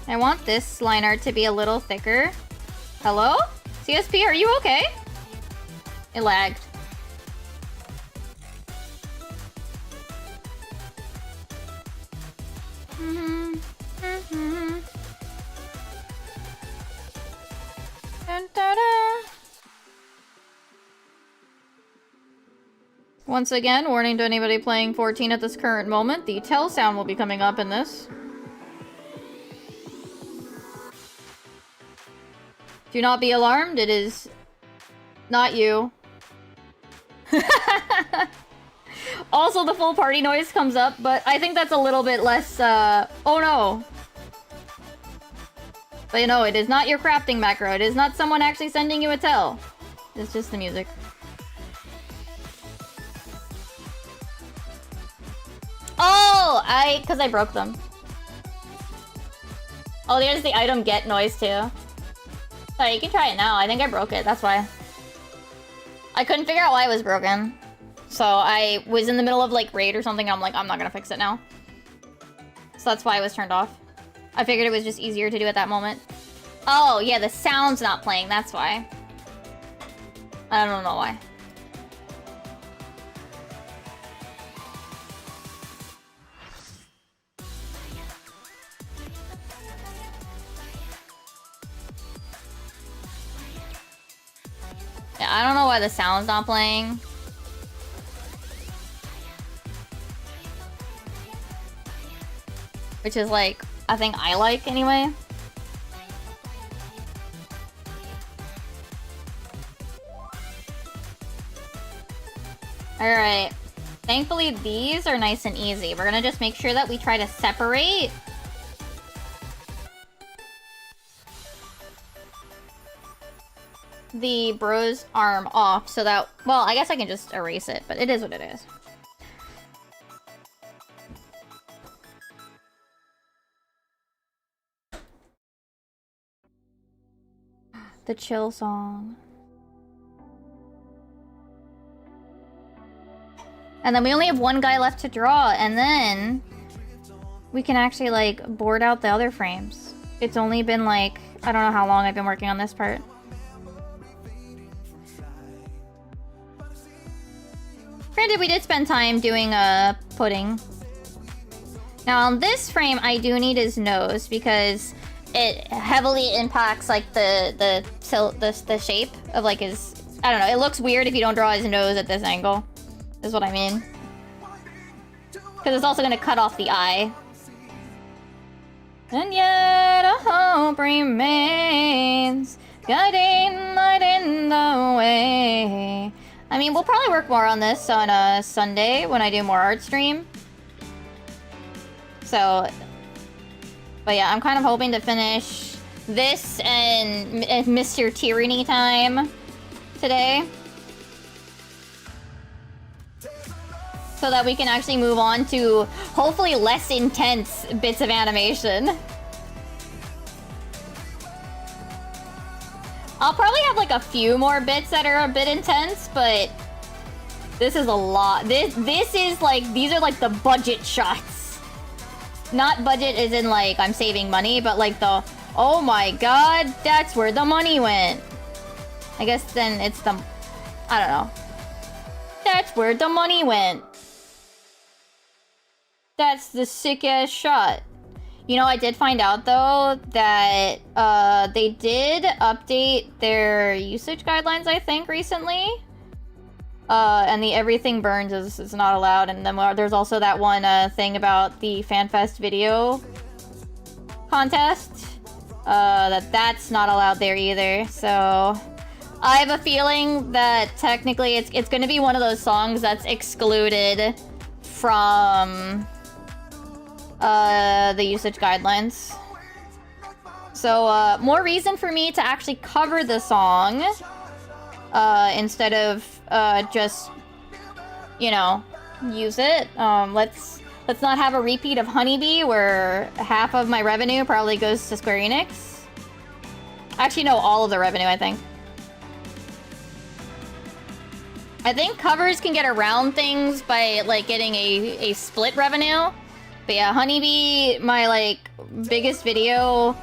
I want this line art to be a little thicker. Hello? CSP, are you okay? It lagged. Once again, warning to anybody playing 14 at this current moment, the tell sound will be coming up in this. Do not be alarmed, it is not you. Also, the full party noise comes up, but I think that's a little bit less, oh no. But you know, it is not your crafting macro, it is not someone actually sending you a tell. It's just the music. Oh, cause I broke them. Oh, there's the item get noise too. Sorry, you can try it now. I think I broke it, that's why. I couldn't figure out why it was broken. So I was in the middle of like raid or something, and I'm like, I'm not gonna fix it now. So that's why it was turned off. I figured it was just easier to do at that moment. Oh, yeah, the sound's not playing, that's why. I don't know why. Yeah, I don't know why the sound's not playing. Which is like, I think I like anyway. Alright. Thankfully, these are nice and easy. We're gonna just make sure that we try to separate the bro's arm off so that, well, I guess I can just erase it, but it is what it is. the chill song. And then we only have one guy left to draw, and then we can actually, like, board out the other frames. It's only been, like, I don't know how long I've been working on this part. Granted, we did spend time doing pudding. Now, on this frame, I do need his nose, because it heavily impacts, like, the shape of, like, his... I don't know, it looks weird if you don't draw his nose at this angle. Is what I mean. Because it's also gonna cut off the eye. And yet a hope remains, guiding light in the way. I mean, we'll probably work more on this on a Sunday when I do more art stream. So, but yeah, I'm kind of hoping to finish this and Mr. Tyranny time today. So that we can actually move on to hopefully less intense bits of animation. I'll probably have like a few more bits that are a bit intense, but this is a lot. This is like, these are like the budget shots. Not budget as in like I'm saving money, but like the, oh my god, that's where the money went. I guess then it's the, I don't know. That's where the money went. That's the sick-ass shot. You know, I did find out, though, that they did update their usage guidelines, I think, recently. And the everything burns is not allowed. And then there's also that one thing about the FanFest video contest. That's not allowed there either. So I have a feeling that technically it's going to be one of those songs that's excluded from the usage guidelines. So more reason for me to actually cover the song instead of just, you know, use it. Let's not have a repeat of Honeybee where half of my revenue probably goes to Square Enix. Actually, no, all of the revenue, I think. I think covers can get around things by like getting a split revenue. But yeah, Honeybee, my like biggest video,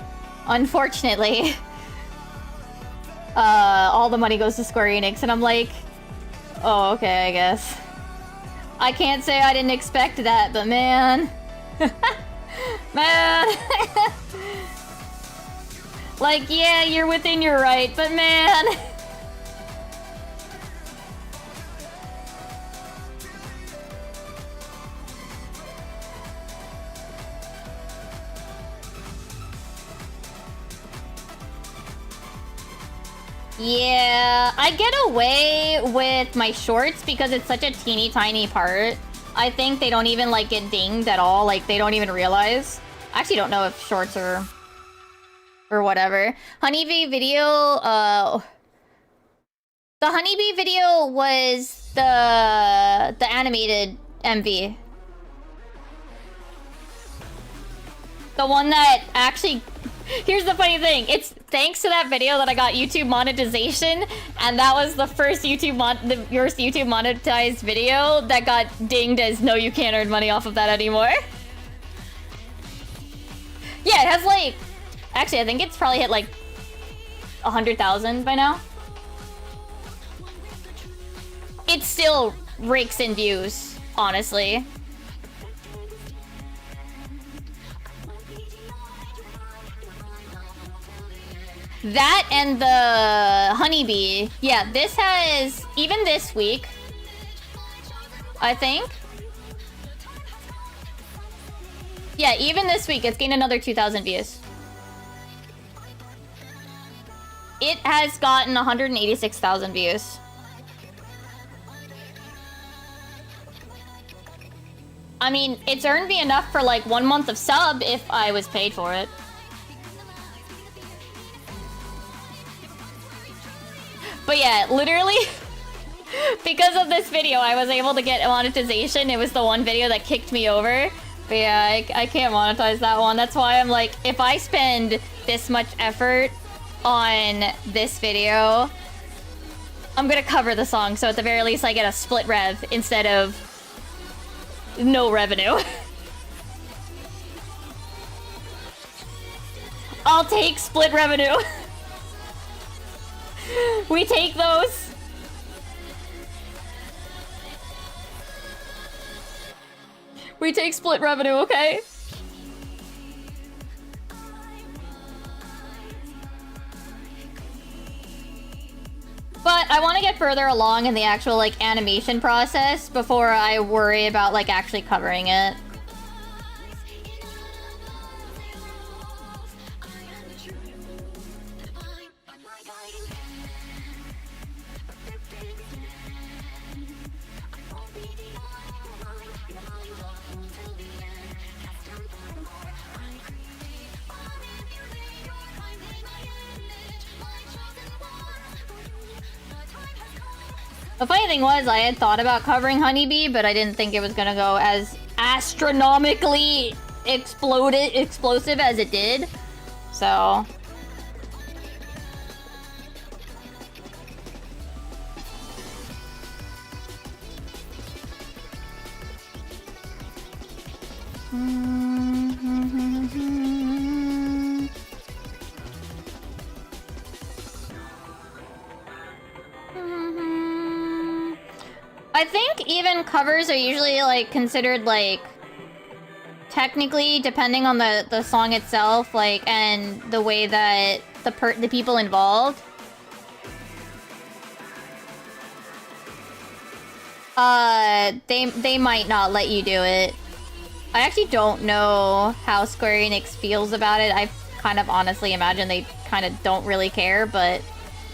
unfortunately, all the money goes to Square Enix, and I'm like, oh, okay, I guess. I can't say I didn't expect that, but man. Man. Like, yeah, you're within your right, but man. Yeah, I get away with my shorts because it's such a teeny tiny part. I think they don't even like get dinged at all. Like they don't even realize. I actually don't know if shorts or whatever. Honeybee video, the Honeybee video was the animated MV. The one that actually... Here's the funny thing. It's thanks to that video that I got YouTube monetization, and that was the first YouTube monetized video that got dinged as no, you can't earn money off of that anymore. Yeah, it has like... Actually, I think it's probably hit like 100,000 by now. It still rakes in views, honestly. That and the Honeybee. Yeah, this has, even this week, I think. Yeah, even this week, it's gained another 2,000 views. It has gotten 186,000 views. I mean, it's earned me enough for like 1 month of sub if I was paid for it. But yeah, literally, because of this video, I was able to get monetization. It was the one video that kicked me over. But yeah, I can't monetize that one. That's why I'm like, if I spend this much effort on this video, I'm gonna cover the song, so at the very least I get a split rev instead of no revenue. I'll take split revenue. We take those. We take split revenue, okay? But I want to get further along in the actual, like, animation process before I worry about, like, actually covering it. The funny thing was, I had thought about covering Honeybee, but I didn't think it was gonna go as astronomically explosive as it did. So... I think even covers are usually, like, considered, like, technically, depending on the song itself, like, and the way that the people involved. They might not let you do it. I actually don't know how Square Enix feels about it. I kind of honestly imagine they kind of don't really care, but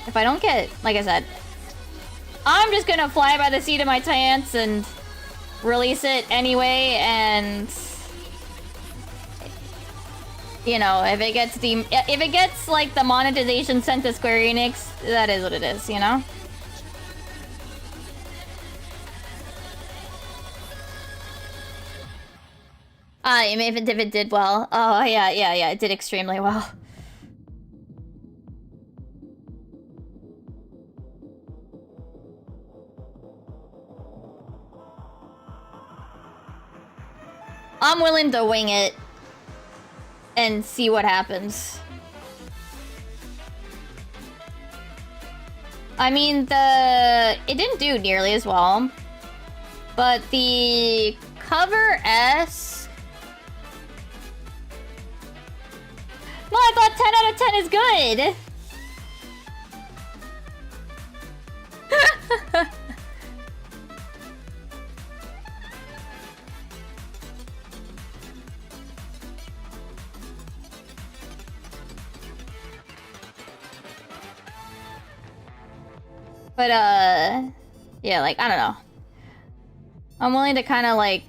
if I don't get, like I said, I'm just gonna fly by the seat of my pants and release it anyway, and you know, if it gets like the monetization sent to Square Enix, that is what it is, you know? If it did well. Oh yeah, it did extremely well. I'm willing to wing it and see what happens. I mean, it didn't do nearly as well, but the cover S... No, I thought 10 out of 10 is good! But, yeah, like, I don't know. I'm willing to kind of, like,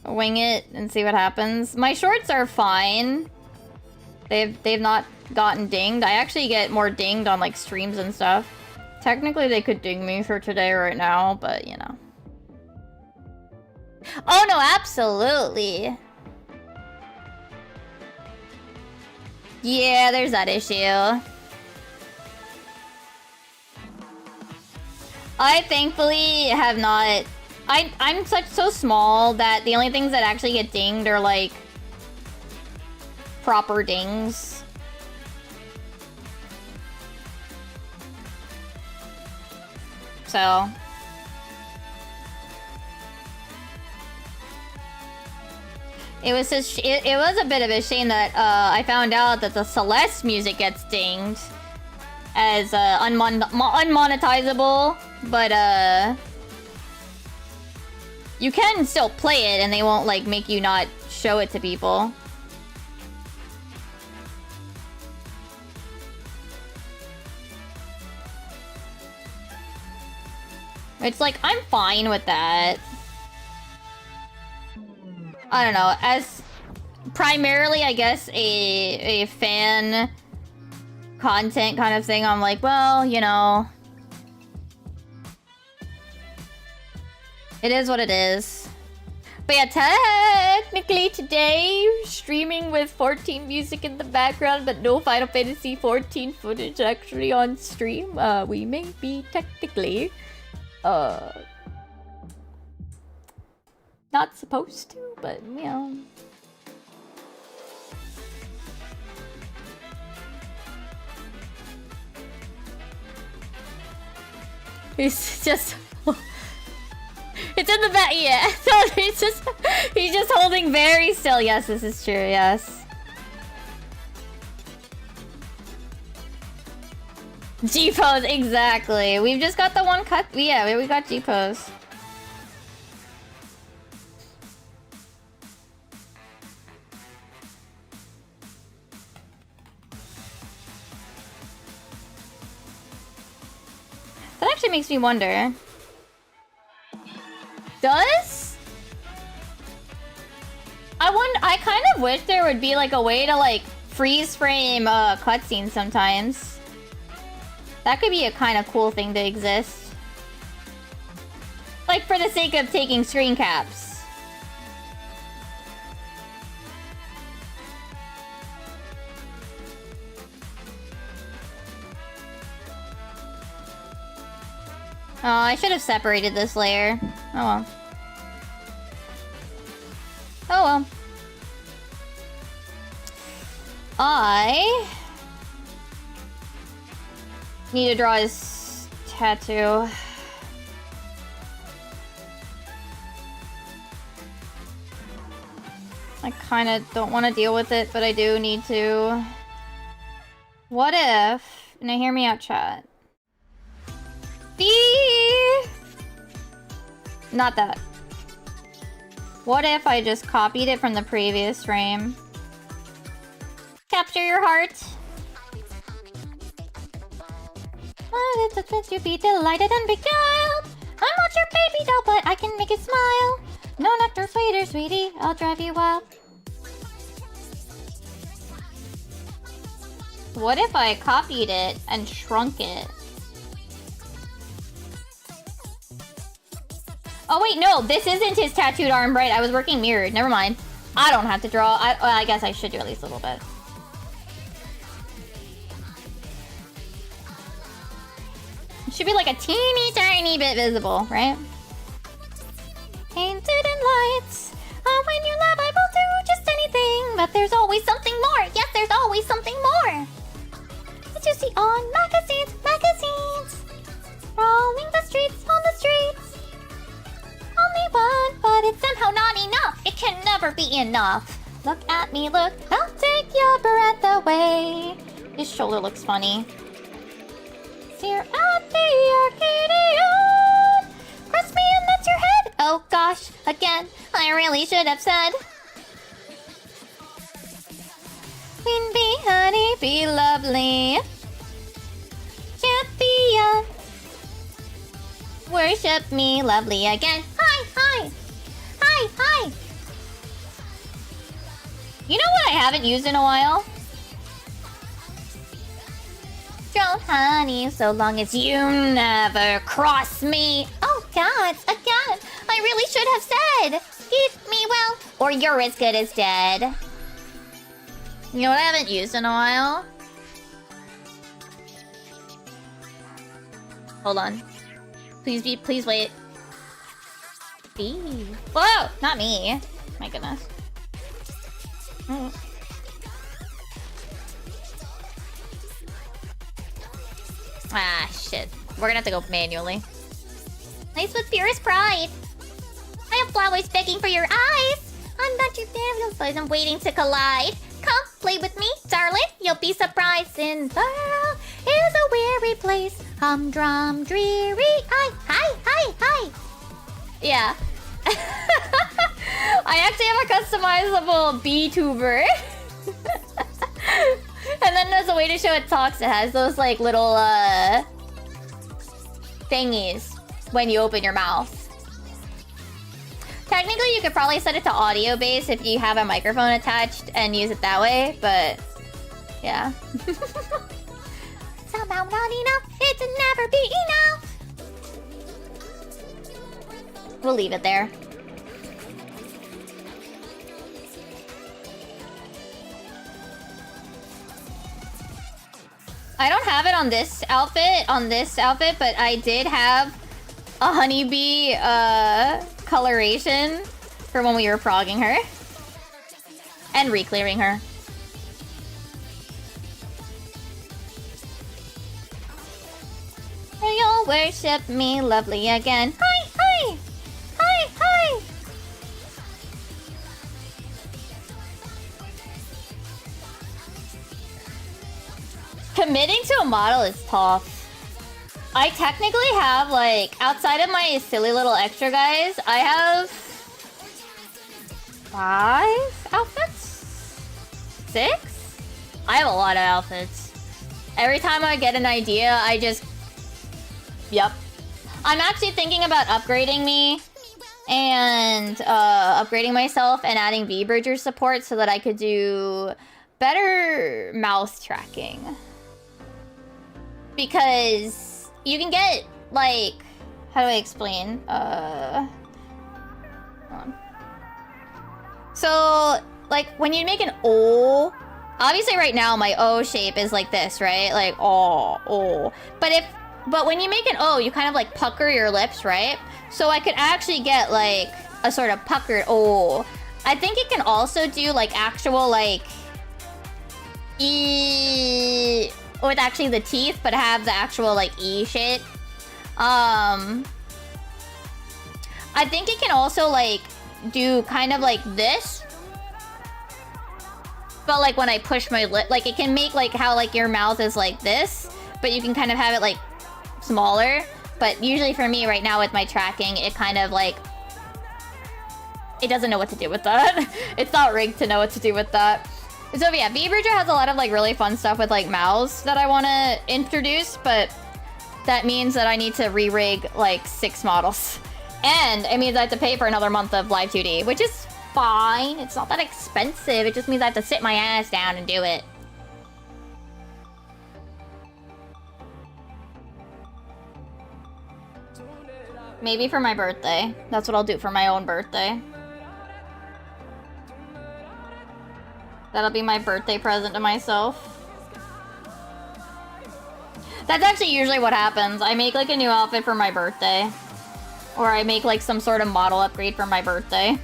wing it and see what happens. My shorts are fine. They've not gotten dinged. I actually get more dinged on, like, streams and stuff. Technically, they could ding me for today right now, but, you know. Oh, no, absolutely. Yeah, there's that issue. I thankfully have not... I'm so small that the only things that actually get dinged are, like, proper dings. So... It was a bit of a shame that I found out that the Celeste music gets dinged as unmonetizable, but you can still play it and they won't like make you not show it to people. It's like, I'm fine with that. I don't know, as primarily, I guess, a fan content kind of thing, I'm like, well, you know, it is what it is. But yeah, technically today, streaming with 14 music in the background, but no Final Fantasy 14 footage actually on stream. We may be technically, not supposed to, but you know. He's just... It's in the back, yeah. So he's just holding very still. Yes, this is true, yes. G-pose, exactly. We've just got the one cut. Yeah, we got G-pose. That actually makes me wonder. Does? I kind of wish there would be like a way to like freeze frame cutscenes sometimes. That could be a kind of cool thing to exist. Like for the sake of taking screen caps. Oh, I should have separated this layer. Oh well. Oh well. I need to draw his tattoo. I kind of don't want to deal with it, but I do need to. What if... Now hear me out, chat. Not that. What if I just copied it from the previous frame? Capture your heart. You be delighted and beguiled. I'm not your baby doll, but I can make it smile. No nectar sweeter, sweetie. I'll drive you wild. What if I copied it and shrunk it? Oh wait, no, this isn't his tattooed arm, right? I was working mirrored. Never mind. I don't have to draw. I guess I should do at least a little bit. It should be like a teeny tiny bit visible, right? Painted in lights. Oh, when you love, I will do just anything. But there's always something more. Yes, there's always something more. What you see on magazines, rolling the streets, on the streets. Only one, but it's somehow not enough. It can never be enough. Look at me, look. I'll take your breath away. His shoulder looks funny. Here at the Arcadian. Cross me and that's your head. Oh gosh, again, I really should have said. Queen bee, honey, be lovely. Champion. Worship me, lovely again. Hi, hi. Hi, hi. You know what I haven't used in a while? Drone honey, so long as you never cross me. Oh God, again. I really should have said. Keep me well, or you're as good as dead. You know what I haven't used in a while? Hold on. Please wait. Bee. Whoa! Not me. My goodness. Mm. Ah, shit. We're gonna have to go manually. Nice with purest pride. I have flowers begging for your eyes. I'm not your devil, but I'm waiting to collide. Come, play with me, darling. You'll be surprised. In the world is a weary place. Humdrum, dreary. Hi. Yeah. I actually have a customizable B-tuber. And then there's a way to show it talks. It has those like little thingies when you open your mouth. Technically, you could probably set it to audio base if you have a microphone attached and use it that way, but yeah. Somehow not enough. It'll never be enough. We'll leave it there. I don't have it on this outfit, but I did have a honeybee coloration for when we were progging her. And re-clearing her. You'll worship me lovely again. Hi, hi! Hi, hi! Committing to a model is tough. I technically have, like, outside of my silly little extra guys, I have 5 outfits? 6? I have a lot of outfits. Every time I get an idea, I just... Yep. I'm actually thinking about upgrading me and upgrading myself and adding V-Bridger support so that I could do better mouth tracking. Because you can get, like... How do I explain? Hold on. So, like, when you make an O... Obviously, right now, my O shape is like this, right? Like, oh. But when you make an O, you kind of, like, pucker your lips, right? So I could actually get, like, a sort of puckered O. I think it can also do, like, actual, like... E... With actually the teeth, but have the actual, like, E shape. I think it can also, like, do kind of like this. But, like, when I push my lip, like, it can make, like, how, like, your mouth is like this. But you can kind of have it, like, smaller. But usually for me right now with my tracking, it kind of, like... It doesn't know what to do with that. It's not rigged to know what to do with that. So yeah, V-Bridger has a lot of, like, really fun stuff with, like, mouths that I want to introduce. But that means that I need to re-rig, like, 6 models. And it means I have to pay for another month of Live 2D, which is fine. It's not that expensive. It just means I have to sit my ass down and do it. Maybe for my birthday. That's what I'll do for my own birthday. That'll be my birthday present to myself. That's actually usually what happens. I make, like, a new outfit for my birthday. Or I make, like, some sort of model upgrade for my birthday.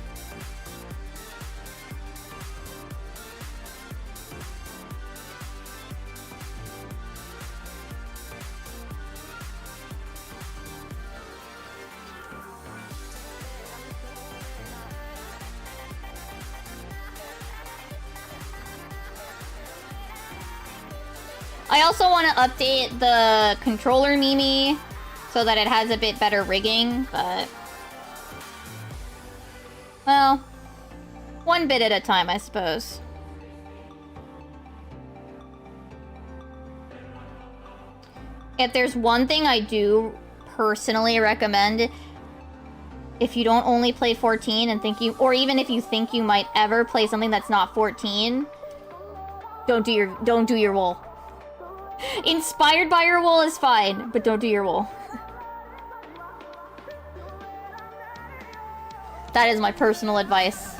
I also want to update the controller Mimi so that it has a bit better rigging, but... Well, one bit at a time, I suppose. If there's one thing I do personally recommend, if you don't only play 14 and think you... Or even if you think you might ever play something that's not 14, don't do your wool. Inspired by your wool is fine, but don't do your wool. That is my personal advice.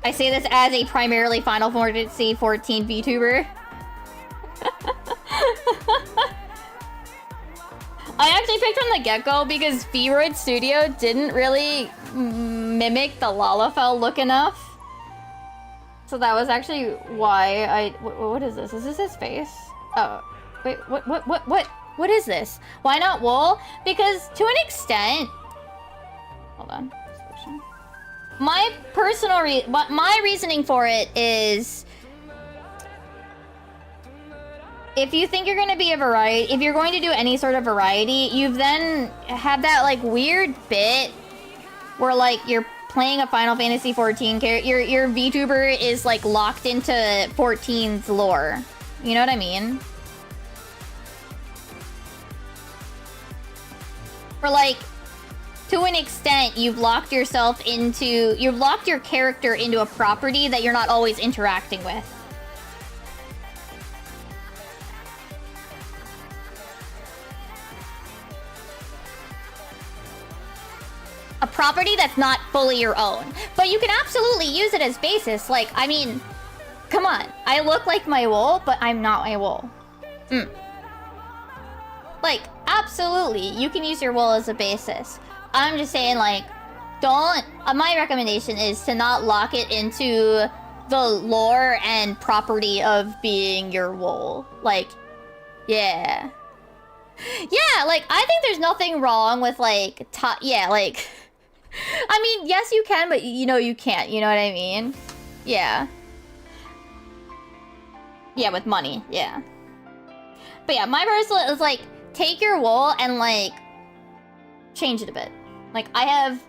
I say this as a primarily Final Fantasy 14 VTuber. I actually picked from the get-go because V-Roid Studio didn't really mimic the Lalafell look enough. So that was actually why I... What is this? Is this his face? Oh, wait, what is this? Why not wool? Because to an extent... Hold on. My personal my reasoning for it is... If you think you're going to be a variety... If you're going to do any sort of variety, you've then had that, like, weird bit where, like, you're playing a Final Fantasy 14 character, your VTuber is, like, locked into 14's lore. You know what I mean? For, like, to an extent, you've locked your character into a property that you're not always interacting with. A property that's not fully your own. But you can absolutely use it as basis. Like, I mean, Come on. I look like my wool, but I'm not my wool. Like, absolutely, you can use your wool as a basis. I'm just saying, like, don't... my recommendation is to not lock it into the lore and property of being your wool. Like, yeah. Yeah, like, I think there's nothing wrong with, like, yeah, like... I mean, yes, you can, but you know you can't. You know what I mean? Yeah. Yeah, with money. Yeah. But yeah, my personal is, like, take your wool and, like, change it a bit. Like, I have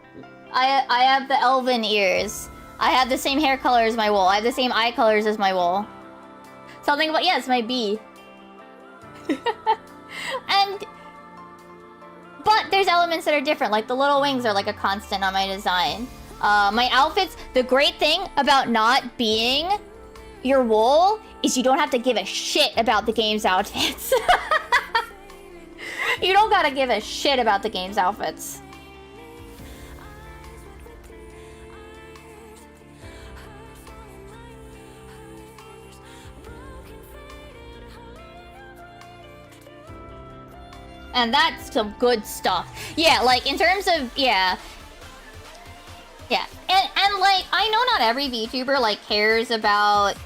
the elven ears. I have the same hair color as my wool. I have the same eye colors as my wool. Something about... yeah, it's my bee. But there's elements that are different, like the little wings are like a constant on my design. My outfits, the great thing about not being your wool is you don't have to give a shit about the game's outfits. You don't gotta give a shit about the game's outfits. And that's some good stuff. Yeah, like, in terms of... yeah. Yeah. And like, I know not every VTuber, like, cares about,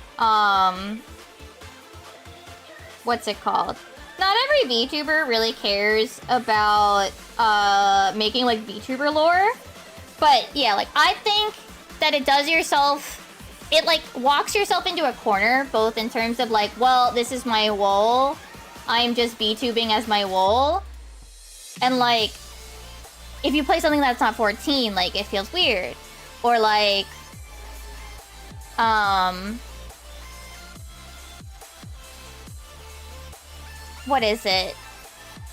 what's it called? Not every VTuber really cares about, making, like, VTuber lore. But, yeah, like, I think that it does yourself... it, like, walks yourself into a corner, both in terms of, like, well, this is my wool. I'm just VTubing as my wool. And, like, if you play something that's not 14, like, it feels weird. Or, like, what is it?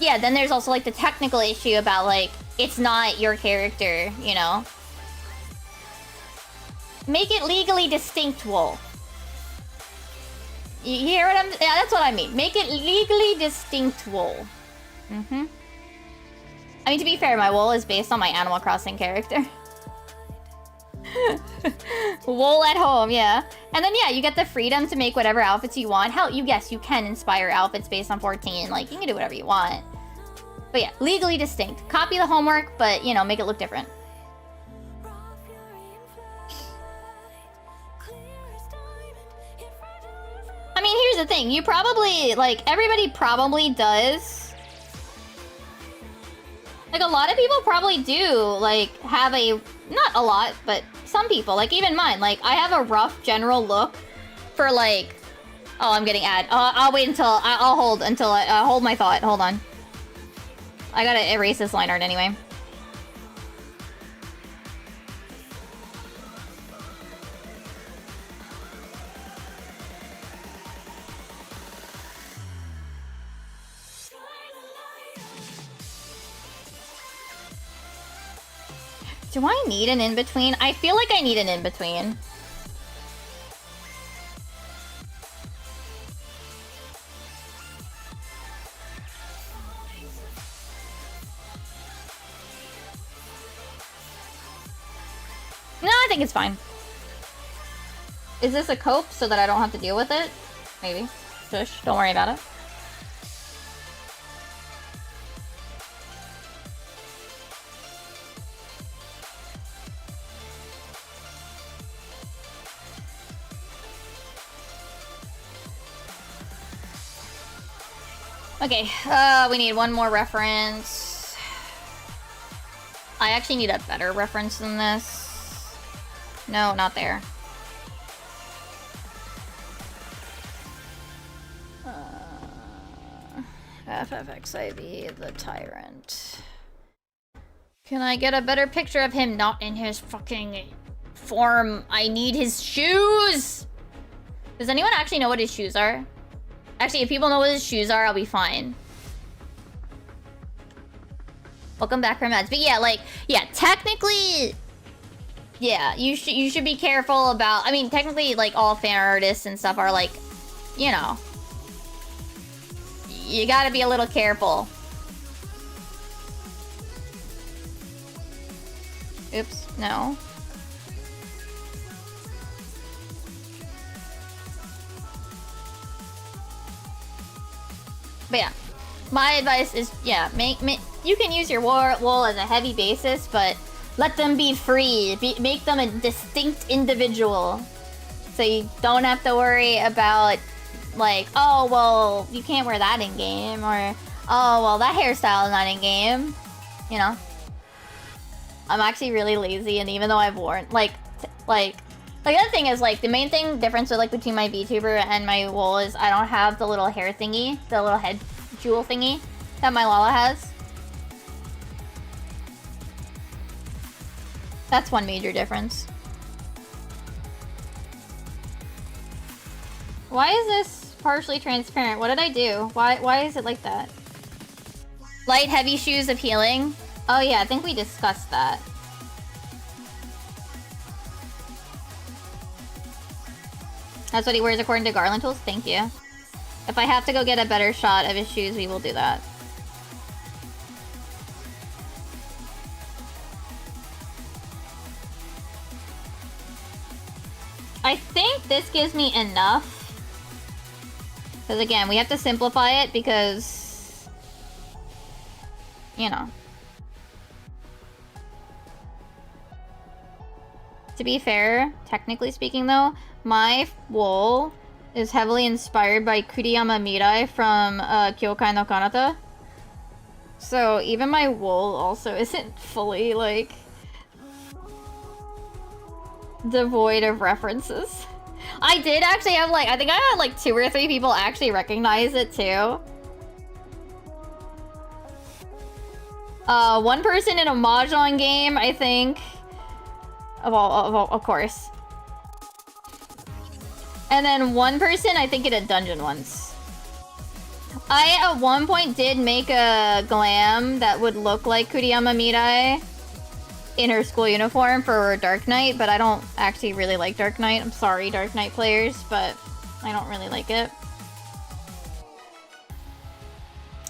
Yeah, then there's also, like, the technical issue about, like, it's not your character, you know? Make it legally distinct wool. You hear what I'm... yeah, that's what I mean. Make it legally distinct wool. I mean, to be fair, my wool is based on my Animal Crossing character. Wool at home, yeah. And then, yeah, you get the freedom to make whatever outfits you want. Hell, yes, you can inspire outfits based on 14. Like, you can do whatever you want. But yeah, legally distinct. Copy the homework, but, you know, make it look different. I mean, here's the thing. You probably, like, everybody probably does. Like, a lot of people probably do, like, have a... not a lot, but some people. Like, even mine. Like, I have a rough general look for, like... oh, I'm getting ad. I'll wait until... I'll hold until I... hold my thought. Hold on. I gotta erase this line art anyway. Do I need an in-between? I feel like I need an in-between. No, I think it's fine. Is this a cope so that I don't have to deal with it? Maybe. Shush, don't worry about it. Okay, we need one more reference. I actually need a better reference than this. No, not there. FFXIV, the Tyrant. Can I get a better picture of him not in his fucking form? I need his shoes! Does anyone actually know what his shoes are? Actually, if people know what his shoes are, I'll be fine. Welcome back from ads. But yeah, like, yeah, technically, yeah, you should be careful about... I mean, technically, like, all fan artists and stuff are like, you know, you gotta be a little careful. Oops, no. But yeah, my advice is, yeah, make you can use your wool as a heavy basis, but let them be free. Make them a distinct individual. So you don't have to worry about, like, oh, well, you can't wear that in-game, or, oh, well, that hairstyle is not in-game. You know? I'm actually really lazy, and even though I've worn, like, the other thing is, like, the main difference with, like, between my VTuber and my wool is I don't have the little hair thingy, the little head jewel thingy that my Lala has. That's one major difference. Why is this partially transparent? What did I do? Why is it like that? Light, heavy shoes of healing? Oh yeah, I think we discussed that. That's what he wears according to Garland Tools? Thank you. If I have to go get a better shot of his shoes, we will do that. I think this gives me enough. Because again, we have to simplify it because, you know. To be fair, technically speaking though, my wool is heavily inspired by Kuriyama Mirai from Kyokai no Kanata. So even my wool also isn't fully, like, devoid of references. I did actually have, like, I think I had like 2 or 3 people actually recognize it too. One person in a Mahjong game, I think. Of course. And then one person, I think, in a dungeon once. I, at one point, did make a glam that would look like Kuriyama Mirai in her school uniform for Dark Knight, but I don't actually really like Dark Knight. I'm sorry, Dark Knight players, but I don't really like it.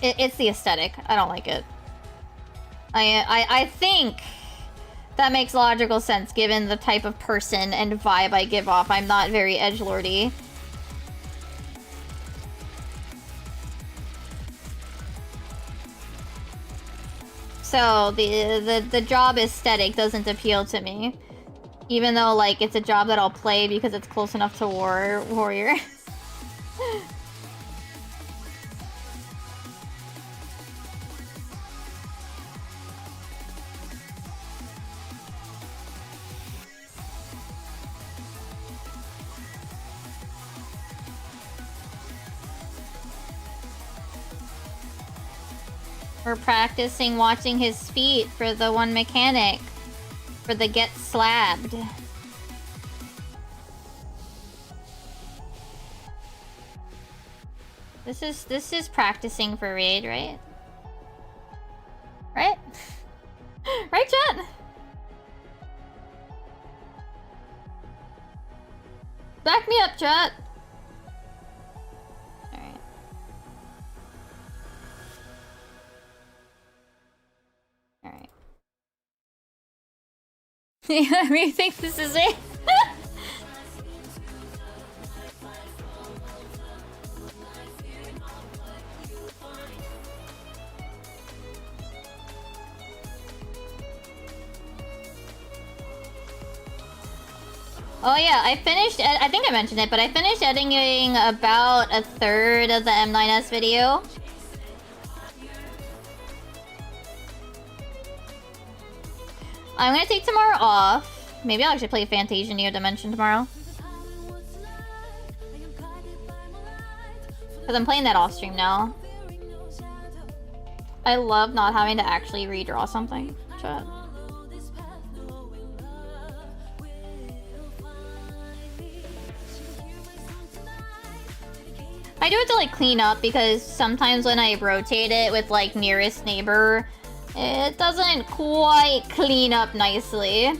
It's the aesthetic. I don't like it. I think that makes logical sense given the type of person and vibe I give off. I'm not very edgelordy. So the job aesthetic doesn't appeal to me. Even though, like, it's a job that I'll play because it's close enough to Warrior. We're practicing watching his feet for the one mechanic. For the get slabbed. This is practicing for raid, right? Right? Right, chat? Back me up, chat. Alright. Alright. Yeah, I mean, you think this is it? Oh yeah, I finished, I think I mentioned it, but I finished editing about 1/3 of the M9S video. I'm gonna take tomorrow off. Maybe I'll actually play Fantasia Neo Dimension tomorrow. Because I'm playing that off stream now. I love not having to actually redraw something. Chat. I do it to, like, clean up because sometimes when I rotate it with, like, nearest neighbor, it doesn't quite clean up nicely.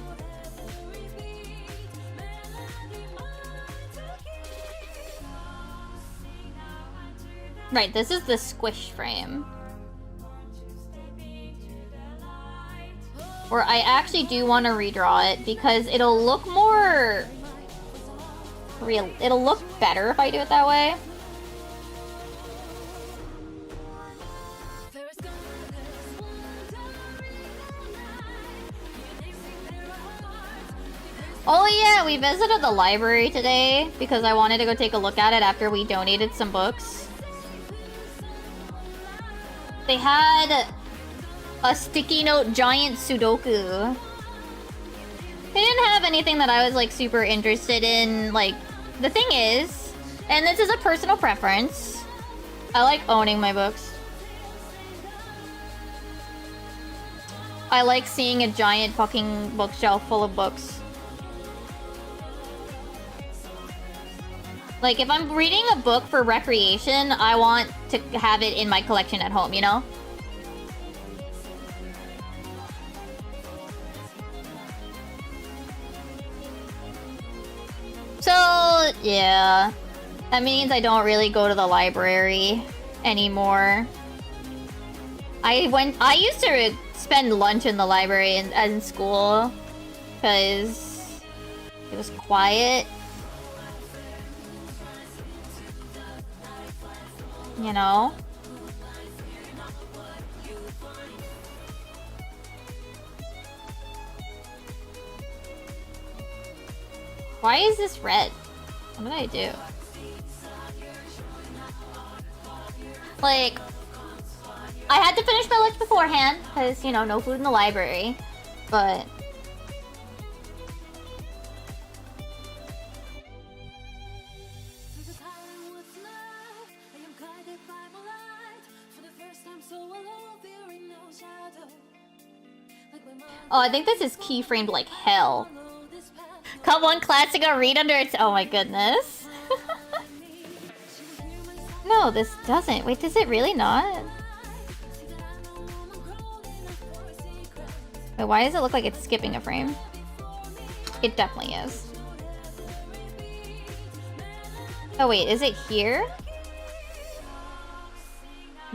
Right, this is the squish frame. Or I actually do want to redraw it because it'll look more real. It'll look better if I do it that way. Oh yeah, we visited the library today because I wanted to go take a look at it after we donated some books. They had a sticky note giant Sudoku. They didn't have anything that I was like super interested in. Like, the thing is, and this is a personal preference, I like owning my books. I like seeing a giant fucking bookshelf full of books. Like, if I'm reading a book for recreation, I want to have it in my collection at home, you know? So, yeah. That means I don't really go to the library anymore. I used to spend lunch in the library in school because it was quiet. You know? Why is this red? What did I do? Like, I had to finish my lunch beforehand because, you know, no food in the library. But oh, I think this is keyframed like hell. Cut one classic or read under its... Oh my goodness. No, this doesn't. Wait, does it really not? Wait, why does it look like it's skipping a frame? It definitely is. Oh wait, is it here?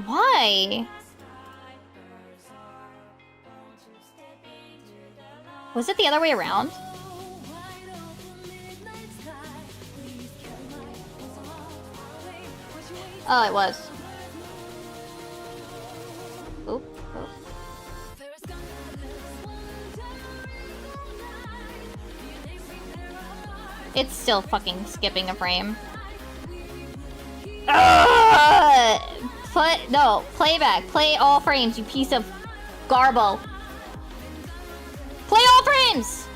Why? Was it the other way around? Oh, it was. Oop, oop. It's still fucking skipping a frame. No, playback. Play all frames, you piece of garbo. Play all frames!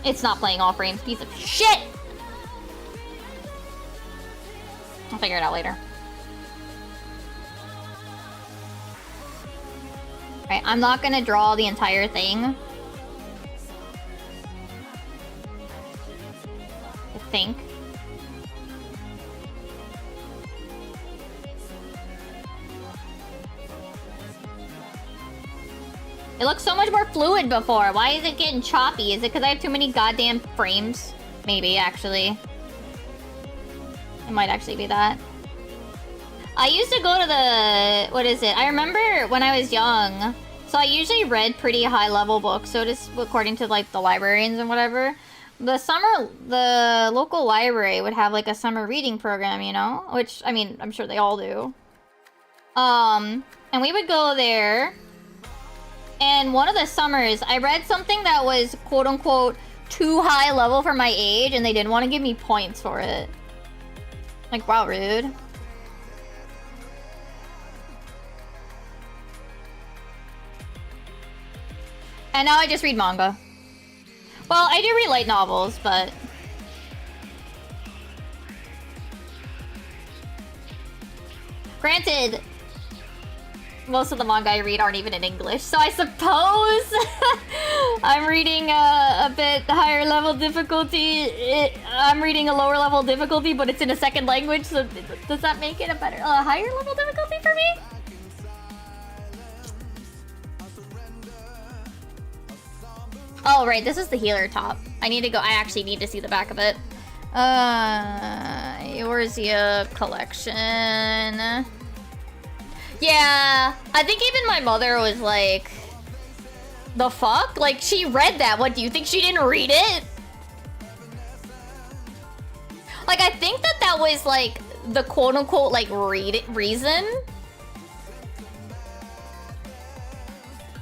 It's not playing all frames, piece of shit! I'll figure it out later. Alright, I'm not gonna draw the entire thing. I think. It looked so much more fluid before. Why is it getting choppy? Is it because I have too many goddamn frames? Maybe, actually. It might actually be that. I used to go to the... What is it? I remember when I was young. So I usually read pretty high-level books. So just according to, like, the librarians and whatever. The local library would have, like, a summer reading program, you know? Which, I mean, I'm sure they all do. And we would go there... And one of the summers, I read something that was quote-unquote too high level for my age, and they didn't want to give me points for it. Like, wow, rude. And now I just read manga. Well, I do read light novels, but... Granted... Most of the manga I read aren't even in English, so I suppose I'm reading a bit higher level difficulty. I'm reading a lower level difficulty, but it's in a second language, so does that make it a higher level difficulty for me? Oh, right, this is the healer top. I actually need to see the back of it. Eorzea collection. Yeah, I think even my mother was like, the fuck? Like, she read that. What, do you think she didn't read it? Like, I think that was, like, the quote-unquote, like, reason.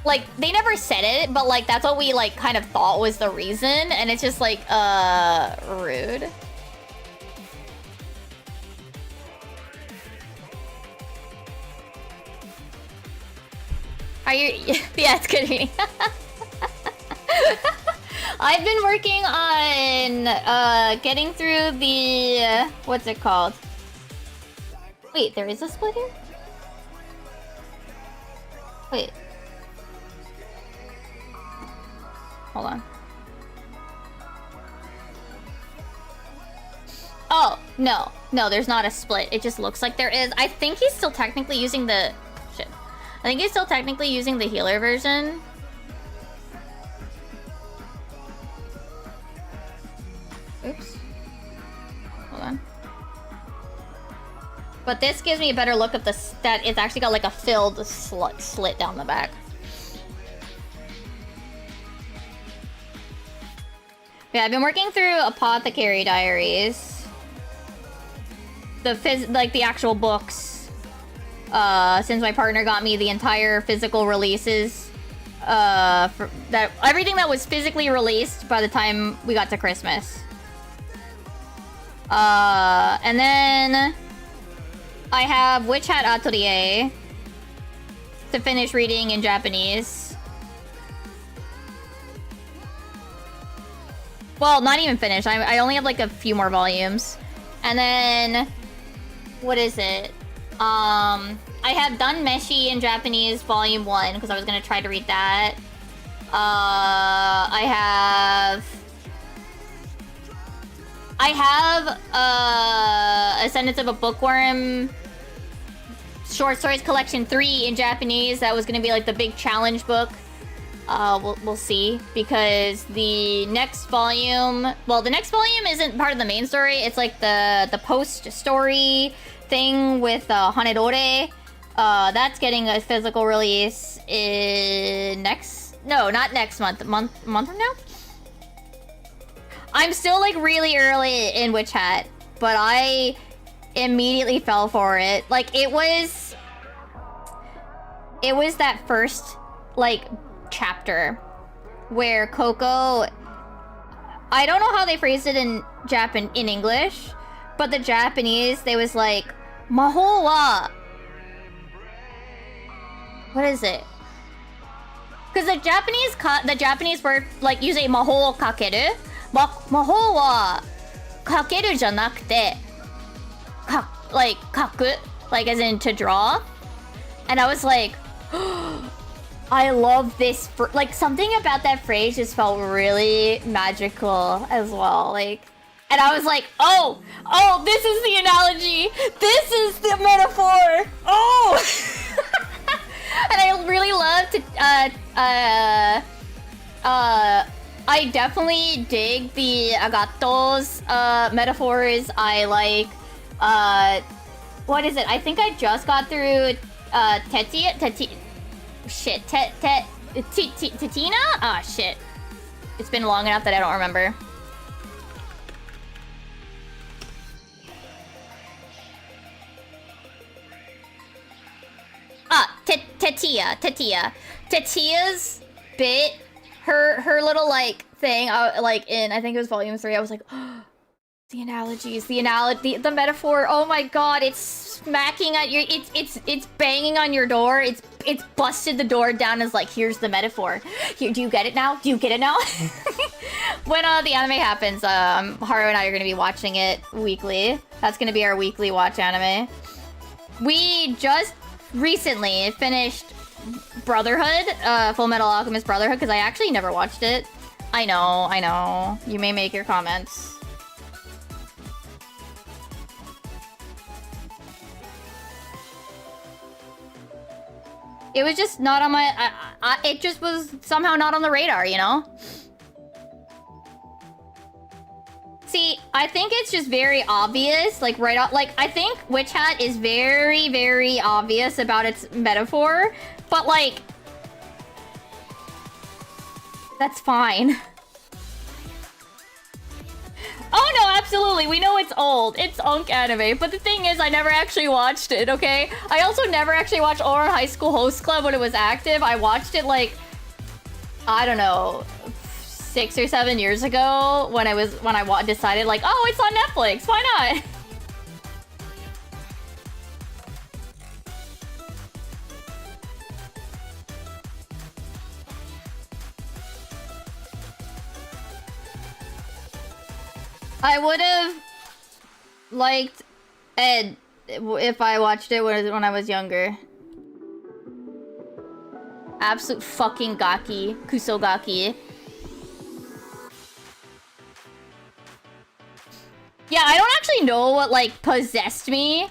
Like, they never said it, but like that's what we like kind of thought was the reason, and it's just like rude. Are you? Yeah, it's good reading. I've been working on getting through the what's it called? Wait, there is a split here? Wait. Hold on. Oh, no. No, there's not a split. It just looks like there is. I think he's still technically using the... Shit. I think he's still technically using the healer version. Oops. Hold on. But this gives me a better look at the... that it's actually got like a filled slit down the back. Yeah, I've been working through Apothecary Diaries. The actual books. Since my partner got me the entire physical releases. Everything that was physically released by the time we got to Christmas. And then I have Witch Hat Atelier to finish reading in Japanese. Well, not even finished. I only have like a few more volumes. And then, what is it? I have done Meshi in Japanese Volume 1 because I was gonna try to read that. I have Ascendance of a Bookworm Short Stories Collection 3 in Japanese. That was gonna be like the big challenge book. We'll see, because the next volume... Well, the next volume isn't part of the main story. It's like the post-story thing with Hanedore. That's getting a physical release in next... No, not next month. Month from now? I'm still, like, really early in Witch Hat, but I immediately fell for it. Like, it was that first, like... chapter where Coco, I don't know how they phrased it in English, but the Japanese, they was like Mahou wa, what is it? Because the Japanese word, like, you say Mahou kakeru, Mahou wa kakeru janakute like kaku, like as in to draw, and I was like I love this, like, something about that phrase just felt really magical as well, like, and I was like, oh, this is the analogy, this is the metaphor, oh! And I really love to, I definitely dig the Agato's, metaphors. I like, what is it? I think I just got through, Shit, Titina? Ah, shit. It's been long enough that I don't remember. Ah, Tetia. Tetia's bit, her little, like, thing, like, in, I think it was volume 3, I was like, oh, the analogies, the metaphor, oh my god, it's smacking at your, it's banging on your door, it's busted the door down as like, here's the metaphor. Here, do you get it now? Do you get it now? When the anime happens, Haru and I are gonna be watching it weekly. That's gonna be our weekly watch anime. We just recently finished Brotherhood, Full Metal Alchemist Brotherhood, because I actually never watched it. I know. You may make your comments. It was just not on my... it just was somehow not on the radar, you know? See, I think it's just very obvious, like, right off... Like, I think Witch Hat is very, very obvious about its metaphor, but, like... That's fine. Oh, no, absolutely. We know it's old. It's unk anime. But the thing is, I never actually watched it, okay? I also never actually watched Ouran High School Host Club when it was active. I watched it like, I don't know, 6 or 7 years ago when I decided like, oh, it's on Netflix. Why not? I would have liked Ed if I watched it when I was younger. Absolute fucking gaki. Kusogaki. Yeah, I don't actually know what, like, possessed me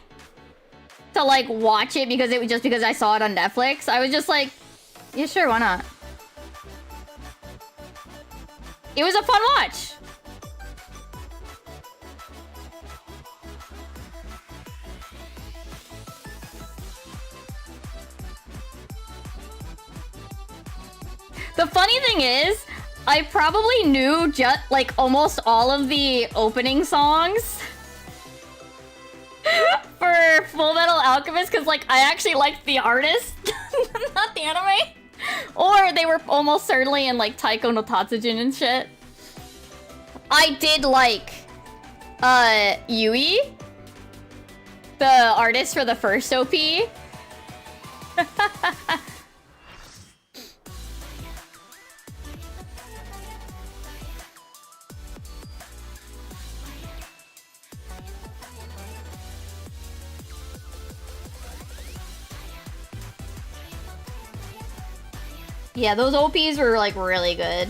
to, like, watch it because it was just because I saw it on Netflix. I was just like, yeah, sure, why not? It was a fun watch. The funny thing is, I probably knew just like almost all of the opening songs for Full Metal Alchemist because like I actually liked the artist, not the anime. Or they were almost certainly in like Taiko no Tatsujin and shit. I did like Yui, the artist for the first OP. Yeah, those OPs were like really good.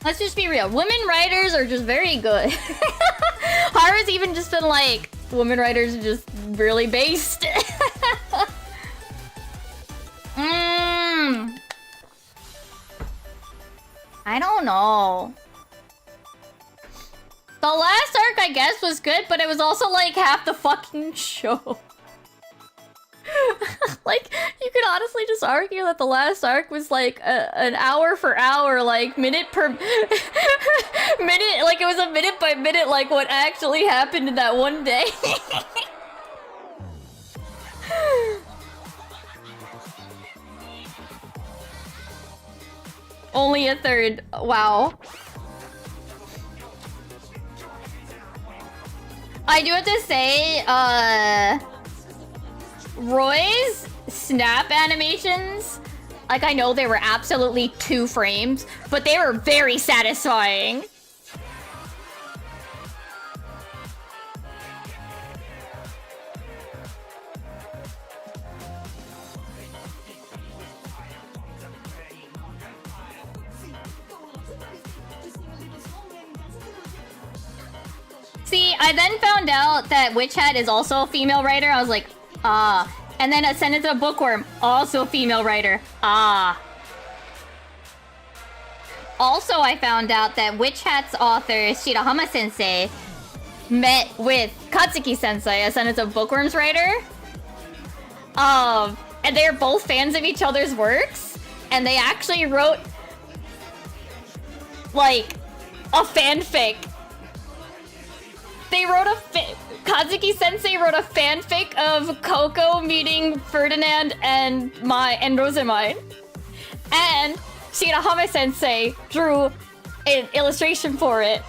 Let's just be real. Women writers are just very good. Hara's even just been like, women writers are just really based. I don't know. The last arc, I guess, was good, but it was also like half the fucking show. Like, you could honestly just argue that the last arc was like an hour for hour, like minute per minute, like it was a minute by minute, like what actually happened in that one day. Only a third. Wow. I do have to say, Roy's snap animations, like I know they were absolutely 2 frames, but they were very satisfying. See, I then found out that Witch Hat is also a female writer. I was like, ah. And then Ascended to Bookworm, also a female writer. Ah. Also, I found out that Witch Hat's author, Shirahama Sensei, met with Katsuki Sensei, Ascended to Bookworm's writer. And they're both fans of each other's works. And they actually wrote, like, a fanfic. They wrote Kazuki Sensei wrote a fanfic of Coco meeting Ferdinand and Rosamine. And Shirahama Sensei drew an illustration for it.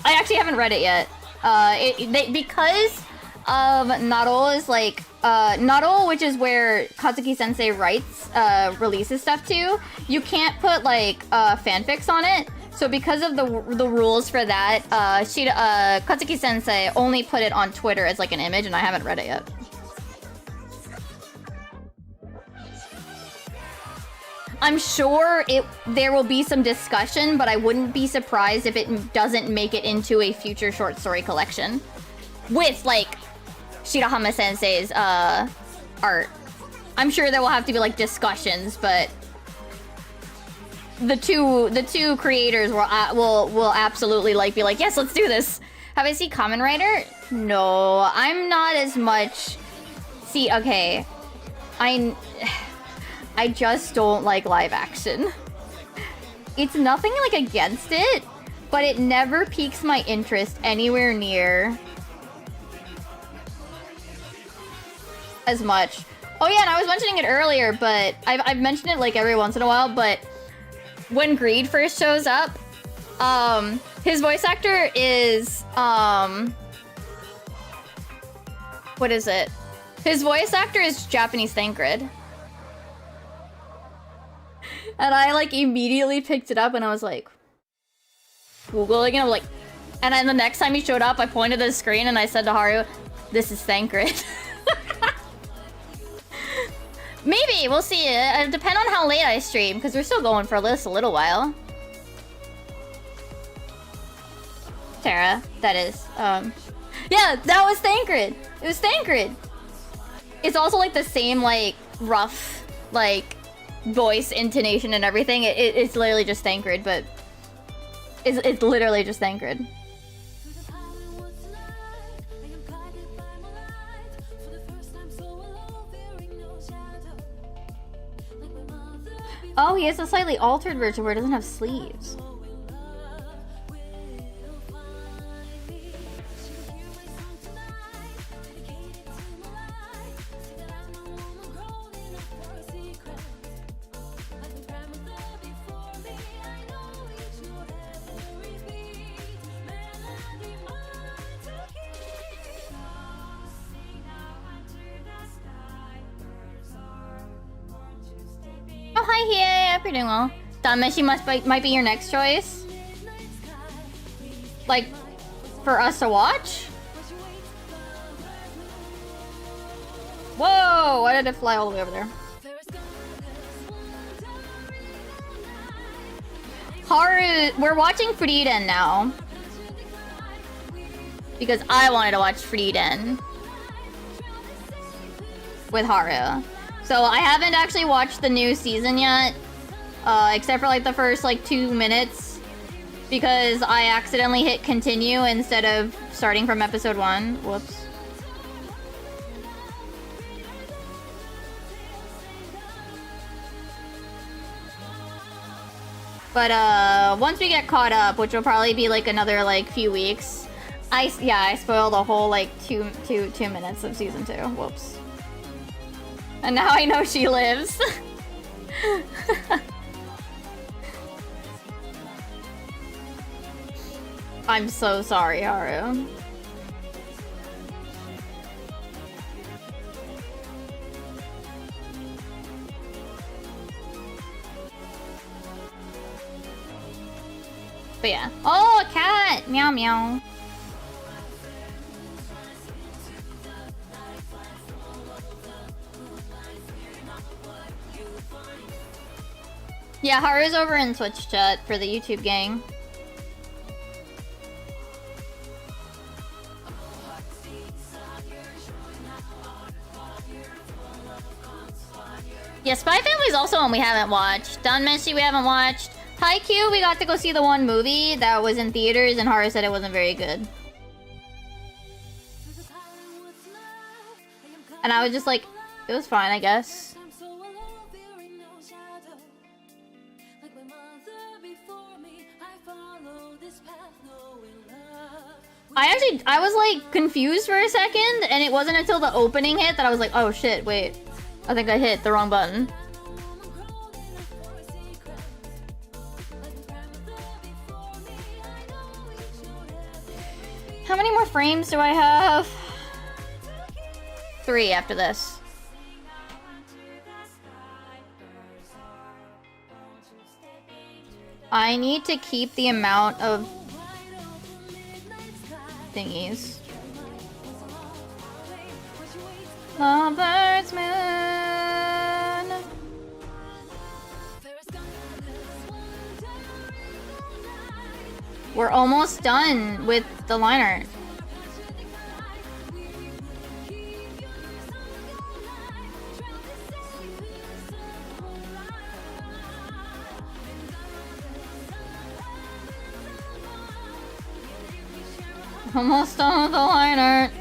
I actually haven't read it yet. Because Naro is like Naro, which is where Kazuki Sensei writes releases stuff to, you can't put like fanfics on it. So because of the rules for that, Katsuki Sensei only put it on Twitter as like an image, and I haven't read it yet. I'm sure there will be some discussion, but I wouldn't be surprised if it doesn't make it into a future short story collection with like Shirahama Sensei's art. I'm sure there will have to be like discussions, but the two creators will absolutely like be like, yes, let's do this. Have I seen Kamen Rider? No, I'm not as much. See, okay, I just don't like live action. It's nothing like against it, but it never piques my interest anywhere near as much. Oh yeah, and I was mentioning it earlier, but I've mentioned it like every once in a while, but when Greed first shows up, his voice actor is, what is it? His voice actor is Japanese Thancred. And I like immediately picked it up and I was like, Googling it, I was like, and then the next time he showed up, I pointed at the screen and I said to Haru, this is Thancred. Maybe, we'll see. It depends on how late I stream, because we're still going for a little while. Tara, that is, yeah, that was Thancred. It was Thancred. It's also like the same, like, rough, like, voice, intonation, and everything. It's literally just Thancred, but it's literally just Thancred. Oh, he has a slightly altered version where it doesn't have sleeves. Oh, hi, Hiei. I hope you're doing well. Dameshi might be your next choice. Like, for us to watch? Whoa! Why did it fly all the way over there? Haru, we're watching Frieden now. Because I wanted to watch Frieden. With Haru. So I haven't actually watched the new season yet, except for like the first like 2 minutes, because I accidentally hit continue instead of starting from episode 1. Whoops. But once we get caught up, which will probably be like another like few weeks, I spoiled a whole like two minutes of season 2. Whoops. And now I know she lives. I'm so sorry, Haru. But yeah. Oh, a cat! Meow meow. Yeah, Haru's over in Twitch chat for the YouTube gang. Yeah, Spy Family's also one we haven't watched. Danmeshi we haven't watched. Haikyuu, we got to go see the one movie that was in theaters and Haru said it wasn't very good. And I was just like, it was fine, I guess. I was like confused for a second, and it wasn't until the opening hit that I was like, oh shit, wait. I think I hit the wrong button. How many more frames do I have? 3 after this. I need to keep the amount of thingies. Lover's Moon. We're almost done with the line art. Almost done with the line art.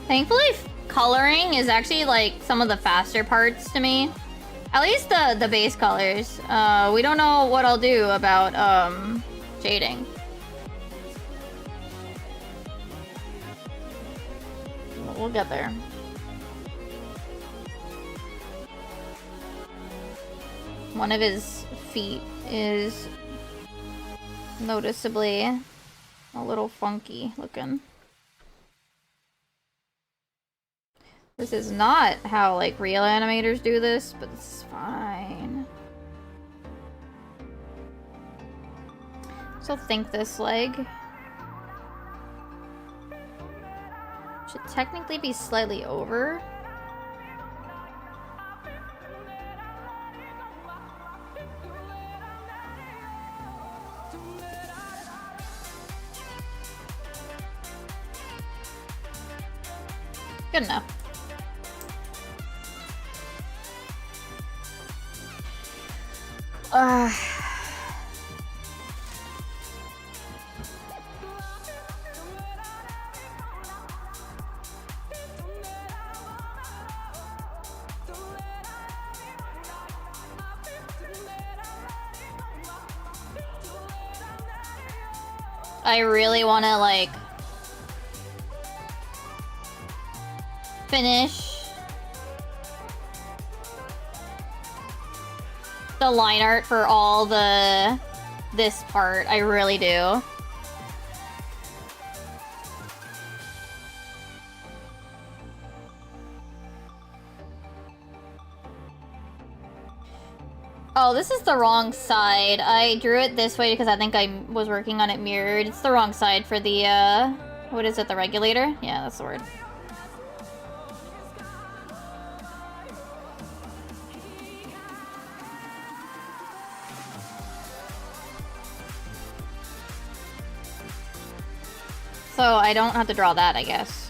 Thankfully, coloring is actually like some of the faster parts to me. At least the base colors. We don't know what I'll do about shading. We'll get there. One of his feet is noticeably a little funky looking. This is not how, like, real animators do this, but it's fine. So think this leg should technically be slightly over. Good enough. I really want to, like, finish the line art for all this part. I really do. Oh, this is the wrong side. I drew it this way because I think I was working on it mirrored. It's the wrong side for the, what is it, the regulator? Yeah, that's the word. So I don't have to draw that, I guess.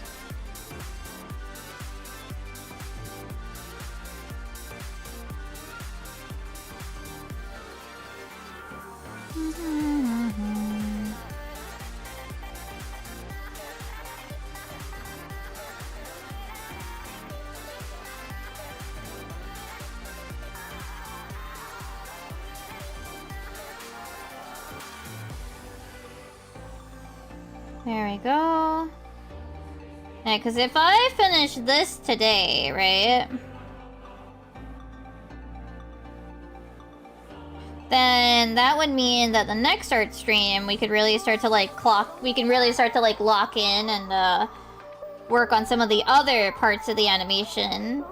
There we go. Yeah, because if I finish this today, right? Then that would mean that the next art stream we could really start to like lock in and work on some of the other parts of the animation.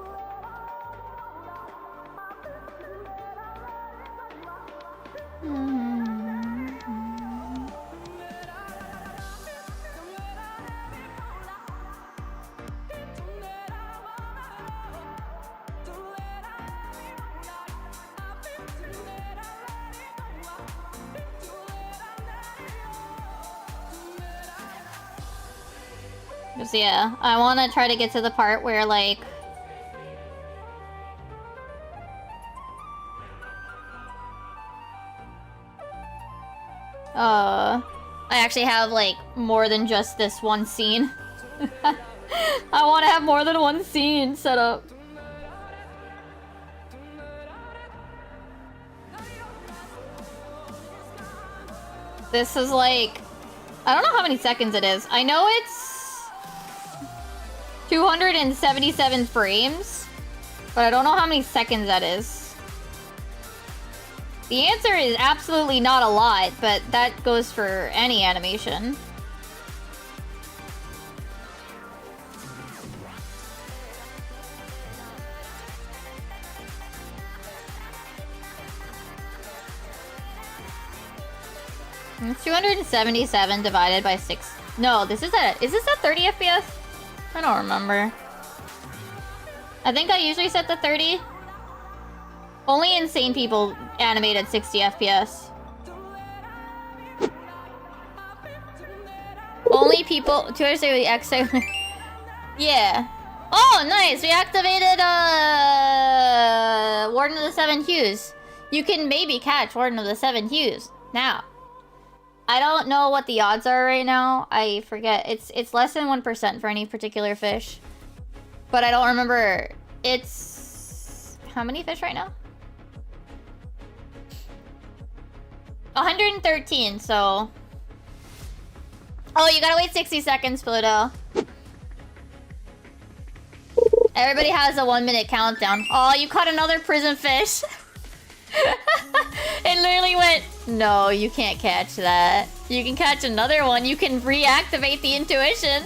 So yeah, I want to try to get to the part where, like, I actually have, like, more than just this one scene. I want to have more than one scene set up. This is, like, I don't know how many seconds it is. I know it's 277 frames, but I don't know how many seconds that is. The answer is absolutely not a lot, but that goes for any animation. It's 277 divided by 6. No, is this at 30 FPS? I don't remember. I think I usually set the 30. Only insane people animate at 60 FPS. Only people... 270 X... Yeah. Oh, nice! We activated, Warden of the Seven Hues. You can maybe catch Warden of the Seven Hues. Now. I don't know what the odds are right now. I forget. It's less than 1% for any particular fish. But I don't remember. It's... How many fish right now? 113, so... Oh, you gotta wait 60 seconds, Pluto. Everybody has a 1-minute countdown. Oh, you caught another prison fish. It literally went, no, you can't catch that. You can catch another one. You can reactivate the intuition.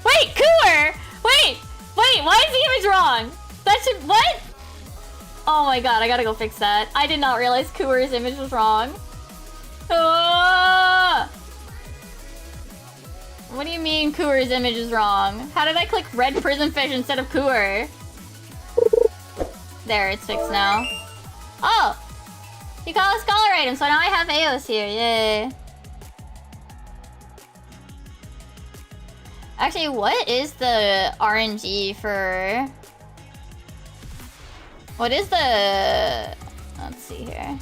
Wait, Cooer! Wait, why is the image wrong? That should, what? Oh my god, I gotta go fix that. I did not realize Cooer's image was wrong. Ah! What do you mean Cooer's image is wrong? How did I click red prison fish instead of Cooer? There, it's fixed now. Oh! You got a scholar item, so now I have Eos here, yay. Actually, what is the RNG for... What is the... Let's see here.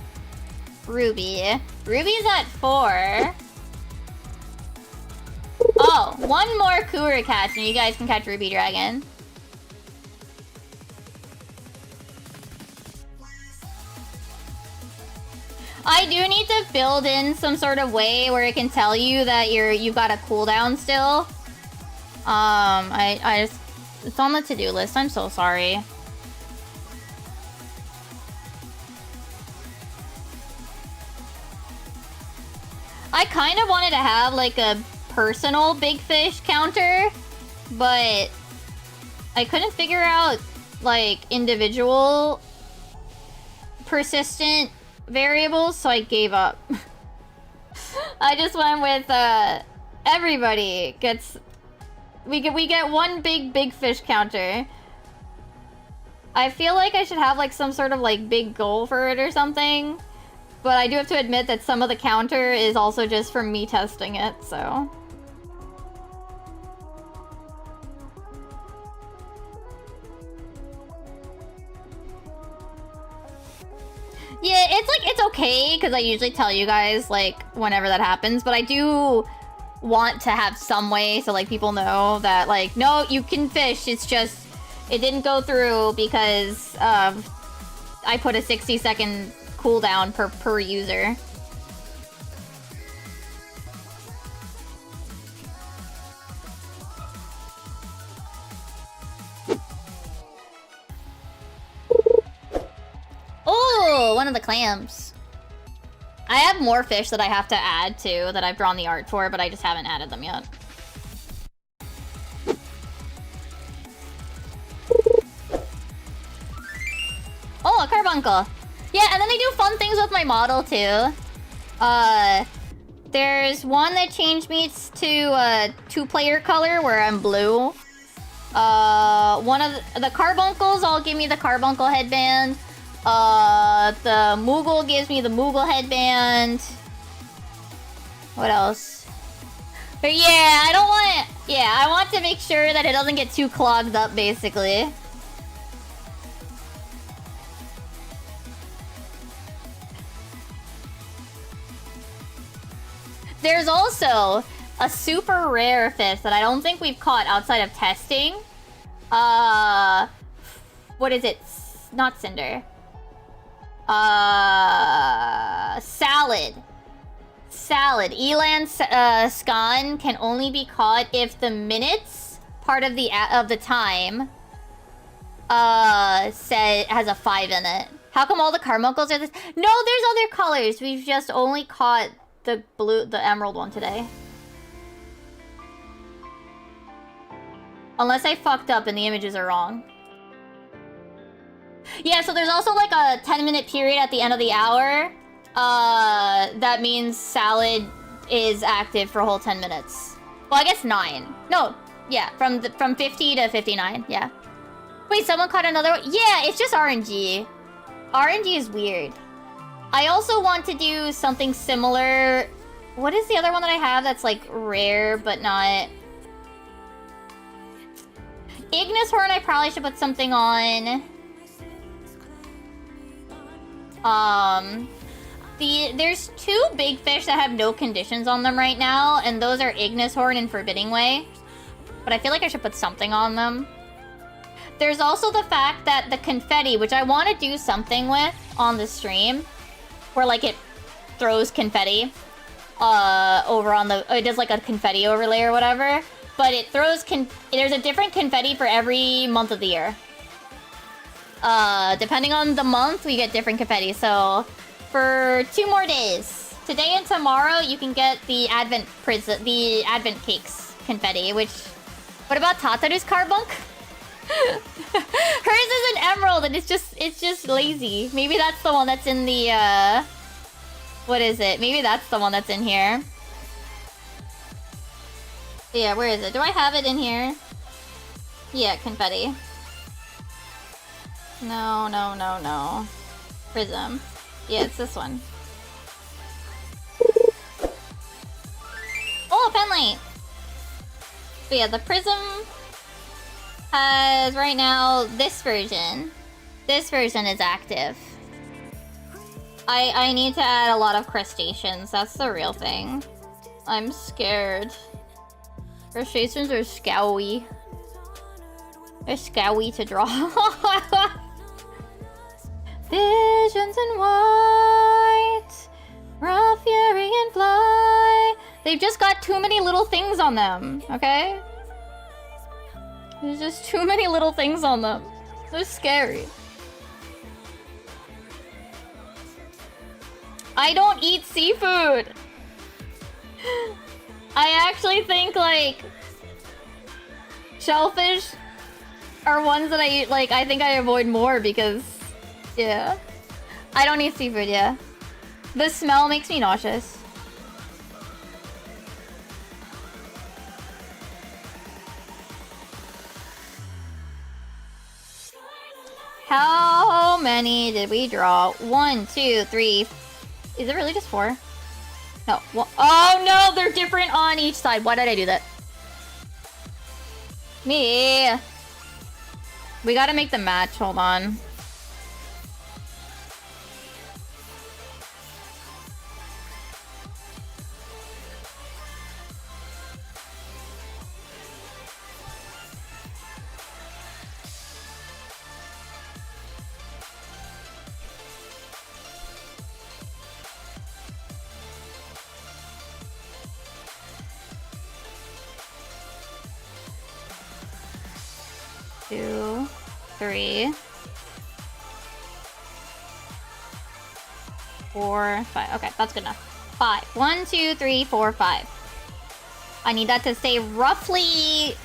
Ruby. Ruby's at 4. Oh, one more Cooer catch and you guys can catch Ruby Dragon. I do need to build in some sort of way where it can tell you that you've got a cooldown still. I just... It's on the to-do list. I'm so sorry. I kind of wanted to have, like, a personal big fish counter, but I couldn't figure out, like, individual persistent variables, so I gave up. I just went with, everybody gets... We get one big fish counter. I feel like I should have, like, some sort of, like, big goal for it or something. But I do have to admit that some of the counter is also just from me testing it, so... Yeah, it's like, it's okay, because I usually tell you guys, like, whenever that happens, but I do want to have some way so, like, people know that, like, no, you can fish, it's just, it didn't go through because, I put a 60-second cooldown per user. Oh, one of the clams. I have more fish that I have to add to that I've drawn the art for, but I just haven't added them yet. Oh, a carbuncle. Yeah, and then they do fun things with my model, too. There's one that changed me to a 2-player color where I'm blue. One of the carbuncles all give me the carbuncle headband. The Moogle gives me the Moogle headband. What else? But yeah, I don't want it. Yeah, I want to make sure that it doesn't get too clogged up, basically. There's also a super rare fish that I don't think we've caught outside of testing. What is it? Not cinder. Salad. Salad. Elan Scan can only be caught if the minutes part of the time has a 5 in it. How come all the carbuncles are this? No, there's other colors. We've just only caught the emerald one today. Unless I fucked up and the images are wrong. Yeah, so there's also like a 10-minute period at the end of the hour. That means salad is active for a whole 10 minutes. Well, I guess 9. No, yeah, from 50 to 59, yeah. Wait, someone caught another one? Yeah, it's just RNG. RNG is weird. I also want to do something similar. What is the other one that I have that's like rare but not? Ignis Horn, I probably should put something on. There's two big fish that have no conditions on them right now, and those are Ignis Horn and Forbidding Way. But I feel like I should put something on them. There's also the fact that the confetti, which I want to do something with on the stream, where like it throws confetti over on the, it does like a confetti overlay or whatever, but it throws there's a different confetti for every month of the year. Depending on the month, we get different confetti. So for 2 more days, today and tomorrow, you can get the Advent cakes confetti. Which, what about Tataru's carbunk? Hers is an emerald, and it's just lazy. Maybe that's the one that's in the what is it? Maybe that's the one that's in here. Yeah, where is it? Do I have it in here? Yeah, confetti. No. Prism. Yeah, it's this one. Oh, a pen light! But yeah, the prism has right now this version. This version is active. I need to add a lot of crustaceans. That's the real thing. I'm scared. Crustaceans are scowy. They're scowy to draw. Visions in white, raw fury and fly. They've just got too many little things on them, okay? There's just too many little things on them. They're scary. I don't eat seafood. I actually think like shellfish are ones that I eat, like I think I avoid more because yeah. I don't eat seafood, yeah. The smell makes me nauseous. How many did we draw? 1, 2, 3. Is it really just 4? No. Oh no, they're different on each side. Why did I do that? Me. We gotta make the match. Hold on. Two, 3, 4, 5. Okay, that's good enough. 5. 1, 2, 3, 4, 5. I need that to stay roughly.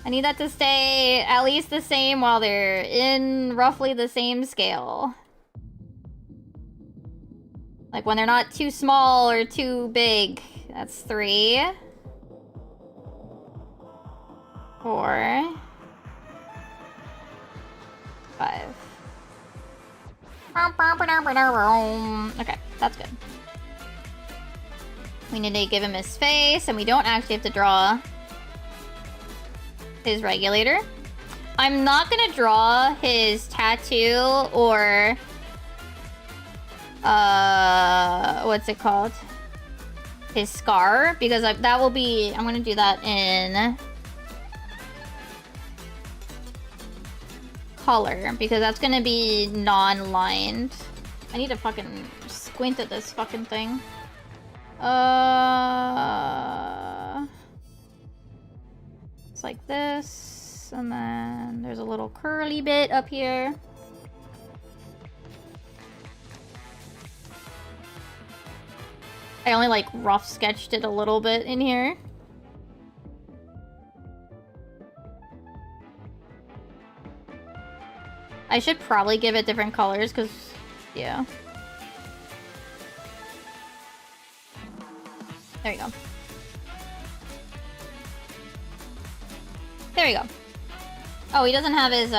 I need that to stay at least the same while they're in roughly the same scale. Like when they're not too small or too big. That's 3, 4, 5. Okay, that's good. We need to give him his face, and we don't actually have to draw his regulator. I'm not gonna draw his tattoo or what's it called? His scar, because that will be, I'm gonna do that in color, because that's gonna be non-lined. I need to fucking squint at this fucking thing. It's like this, and then there's a little curly bit up here. I only like rough sketched it a little bit in here. I should probably give it different colors, because, yeah. There you go. There you go. Oh, he doesn't have his,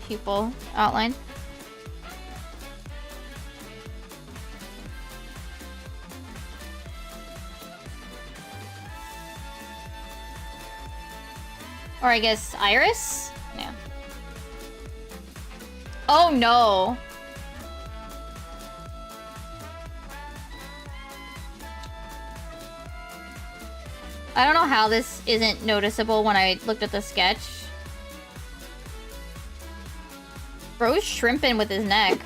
pupil outline. Or I guess Iris? Yeah. Oh no. I don't know how this isn't noticeable when I looked at the sketch. Bro's shrimping with his neck.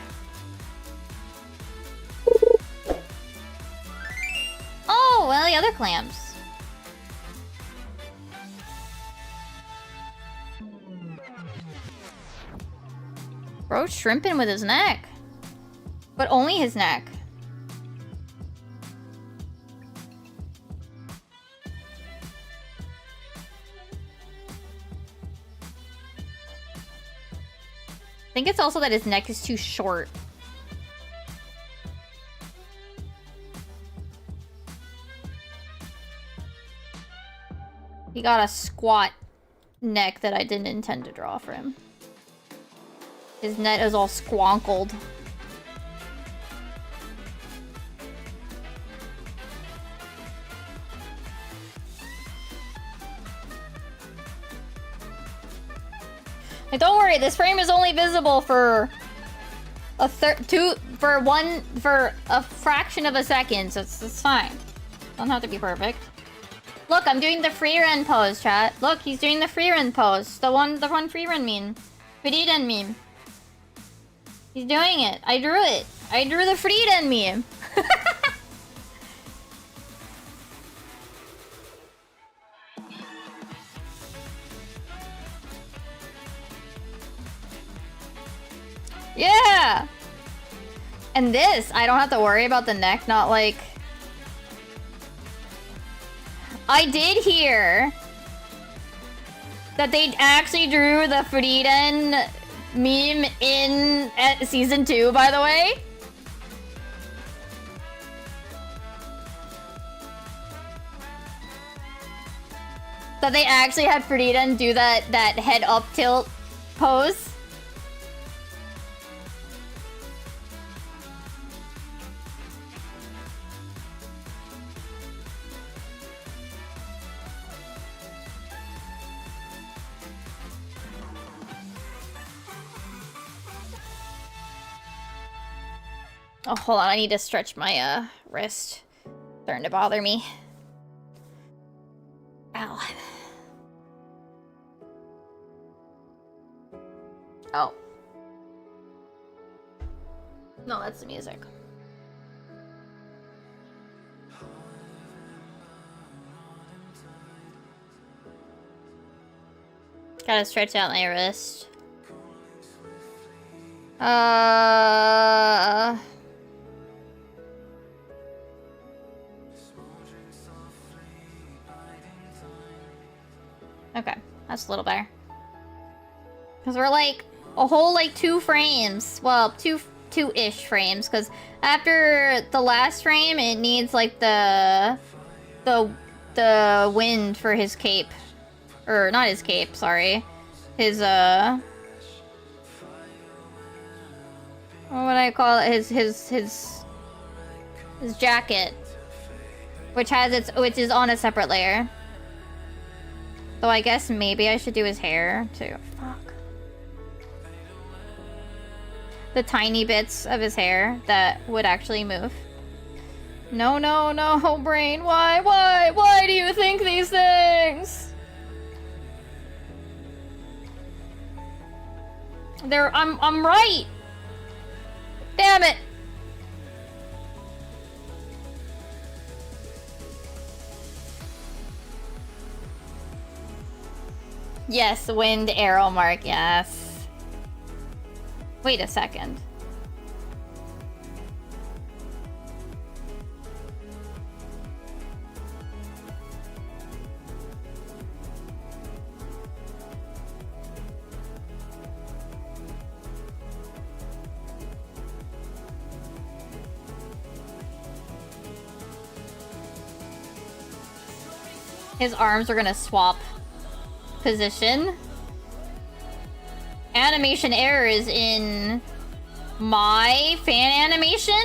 Oh, well, the other clamps. Bro's shrimping with his neck. But only his neck. I think it's also that his neck is too short. He got a squat neck that I didn't intend to draw for him. His neck is all squonkled. And don't worry, this frame is only visible for a fraction of a second, so it's fine. Don't have to be perfect. Look, I'm doing the free run pose, chat. Look, he's doing the free run pose. The one free run meme. Free run meme. He's doing it. I drew it. I drew the free run meme. Yeah! And this, I don't have to worry about the neck, not like... I did hear that they actually drew the Frieden meme in season 2, by the way. That they actually had Frieden do that head up tilt pose. Oh, hold on. I need to stretch my wrist. Starting to bother me. Ow. Oh. No, that's the music. Gotta stretch out my wrist. Okay, that's a little better. Because we're like a whole like 2 frames. Well, two-ish frames. Because after the last frame, it needs like the wind for his cape. Or not his cape, sorry. His what would I call it? His jacket. Which is on a separate layer. So I guess maybe I should do his hair too. Fuck. The tiny bits of his hair that would actually move. No, no, no, brain. Why do you think these things? I'm right. Damn it. Yes, wind arrow mark, yes. Wait a second. His arms are gonna swap position. Animation errors in my fan animation?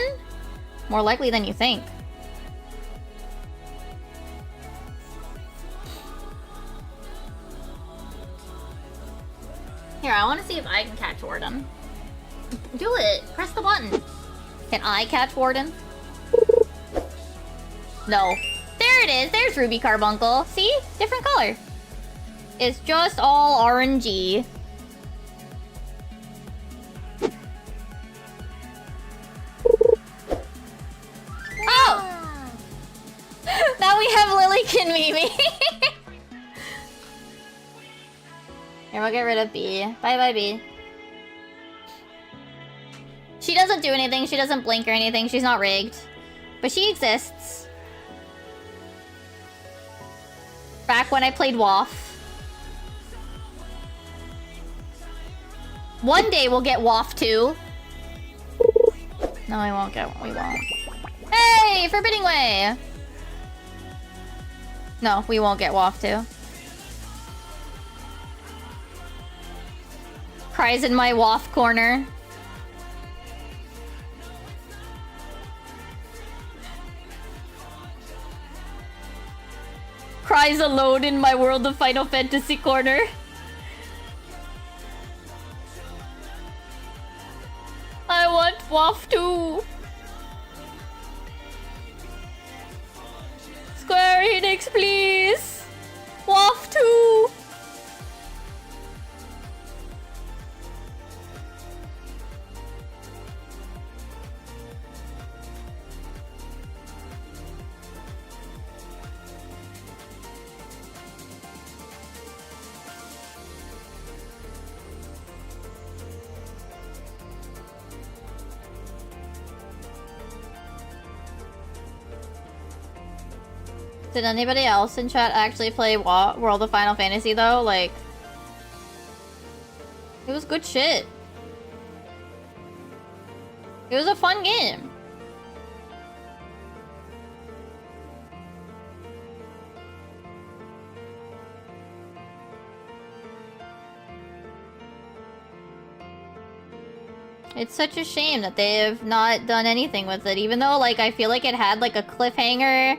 More likely than you think. Here, I want to see if I can catch Warden. Do it! Press the button! Can I catch Warden? No. There it is! There's Ruby Carbuncle! See? Different color. It's just all RNG. Oh! Now we have Lilykin Mimi! Here, we'll get rid of B. Bye-bye, B. She doesn't do anything. She doesn't blink or anything. She's not rigged. But she exists. Back when I played WAF. One day we'll get WAF 2. No, we won't. Hey! Forbidding Way! No, we won't get WAF 2. Cries in my WAF corner. Cries alone in my World of Final Fantasy corner. I want WAF 2. Square Enix, please. WAF 2. Did anybody else in chat actually play World of Final Fantasy though? Like, it was good shit. It was a fun game. It's such a shame that they have not done anything with it, even though, like, I feel like it had, like, a cliffhanger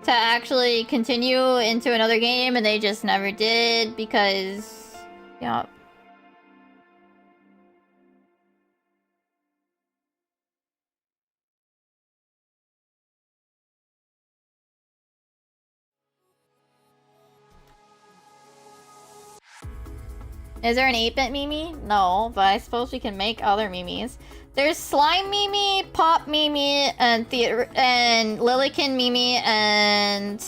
to actually continue into another game, and they just never did, because... yeah. Is there an 8-bit Mimi? No, but I suppose we can make other Mimis. There's Slime Mimi, Pop Mimi, and Lilykin Mimi, and...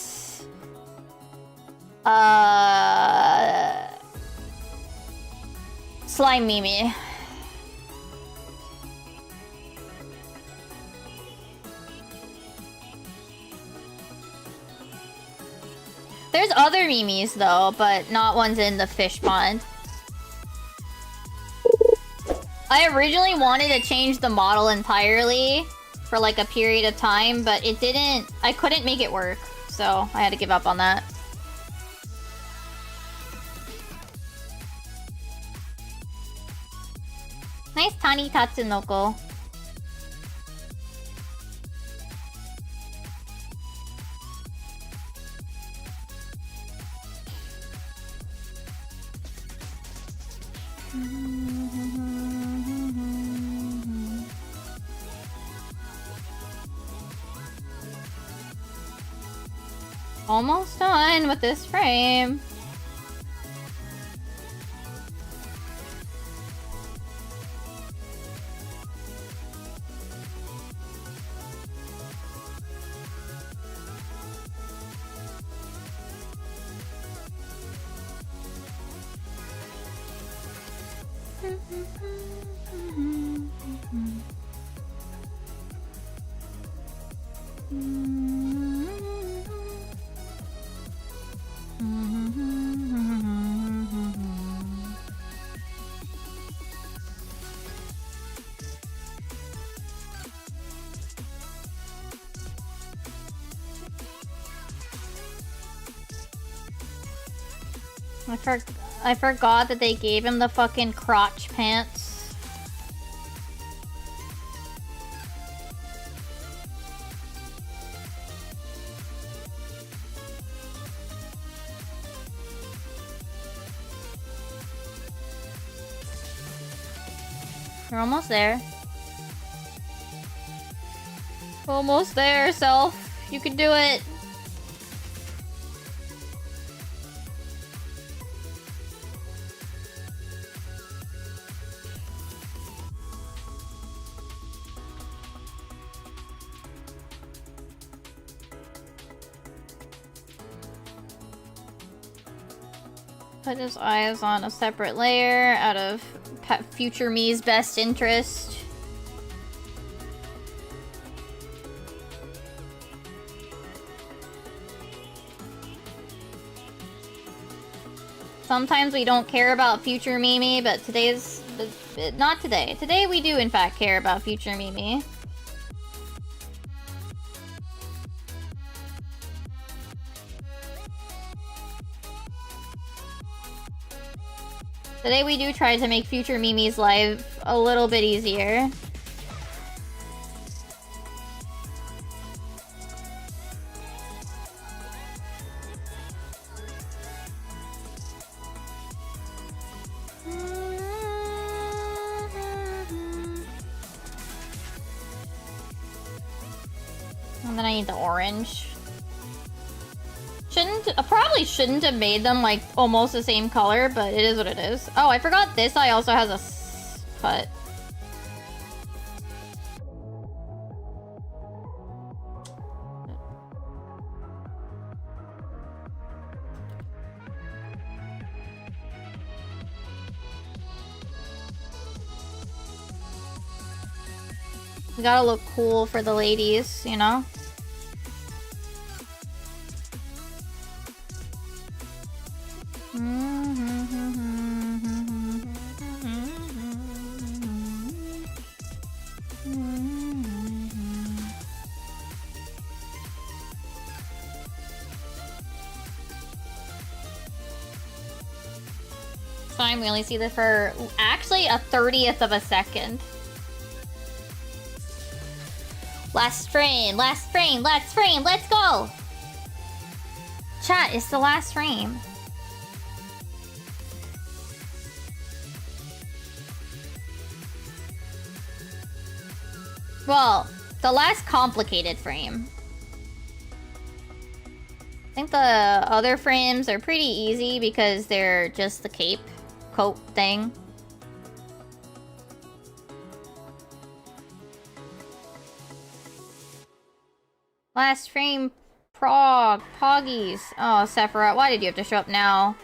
Slime Mimi. There's other Mimis, though, but not ones in the fish pond. I originally wanted to change the model entirely for like a period of time, but it didn't... I couldn't make it work, so I had to give up on that. Nice Tani Tatsunoko. Almost done with this frame. I forgot that they gave him the fucking crotch pants. You're almost there. Almost there, self. You can do it. Put his eyes on a separate layer out of future me's best interest. Sometimes we don't care about future Mimi, but today's... not today. Today we do in fact care about future Mimi. Today we do try to make future Mimi's life a little bit easier. And then I need the orange. Probably shouldn't have made them like almost the same color, but it is what it is. Oh, I forgot this eye also has a cut. We gotta look cool for the ladies, you know? Fine, we only see this for actually a 30th of a second. Last frame, last frame, last frame, let's go! Chat, it's the last frame. Well, the last complicated frame. I think the other frames are pretty easy because they're just the cape coat thing. Last frame, Poggies. Oh, Sephiroth, why did you have to show up now?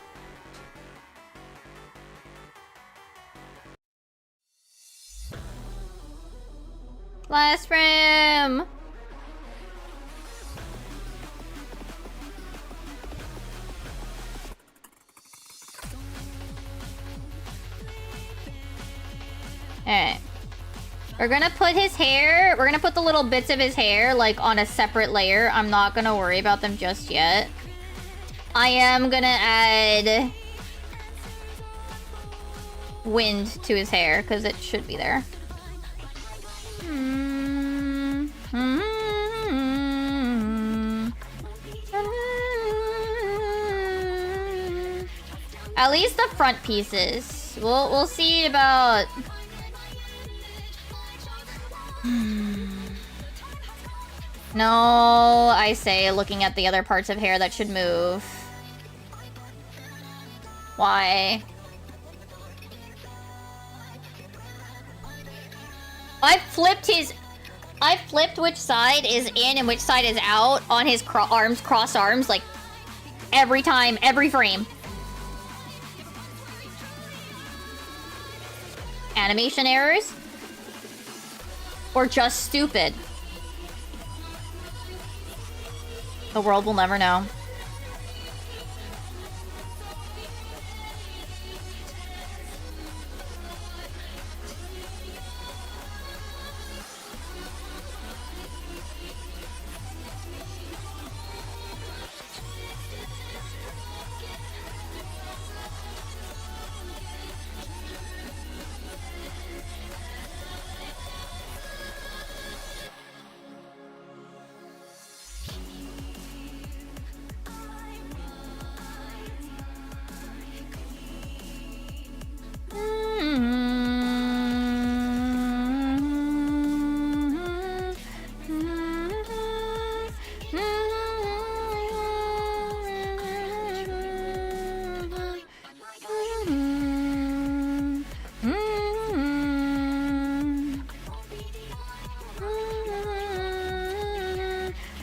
Last frame! Alright. We're gonna put his hair, we're gonna put the little bits of his hair, like, on a separate layer. I'm not gonna worry about them just yet. I am gonna add wind to his hair, because it should be there. At least the front pieces. We'll see about... No, I say, looking at the other parts of hair that should move. Why? I flipped which side is in and which side is out on his cross arms, like, every time, every frame. Animation errors? Or just stupid? The world will never know.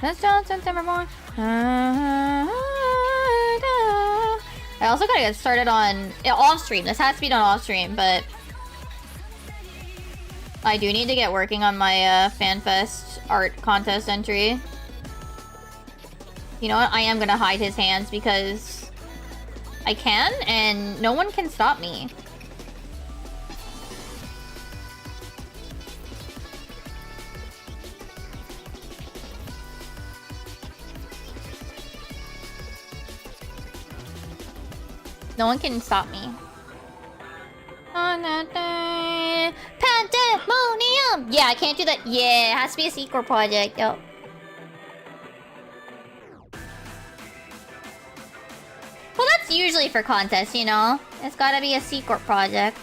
That's Johnson Timbermore. I also gotta get started on off stream. This has to be done off stream, but I do need to get working on my FanFest art contest entry. You know what? I am gonna hide his hands because I can, and no one can stop me. No one can stop me. Pandemonium! Yeah, I can't do that. Yeah, it has to be a secret project. Yo. Well, that's usually for contests, you know? It's gotta be a secret project.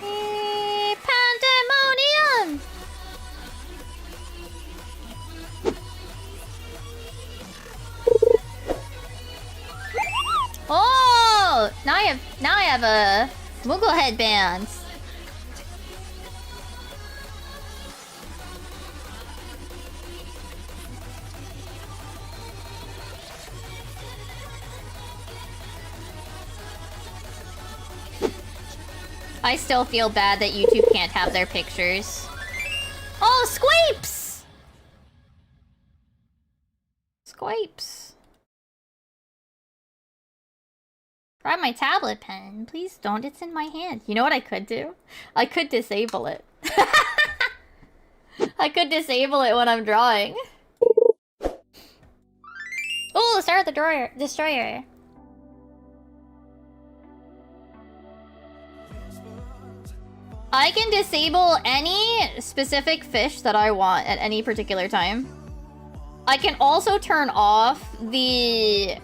Pandemonium! Oh! Now I have a Moogle headband. I still feel bad that YouTube can't have their pictures. Oh, Squapes! Squapes. Grab my tablet pen. Please don't. It's in my hand. You know what I could do? I could disable it. I could disable it when I'm drawing. Oh, start the destroyer. I can disable any specific fish that I want at any particular time. I can also turn off the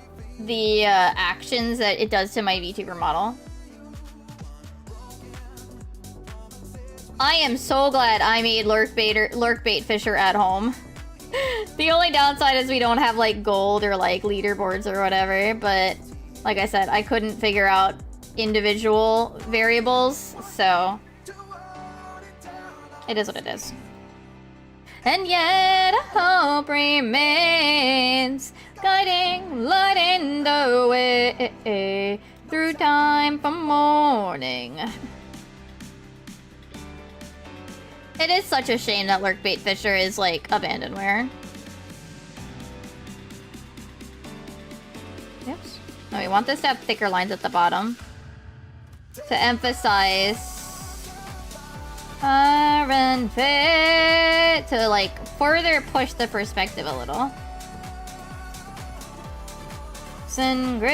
actions that it does to my VTuber model. I am so glad I made lurkbait fisher at home. The only downside is we don't have like gold or like leaderboards or whatever, but like I said, I couldn't figure out individual variables, so it is what it is. And yet hope remains, guiding, lighting the way through time from morning. It is such a shame that lurkbait fisher is like abandonware. Oops. No, we want this to have thicker lines at the bottom to emphasize and fit, to like further push the perspective a little. Engraved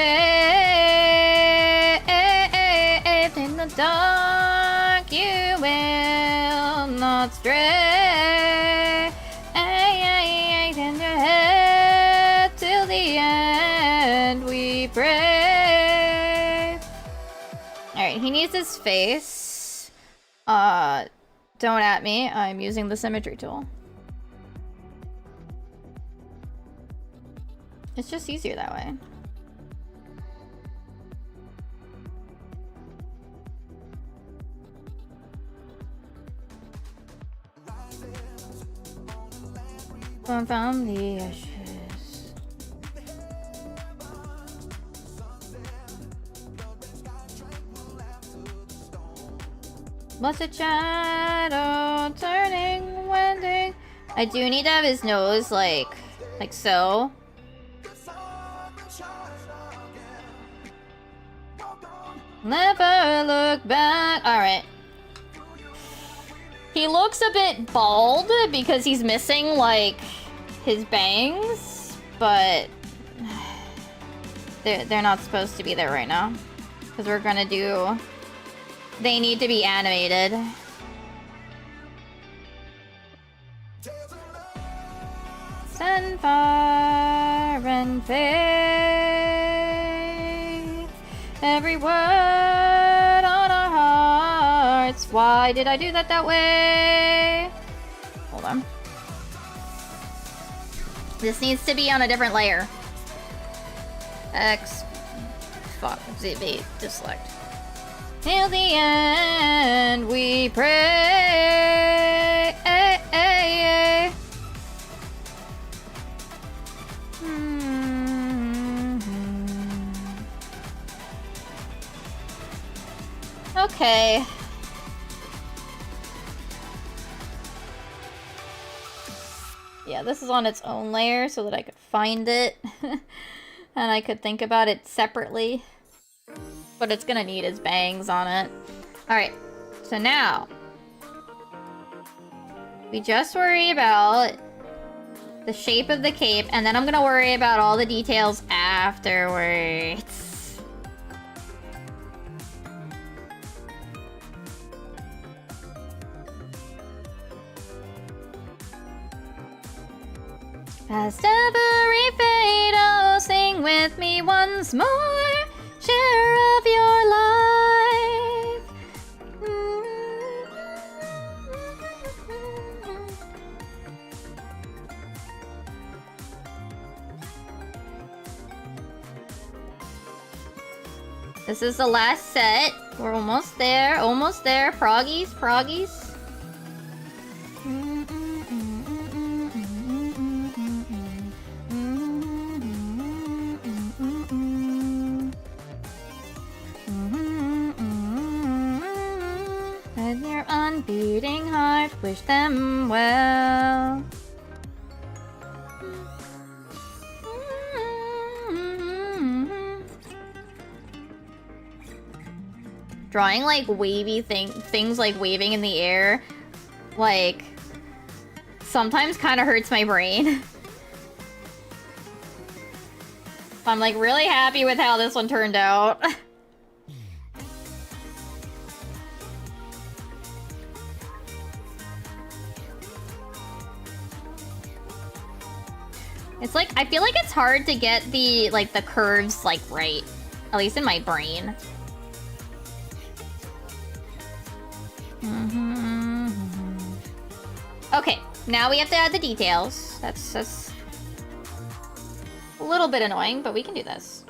in the dark, you will not stray. In your head till the end, we pray. All right, he needs his face. Don't at me. I'm using the symmetry tool. It's just easier that way. From the ashes. Blessed shadow turning, wending. I do need to have his nose like so. Never look back. Alright. He looks a bit bald because he's missing, like, his bangs, but they're not supposed to be there right now. Because we're gonna do... They need to be animated. Send fire and faith, every word on our hearts. Why did I do that way? Hold on. This needs to be on a different layer. Fuck, ZB, select. Till the end we pray. Okay. Yeah, this is on its own layer so that I could find it. And I could think about it separately. But it's gonna need its bangs on it. Alright, so now we just worry about the shape of the cape, and then I'm gonna worry about all the details afterwards. Past every fate, oh, sing with me once more. Share of your life. This is the last set. We're almost there, almost there. Froggies, froggies. With your unbeating heart, wish them well. Drawing like wavy things like waving in the air, like sometimes kind of hurts my brain. I'm like really happy with how this one turned out. It's like, I feel like it's hard to get the, like, the curves, like, right. At least in my brain. Okay, now we have to add the details. That's a little bit annoying, but we can do this.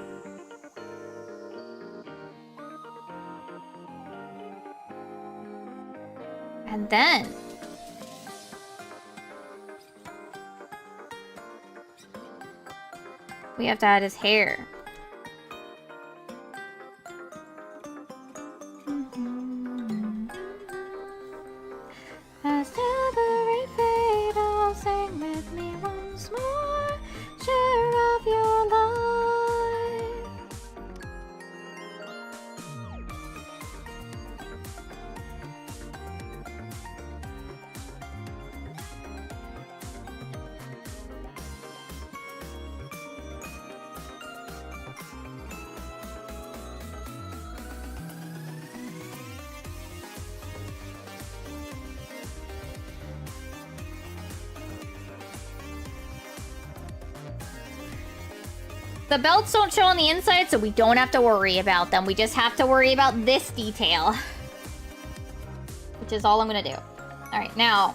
And then we have to add his hair. Past every fate, oh, sing with me once more. Share of your life. The belts don't show on the inside, so we don't have to worry about them. We just have to worry about this detail. Which is all I'm gonna do. Alright, now.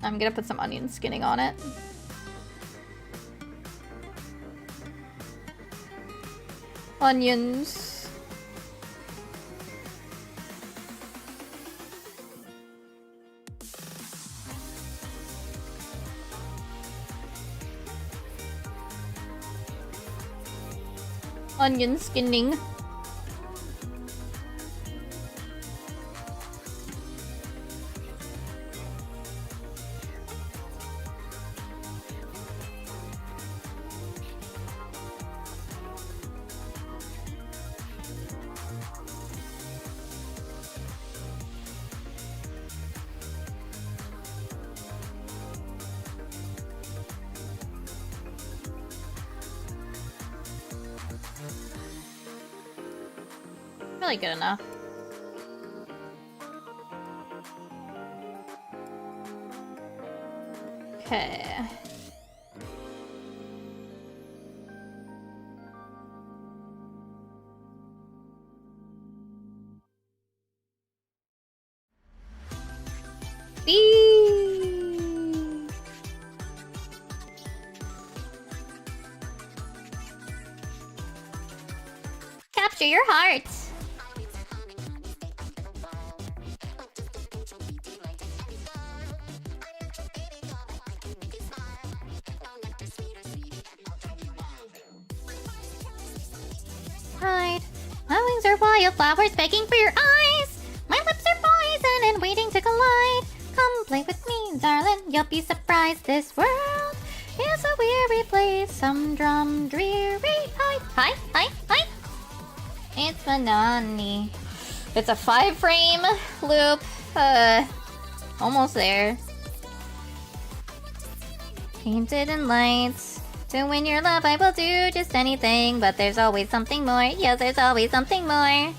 I'm gonna put some onion skinning on it. Onions. Onion skinning. Really good enough. Okay. Capture your heart. pride. My wings are wildflowers begging for your eyes. My lips are poison and waiting to collide. Come play with me, darling, you'll be surprised. This world is a weary place, humdrum, dreary. Hi. It's monotony. It's a 5-frame loop. Almost there. Painted in lights. To win your love, I will do just anything. But there's always something more. Yes, there's always something more.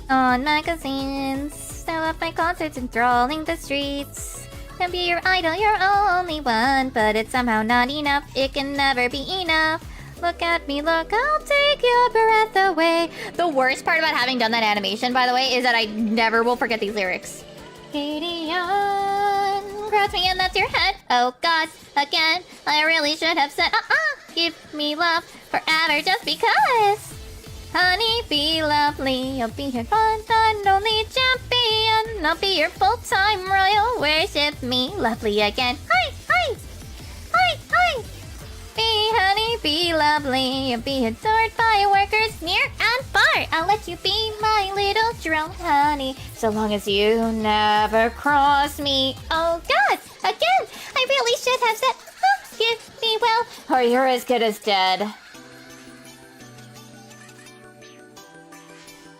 On magazines, sell up my concerts, enthralling the streets. To be your idol, you're only one. But it's somehow not enough. It can never be enough. Look at me, look, I'll take your breath away. The worst part about having done that animation, by the way, is that I never will forget these lyrics. Gideon, cross me and that's your head. Oh God, again, I really should have said, give me love forever just because. Honey, be lovely, you'll be your one and only champion. I'll be your full-time royal, worship me, lovely again. Hi. Be honey, be lovely, you'll be adored by workers near and far. I'll let you be my little drone, honey, so long as you never cross me. Oh God, again, I really should have said, give me well, or you're as good as dead.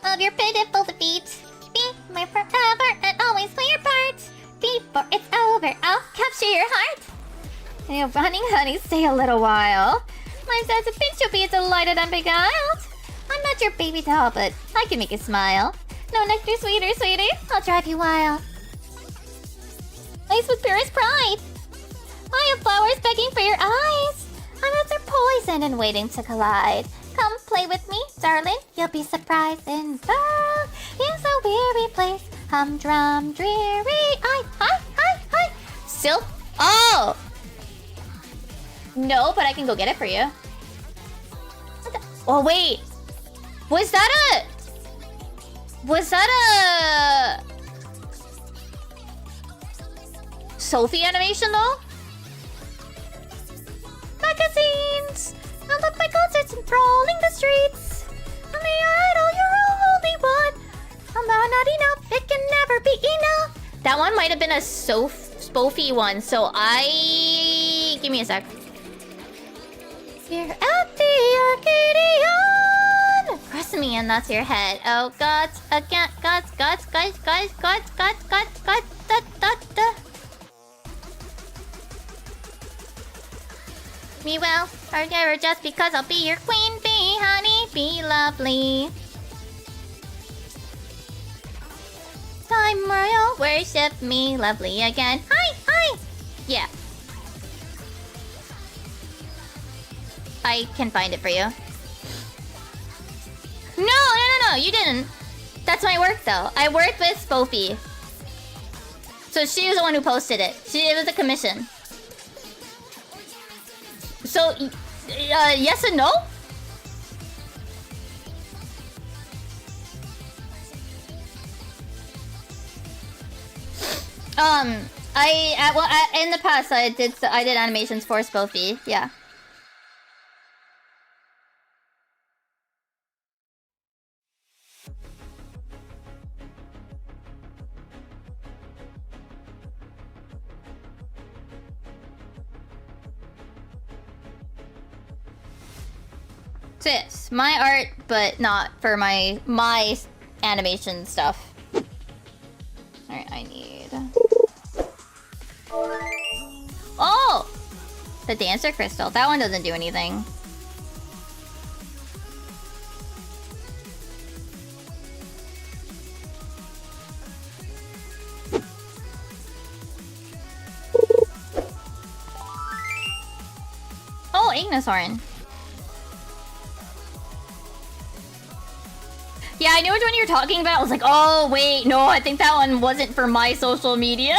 Of your pitiful defeat, be my forever and always play your part. Before it's over, I'll capture your heart. Hey, honey, stay a little while. My sense of pinch, you'll be delighted and beguiled. I'm not your baby doll, but I can make you smile. No nectar sweeter, sweetie, I'll drive you wild. Lace with purest pride. I have flowers begging for your eyes. My lips are poison and waiting to collide. Come play with me, darling, you'll be surprised. In the world is a weary place, humdrum, dreary. Hi. Still? Oh! No, but I can go get it for you. Oh, wait. Was that a Sophie animation, though? Magazines! I love my concerts enthralling the streets. I'm the idol, you're only one. I'm not enough, it can never be enough. That one might have been a Sophie one, so give me a sec. You're at the Arcadian! Press me and that's your head. Oh, God, again, God. Me well, or never just because I'll be your queen bee, honey, be lovely. Time royal, worship me, lovely again. Hi! Yeah. I can find it for you. No, you didn't. That's my work, though. I worked with Spofi. So she was the one who posted it. It was a commission. So, yes and no? In the past, I did animations for Spofi. Yeah. This my art, but not for my animation stuff. Alright, I need... Oh! The dancer crystal. That one doesn't do anything. Oh, Ignisorn. Yeah, I knew which one you were talking about. I was like, oh, wait, no, I think that one wasn't for my social media.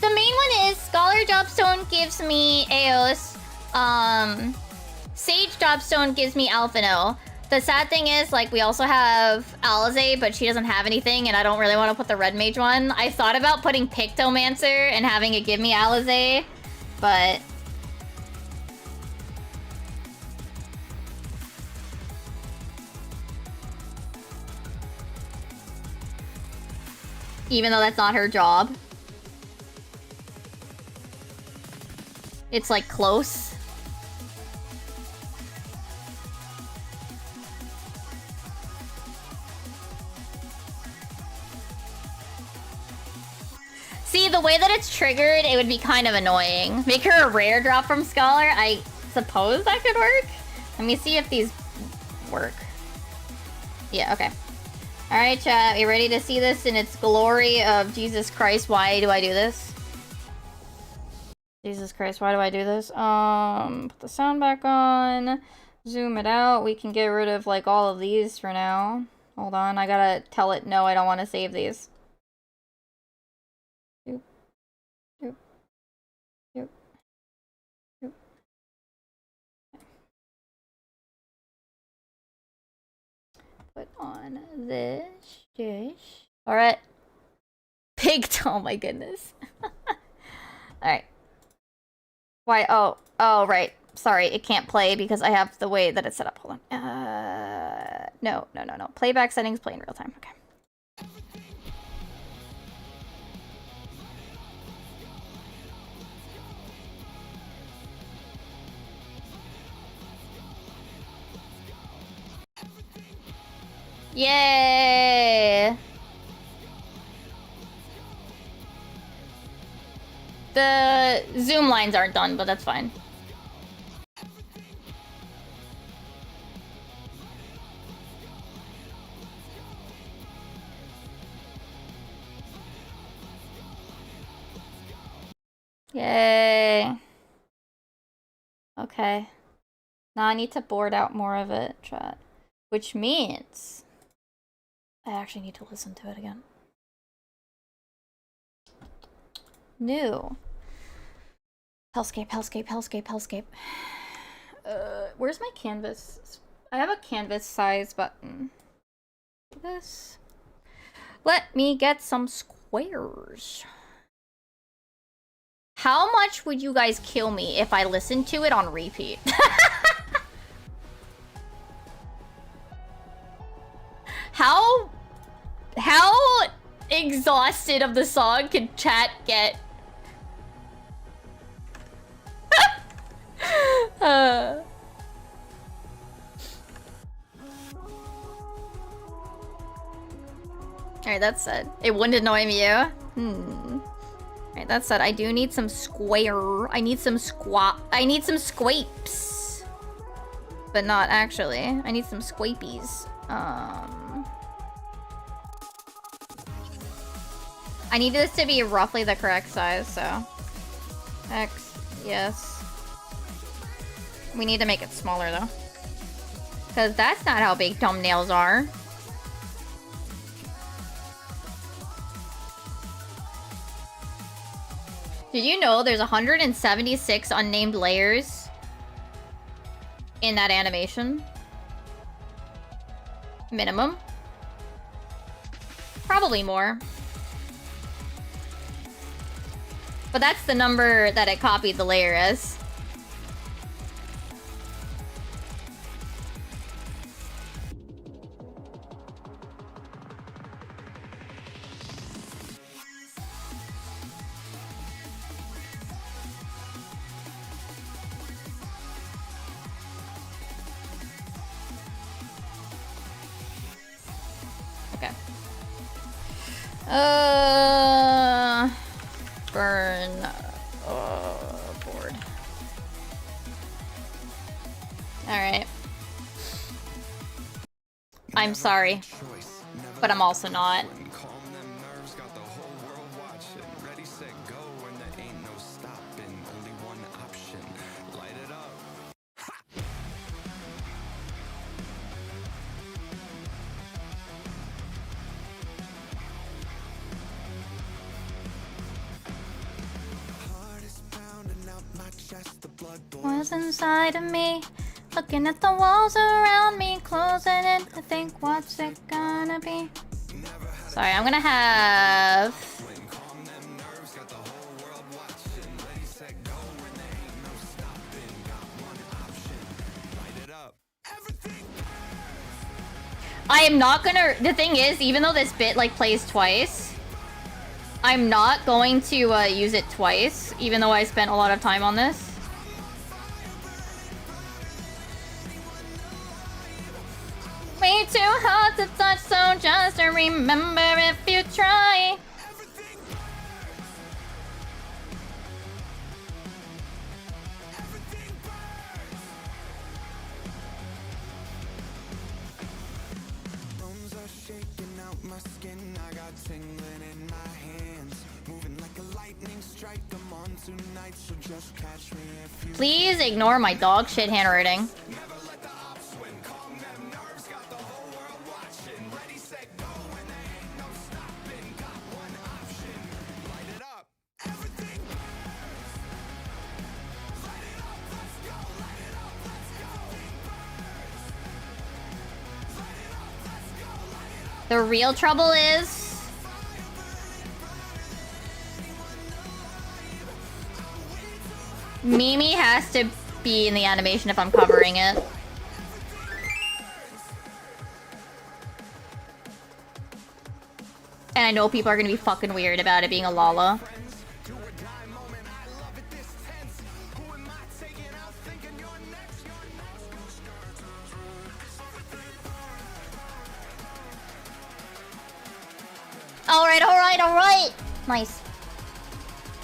The main one is Scholar Dropstone gives me Eos. Sage Dropstone gives me Alphino. The sad thing is, like, we also have Alize, but she doesn't have anything, and I don't really want to put the Red Mage one. I thought about putting Pictomancer and having it give me Alize, but... Even though that's not her job. It's like close. See, the way that it's triggered, it would be kind of annoying. Make her a rare drop from Scholar? I suppose that could work? Let me see if these work. Yeah, okay. Alright, chat, you ready to see this in its glory of Jesus Christ? Why do I do this? Jesus Christ, why do I do this? Put the sound back on. Zoom it out. We can get rid of, like, all of these for now. Hold on, I gotta tell it, no, I don't want to save these. Put on this dish. Alright. Pigged. Oh my goodness. Alright. Why? Oh, right. Sorry, it can't play because I have the way that it's set up. Hold on. No. Playback settings play in real time. Okay. Yay! The zoom lines aren't done, but that's fine. Yay. Okay. Now I need to board out more of it, chat. Which means I actually need to listen to it again. New. Hellscape. Where's my canvas? I have a canvas size button. This. Let me get some squares. How much would you guys kill me if I listened to it on repeat? How exhausted of the song can chat get? Alright, that said, it wouldn't annoy me, yeah? Alright, that said, I do need some square. I need some squapes. But not actually. I need some squapies. I need this to be roughly the correct size, so. X, yes. We need to make it smaller, though. Because that's not how big thumbnails are. Did you know there's 176 unnamed layers in that animation? Minimum. Probably more. But that's the number that it copied the layer as. Burn. Board. Alright. I'm sorry. But I'm also not. What's inside of me? Looking at the walls around me, closing in to think what's it gonna be. Sorry, I'm gonna have... I am not gonna... The thing is, even though this bit, like, plays twice, I'm not going to use it twice, even though I spent a lot of time on this. Way too hard to touch, so just remember if you try. Please ignore my dog shit handwriting. The real trouble is... Mimi has to be in the animation if I'm covering it. And I know people are gonna be fucking weird about it being a Lala. Alright. Nice.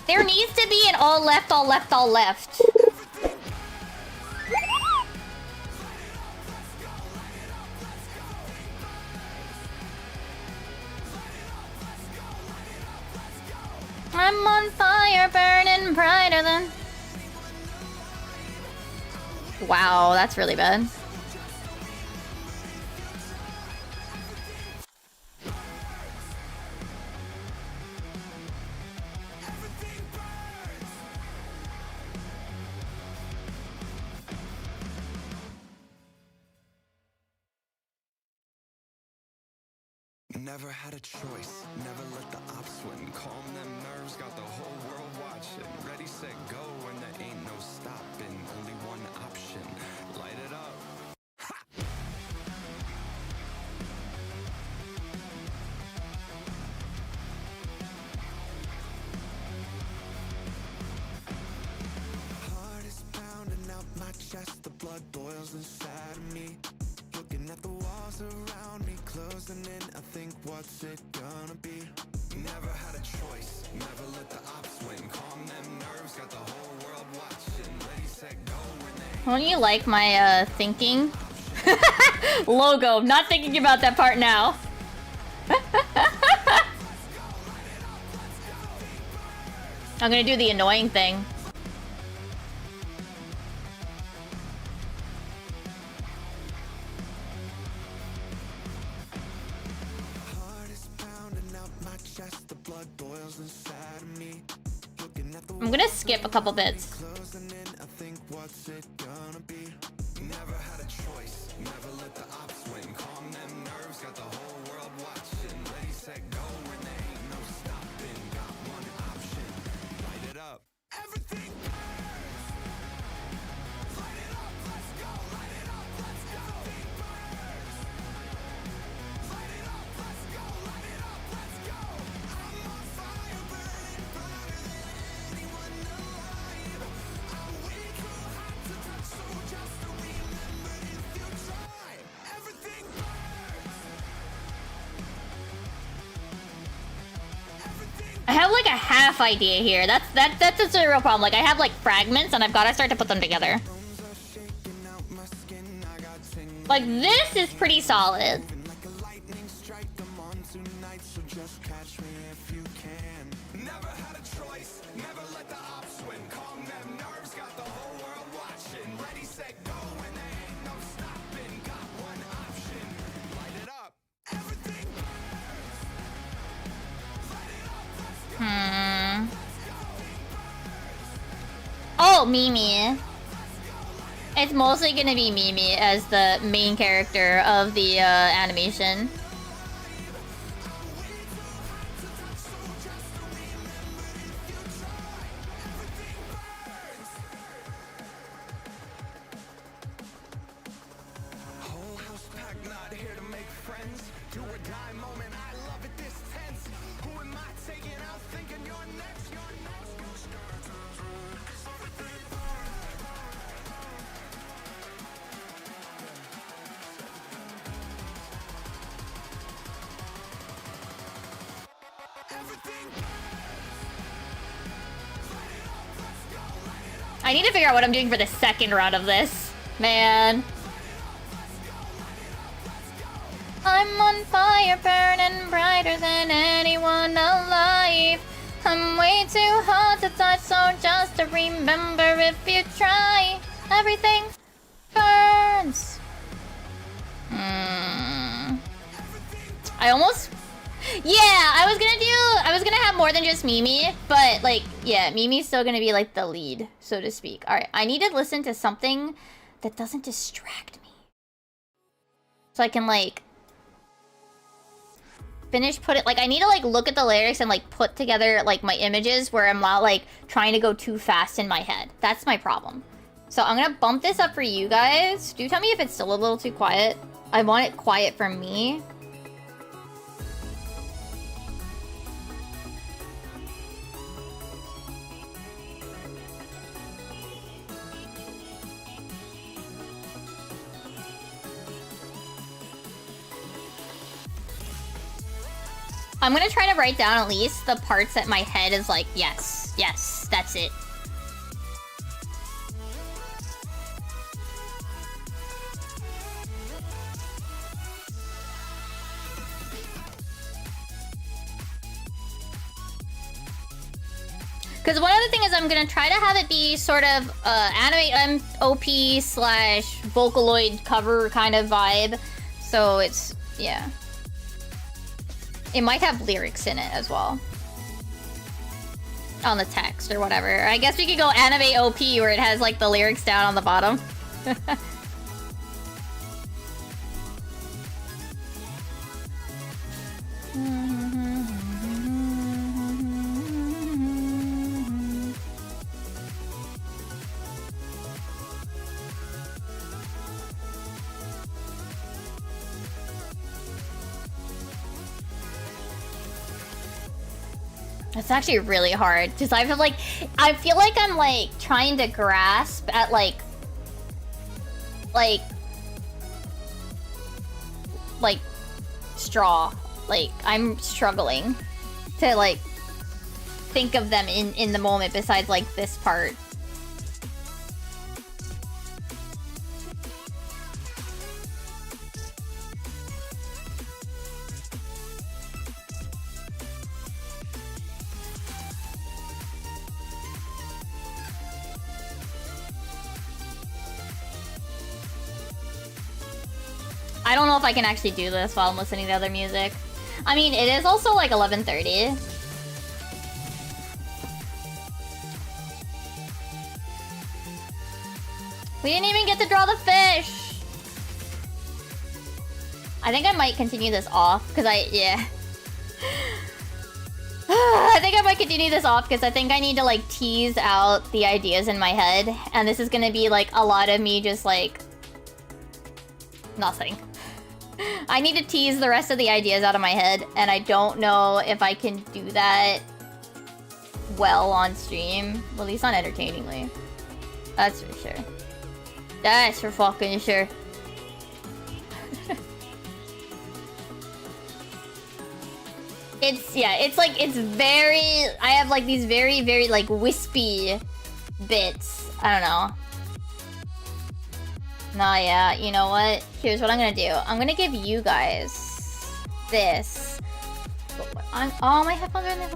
There needs to be an all left, all left, all left. I'm on fire, burning brighter than... Wow, that's really bad. Never had a choice, never let the ops win. Calm them nerves, got the whole world watching. Ready, set, go, and there ain't no stopping. Only one option, light it up. Ha! Heart is pounding out my chest, the blood boils inside of me. Looking at the walls around me, closing in, I think what's it gonna be? Never had a choice, never let the ops win. Calm them nerves, got the whole world watching. Ready, set, go, Don't you like my, thinking? Logo, not thinking about that part now. I'm gonna do the annoying thing. I'm gonna skip a couple bits. I have like a half idea here. That's just a real problem. Like I have like fragments and I've got to start to put them together. Like this is pretty solid. Oh, Mimi. It's mostly gonna be Mimi as the main character of the animation. Not here to make friends. Do or die moment. I love it this tense. Who am I taking out? Thinking you're next. You're next. I need to figure out what I'm doing for the second round of this. Man. I'm on fire, burning brighter than anyone alive. I'm way too hot to touch, so just to remember if you try, everything burns. I almost... Yeah, I was gonna have more than just Mimi, but like, yeah, Mimi's still gonna be like the lead, so to speak. Alright, I need to listen to something that doesn't distract me. So I can like I need to like look at the lyrics and like put together like my images where I'm not like trying to go too fast in my head. That's my problem. So I'm gonna bump this up for you guys. Do tell me if it's still a little too quiet. I want it quiet for me. I'm gonna try to write down at least the parts that my head is like, yes, yes, that's it. Because one other thing is I'm gonna try to have it be sort of anime OP slash Vocaloid cover kind of vibe. So it's, yeah. It might have lyrics in it as well. On the text or whatever. I guess we could go anime OP where it has like the lyrics down on the bottom. It's actually really hard because I feel like I'm like trying to grasp at like straw. Like I'm struggling to like think of them in the moment besides like this part. I don't know if I can actually do this while I'm listening to other music. I mean, it is also like 11:30. We didn't even get to draw the fish. I think I might continue this off because I think I might continue this off because I think I need to like tease out the ideas in my head, and this is gonna be like a lot of me just like nothing. I need to tease the rest of the ideas out of my head, and I don't know if I can do that well on stream. Well, at least not entertainingly. That's for sure. That's for fucking sure. It's very... I have like these very, very like wispy bits. I don't know. No, yeah, you know what? Here's what I'm gonna do. I'm gonna give you guys this. Oh, my headphones are in there.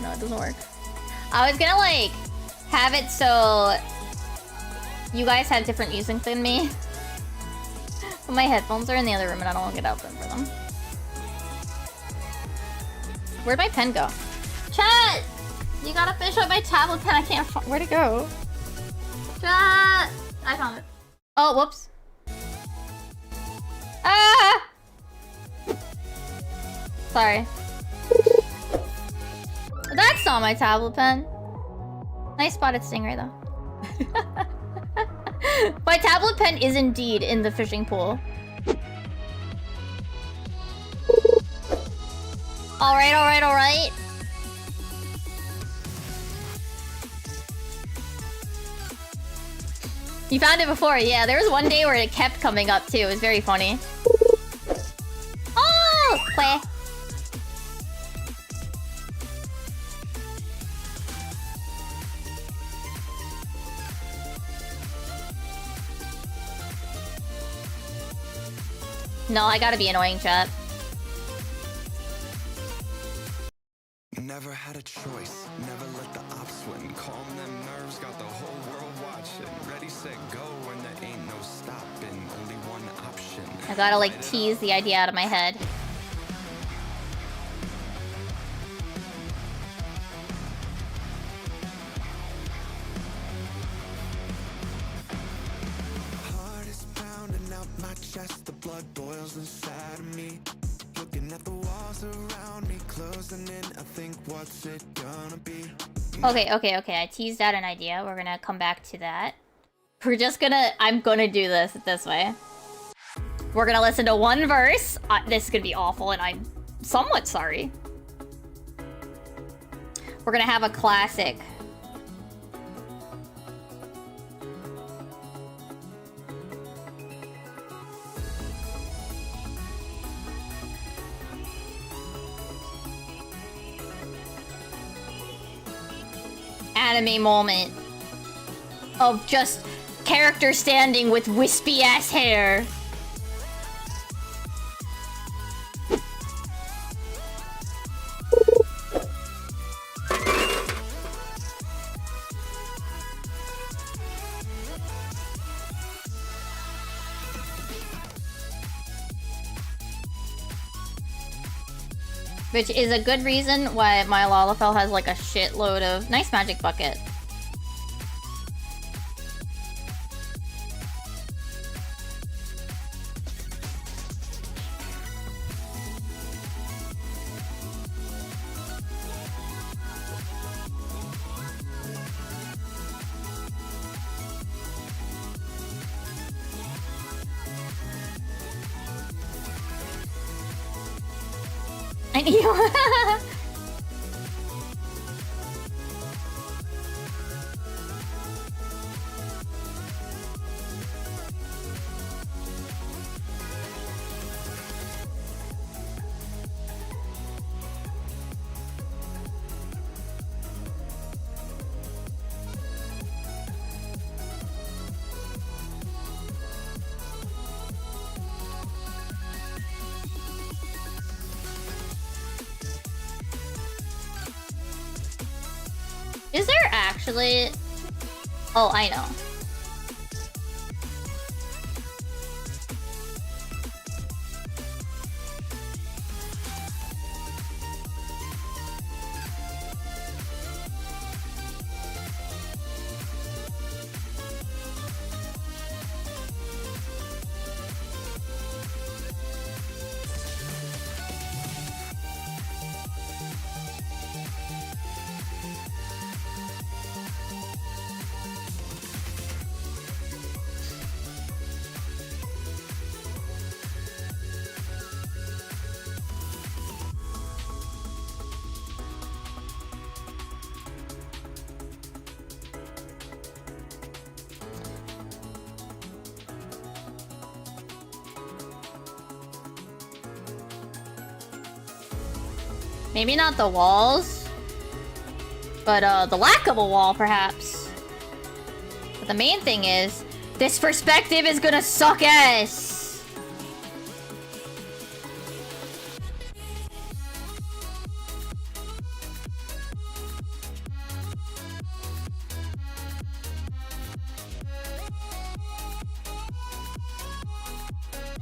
No, it doesn't work. I was gonna like have it so you guys have different music than me. But my headphones are in the other room and I don't want to get out there for them. Where'd my pen go? Chat! You gotta fish up my tablet pen. I can't find... Where'd it go? Chat! I found it. Oh, whoops. Ah! Sorry. That's not my tablet pen. Nice spotted stingray though. My tablet pen is indeed in the fishing pool. Alright, alright, alright. You found it before, yeah. There was one day where it kept coming up too. It was very funny. Oh! Where? No, I gotta be annoying, chat. Never had a choice, never let the ops win. Calm them nerves, got the whole world watching. Ready, set, go, and there ain't no stopping. Only one option. I gotta like tease the idea out of my head. Heart is pounding out my chest, the blood boils inside of me. Looking at the walls around me, closing in, I think what's it gonna be? Okay, okay, okay. I teased out an idea. We're gonna come back to that. We're just gonna... I'm gonna do this way. We're gonna listen to one verse. This is gonna be awful, and I'm somewhat sorry. We're gonna have a classic. Anime moment of just character standing with wispy ass hair. Which is a good reason why my Lalafell has like a shitload of nice magic bucket. I knew. Is there actually... Oh, I know. Maybe not the walls, but the lack of a wall, perhaps. But the main thing is, this perspective is gonna suck ass.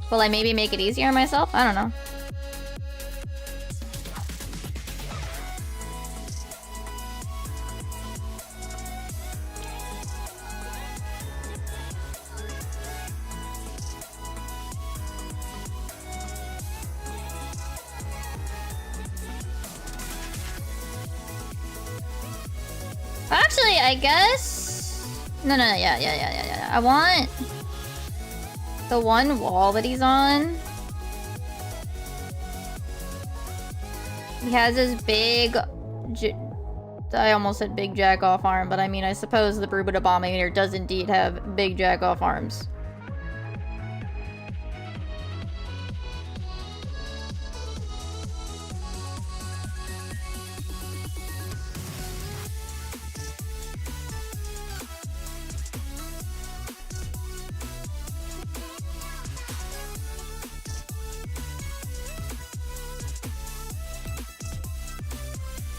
Will I maybe make it easier on myself? I don't know. Actually, I guess... No, yeah. I want the one wall that he's on. He has his big... I almost said big jack-off arm, but I mean, I suppose the Brubid Abominator does indeed have big jack-off arms.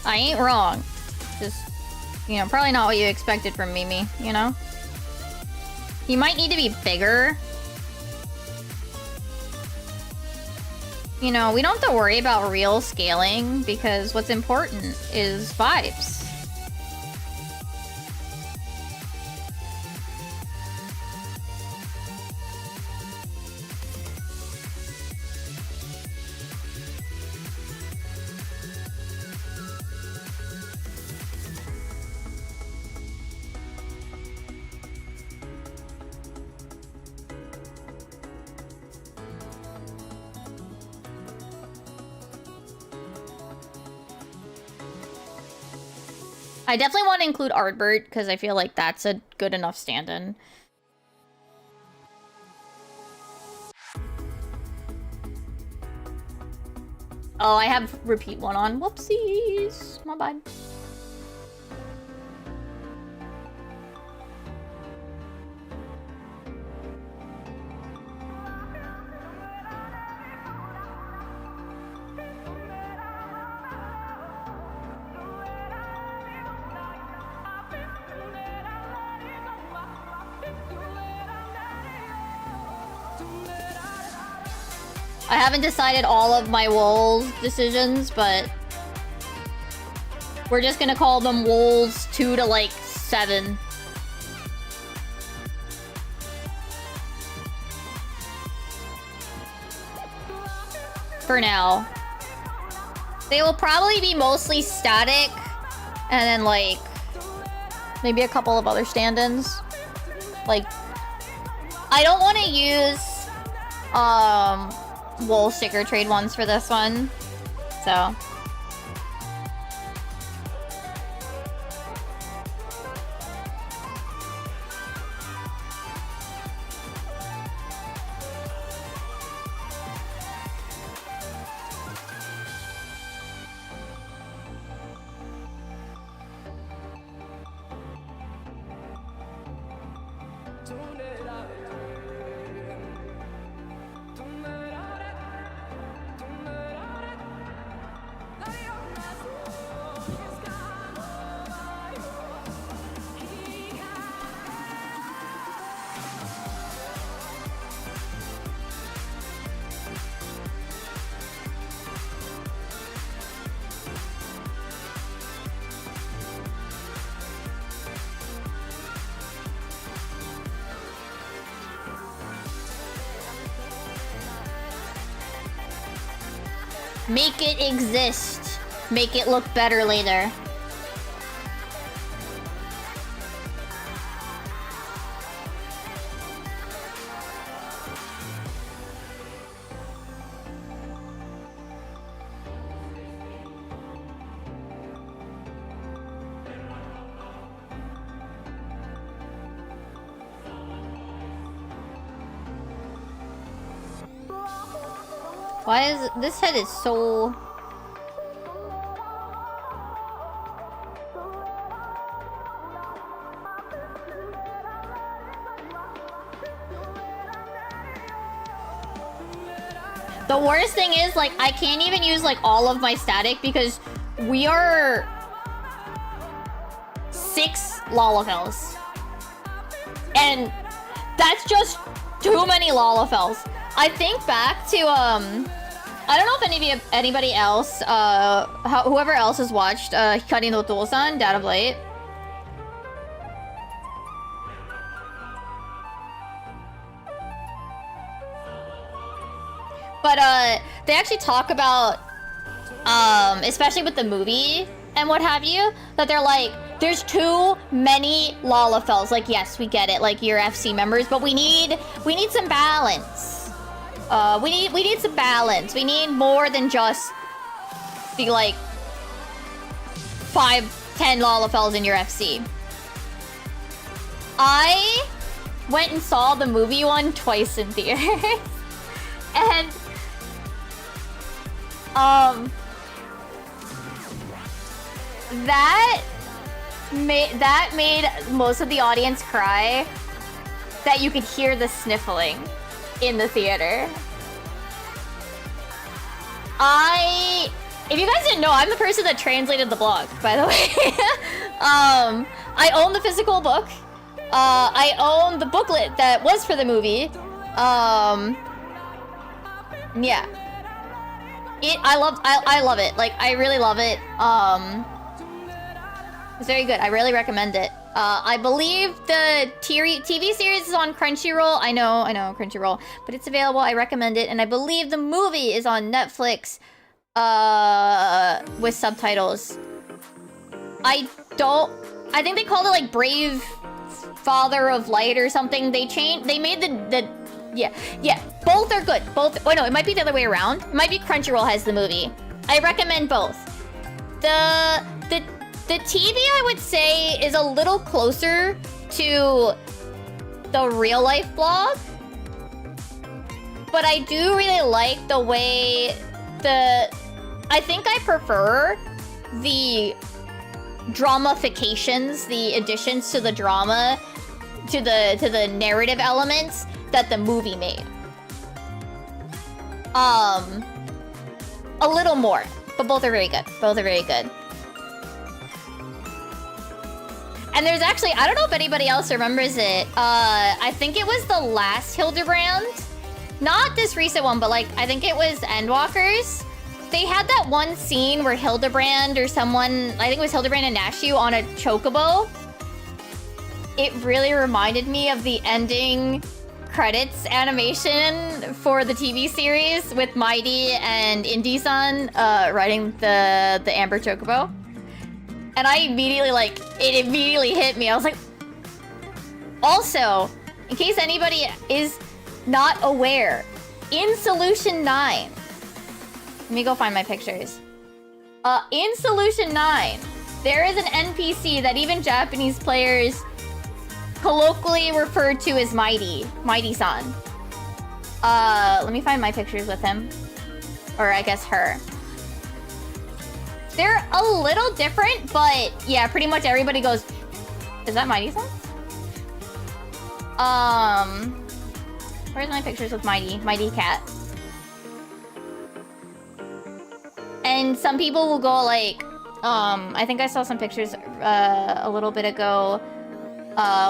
I ain't wrong. Just, you know, probably not what you expected from Mimi, you know? He might need to be bigger. You know, we don't have to worry about real scaling because what's important is vibes. I definitely want to include Ardbert, because I feel like that's a good enough stand-in. Oh, I have repeat one on. Whoopsies. My bad. I haven't decided all of my Wolves decisions, but we're just gonna call them Wolves 2 to like 7. For now. They will probably be mostly static, and then like maybe a couple of other stand-ins. Like, I don't want to use wool sticker trade ones for this one, so make it exist. Make it look better later. Why is this head is so... The worst thing is, like, I can't even use, like, all of my static because we are 6 Lalafels. And that's just too many Lalafels. I think back to, I don't know if anybody else, whoever else has watched, Hikari no Otou-san, Dad of Light. But, they actually talk about, especially with the movie and what have you, that they're like, There's too many Lalafels. Like, yes, we get it. Like, you're FC members, but we need some balance. We need some balance. We need more than just the, like, 5-10 Lalafels in your FC. I went and saw the movie one twice in theaters. And that made most of the audience cry, that you could hear the sniffling in the theater. If you guys didn't know, I'm the person that translated the blog, by the way. I own the physical book. I own the booklet that was for the movie. Yeah. I love it. Like, I really love it. It's very good. I really recommend it. I believe the TV series is on Crunchyroll. I know Crunchyroll, but it's available. I recommend it. And I believe the movie is on Netflix with subtitles. I think they called it like Brave Father of Light or something. They made the yeah, both are good. Both. Oh no, it might be the other way around. It might be Crunchyroll has the movie. I recommend both. The TV, I would say, is a little closer to the real life blog. But I do really like the way I think I prefer the dramifications, the additions to the drama, to the narrative elements that the movie made. A little more, but both are very good. Both are very good. And there's actually, I don't know if anybody else remembers it. I think it was the last Hildebrand. Not this recent one, but like, I think it was Endwalkers. They had that one scene where Hildebrand or someone, I think it was Hildebrand and Nashu on a chocobo. It really reminded me of the ending credits animation for the TV series with Mighty and Indy-san riding the Amber Chocobo. And I immediately, like, it immediately hit me. I was like... Also, in case anybody is not aware, in Solution 9... Let me go find my pictures. In Solution 9, there is an NPC that even Japanese players colloquially refer to as Mighty-san. Let me find my pictures with him. Or I guess her. They're a little different, but yeah, pretty much everybody goes, is that Mighty-san? Where's my pictures with Mighty Cat? And some people will go like, I think I saw some pictures a little bit ago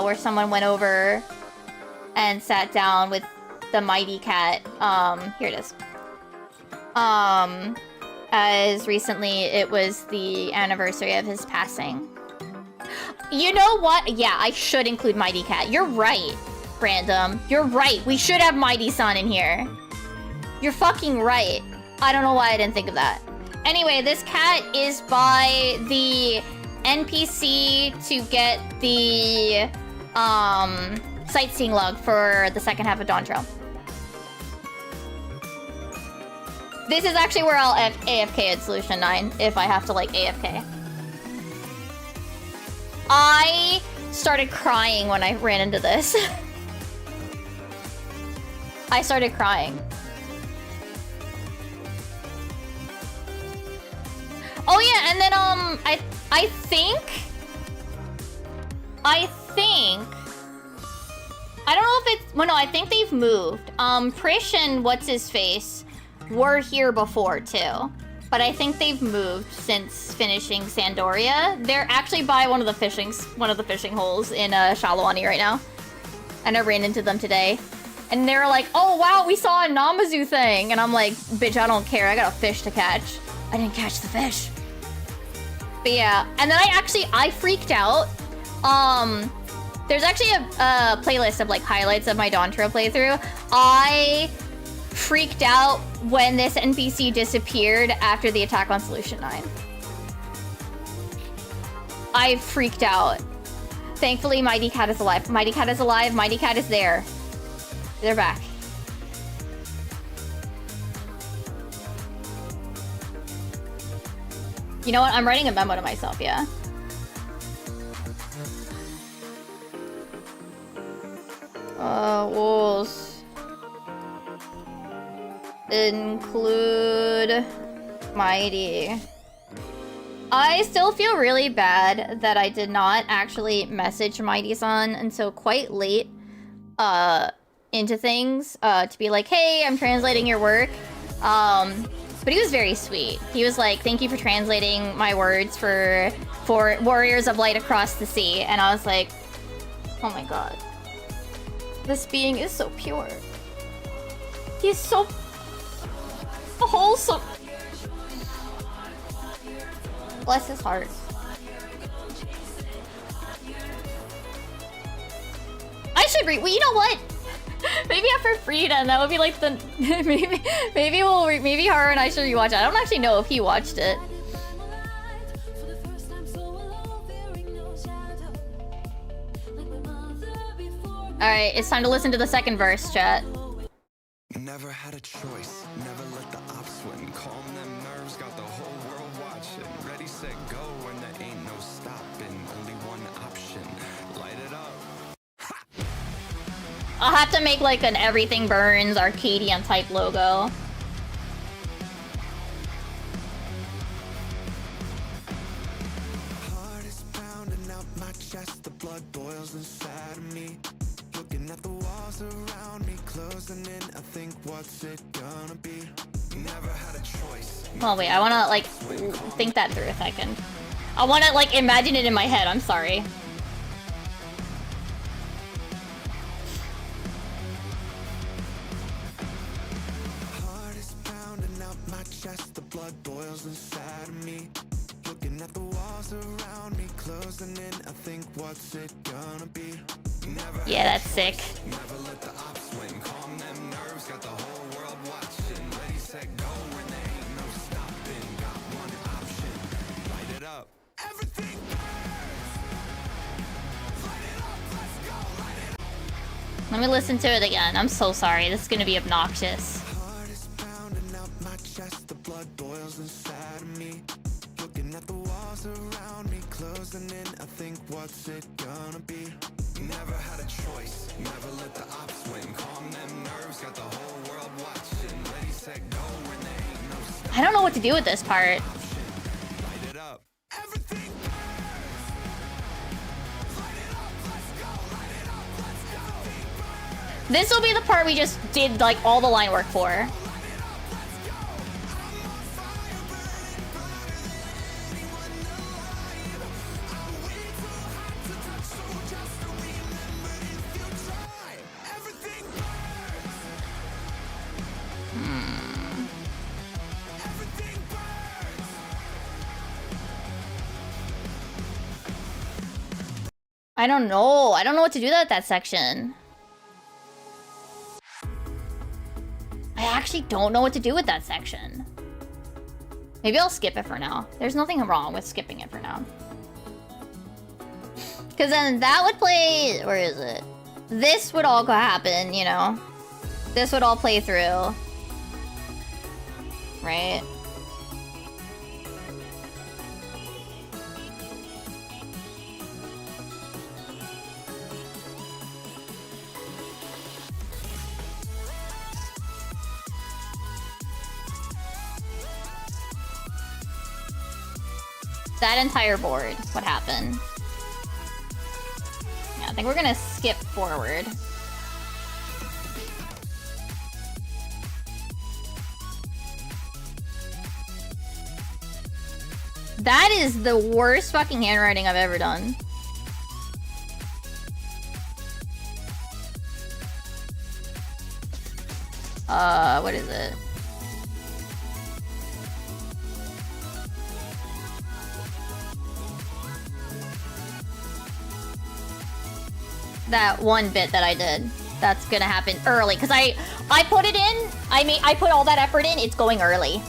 where someone went over and sat down with the Mighty Cat. Here it is. As recently, it was the anniversary of his passing. You know what? Yeah, I should include Mighty Cat. You're right, Random. You're right. We should have Mighty-san in here. You're fucking right. I don't know why I didn't think of that. Anyway, this cat is by the NPC to get the sightseeing log for the second half of Dawn Trail. This is actually where I'll AFK at Solution 9, if I have to, like, AFK. I started crying when I ran into this. I started crying. Oh yeah, and then, I think... I don't know if it's... Well, no, I think they've moved. Prish and What's-His-Face were here before too, but I think they've moved since finishing Sandoria. They're actually by one of the fishing holes in Shalawani right now, and I ran into them today, and they were like, "Oh wow, we saw a Namazu thing," and I'm like, "Bitch, I don't care. I got a fish to catch. I didn't catch the fish." But yeah, and then I freaked out. There's actually a playlist of like highlights of my Dawn Trail playthrough. I freaked out when this NPC disappeared after the attack on Solution 9. I freaked out. Thankfully, Mighty Cat is alive. Mighty Cat is alive. Mighty Cat is there. They're back. You know what? I'm writing a memo to myself, yeah? Wolves. Include Mighty. I still feel really bad that I did not actually message Mighty-san until quite late into things to be like, hey, I'm translating your work. But he was very sweet. He was like, thank you for translating my words for Warriors of Light Across the Sea. And I was like, oh my god. This being is so pure. He's so wholesome. Bless his heart. I should read. Well, you know what? Maybe after Freedom, that would be like the maybe Haru and I should rewatch it. I don't actually know if he watched it. All right, it's time to listen to the second verse, chat. Never had a choice, never let the ops win. Calm them nerves, got the whole world watching. Ready, set, go, and there ain't no stopping. Only one option, light it up. I'll have to make like an Everything Burns Arcadian type logo. Heart is pounding out my chest, the blood boils inside of me. Looking at the walls around me, closing in, I think what's it gonna be? Never had a choice. Oh wait, I wanna like think that through a second. I wanna like imagine it in my head, I'm sorry. Heart is pounding out my chest, the blood boils inside of me. Looking at the walls around me, closing in, I think what's it gonna be? Yeah, that's sick. Never let the ops win. Calm them nerves, got the whole world watching. Ready, set, go, and there ain't no stopping. Got one option, light it up. Everything burns. Light it up, let's go, light it up. Let me listen to it again. I'm so sorry. This is gonna be obnoxious. Heart is pounding out my chest, the blood boils inside of me. Looking at the walls around me, closing in, I think what's it gonna be? Never had a choice, never let the ops win. Calm them nerves, got the whole world watching. Ready, set, go, and there ain't no stop. I don't know what to do with this part. Light it up. Everything burns. Light it up, let's go. Light it up, let's go. This will be the part we just did like all the line work for. I don't know. I don't know what to do with that section. I actually don't know what to do with that section. Maybe I'll skip it for now. There's nothing wrong with skipping it for now. Because then that would play... Where is it? This would all happen, you know? This would all play through. Right? That entire board, what happened? Yeah, I think we're gonna skip forward. That is the worst fucking handwriting I've ever done. What is it? That one bit that I did. That's gonna happen early because I put it in. I put all that effort in. It's going early.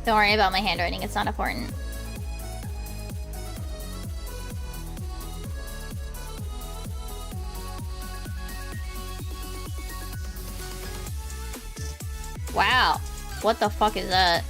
Don't worry about my handwriting, it's not important. Wow. What the fuck is that?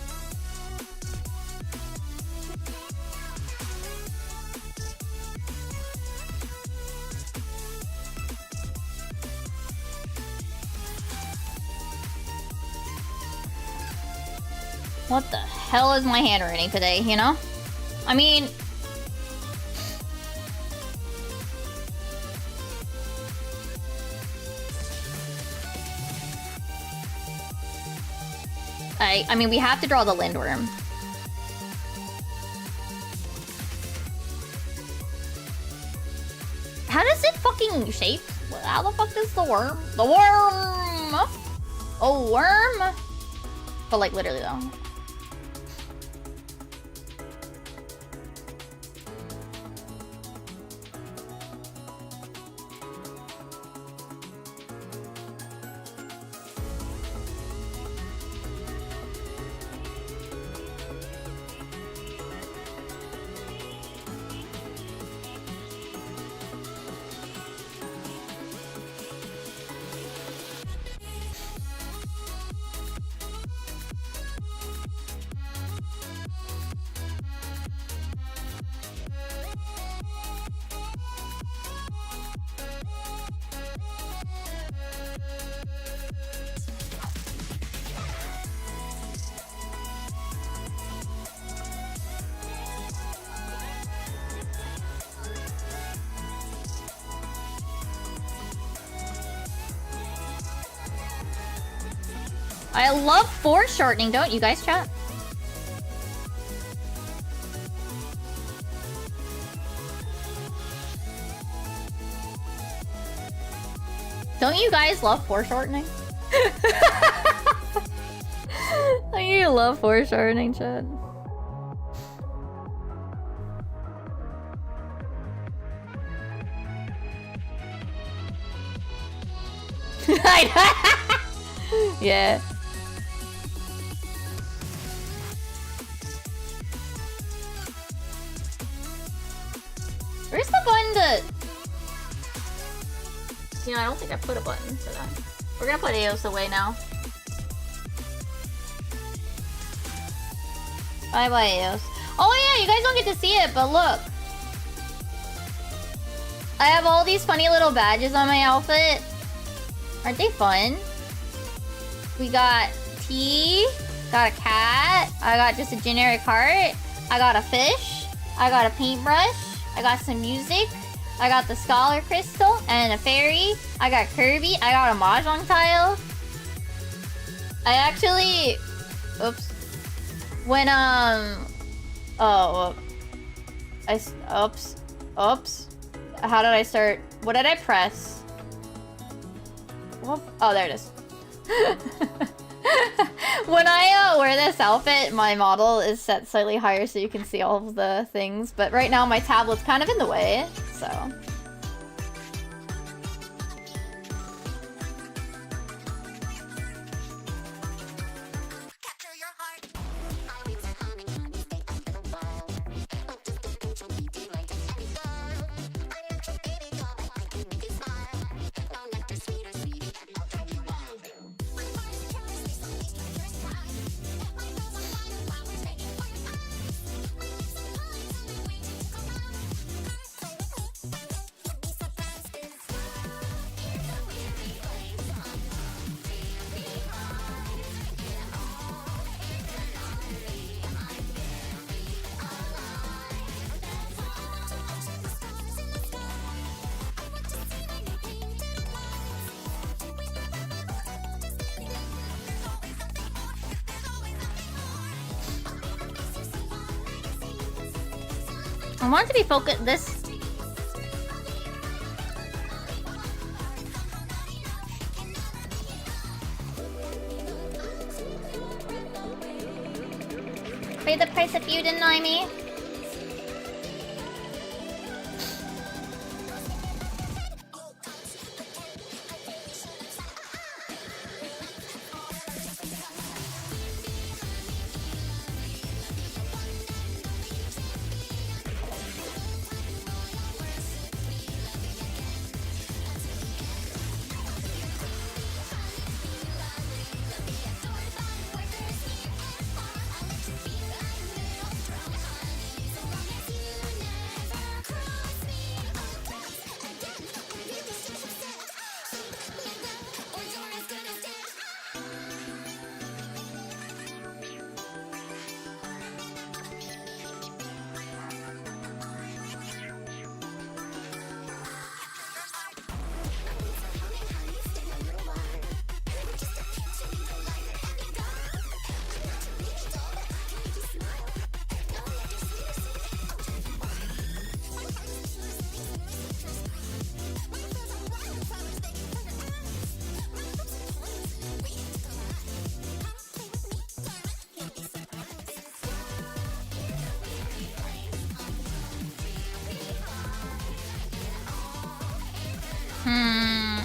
What the hell is my handwriting today, you know? I mean... I mean, we have to draw the lindworm. How does it fucking shape? How the fuck does the worm? The worm! A worm? But like, literally though. I love foreshortening, don't you guys, chat? Don't you guys love foreshortening? Don't you love foreshortening, chat? Yeah. Where's the button to... You know, I don't think I put a button for that. We're gonna put Eos away now. Bye-bye, Eos. Oh yeah, you guys don't get to see it, but look. I have all these funny little badges on my outfit. Aren't they fun? We got tea, got a cat, I got just a generic heart, I got a fish, I got a paintbrush, I got some music, I got the scholar crystal and a fairy, I got Kirby, I got a mahjong tile. I actually... Oops. When, oh... Oops. How did I start? What did I press? Oh, there it is. When I wear this outfit, my model is set slightly higher so you can see all of the things. But right now my tablet's kind of in the way, so... I want it to be focused this. Pay the price if you deny me.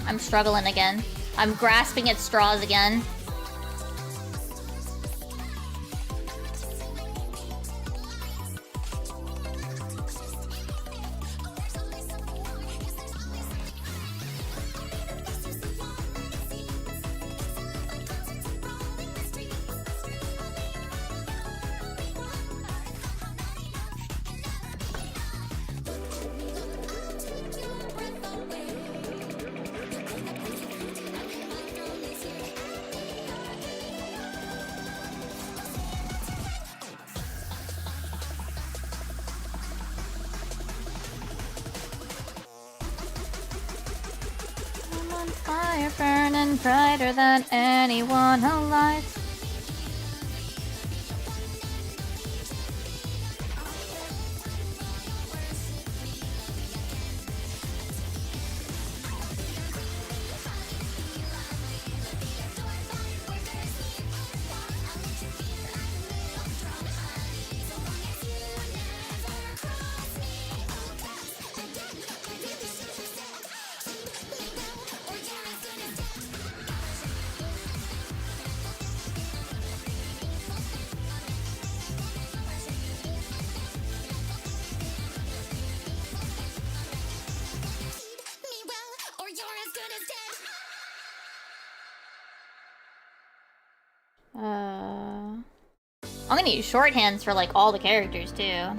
I'm struggling again. I'm grasping at straws again. Fire burning brighter than anyone alive. I'm gonna use shorthands for like all the characters too.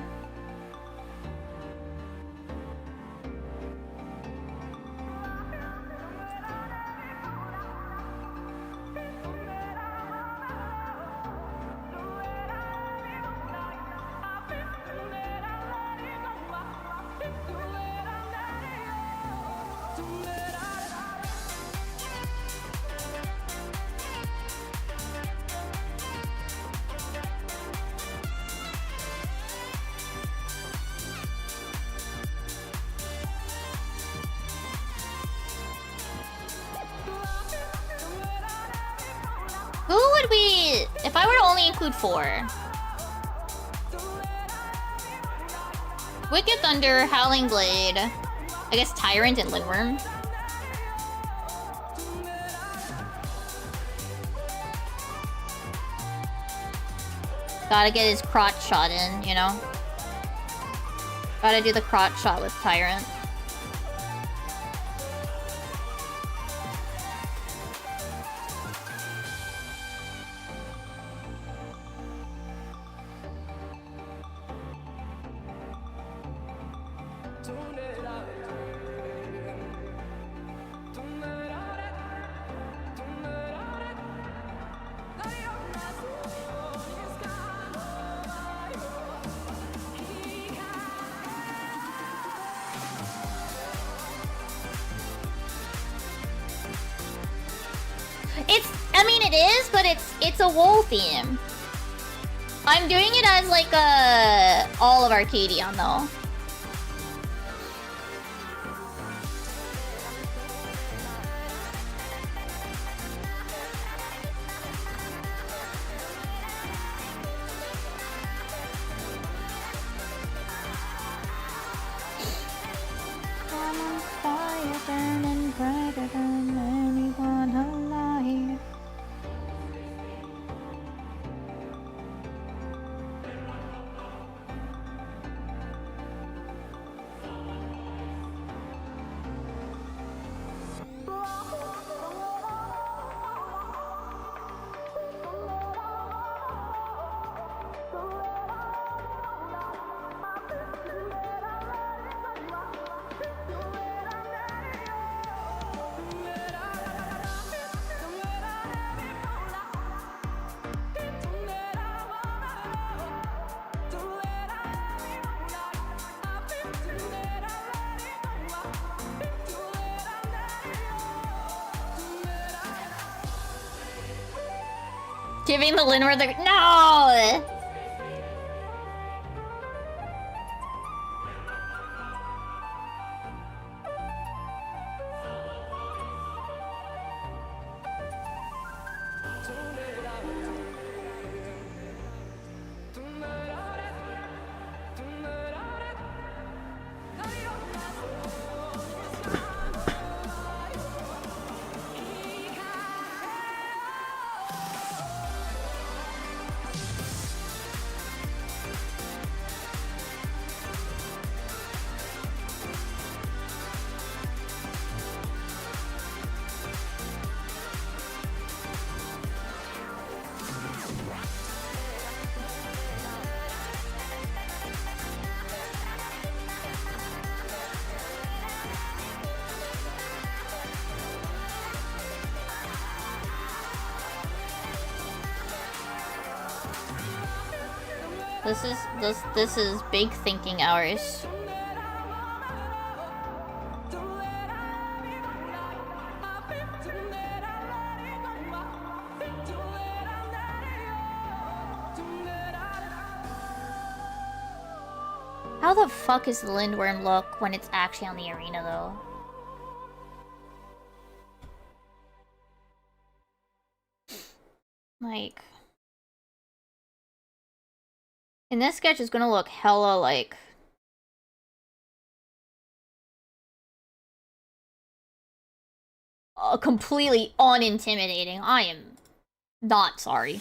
Who would we... If I were to only include 4. Wicked Thunder, Howling Blade. I guess Tyrant and Lindworm. Gotta get his crotch shot in, you know? Gotta do the crotch shot with Tyrant. It's a wool theme. I'm doing it as like a all of Arcadion though. I'm on fire, burning brighter than anyone alive. Giving the Linward the— No! This is big thinking hours. How the fuck is the Lindworm look when it's actually on the arena, though? Like... in this sketch, it's gonna look hella, like... completely unintimidating. I am not sorry.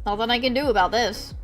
Nothing I can do about this.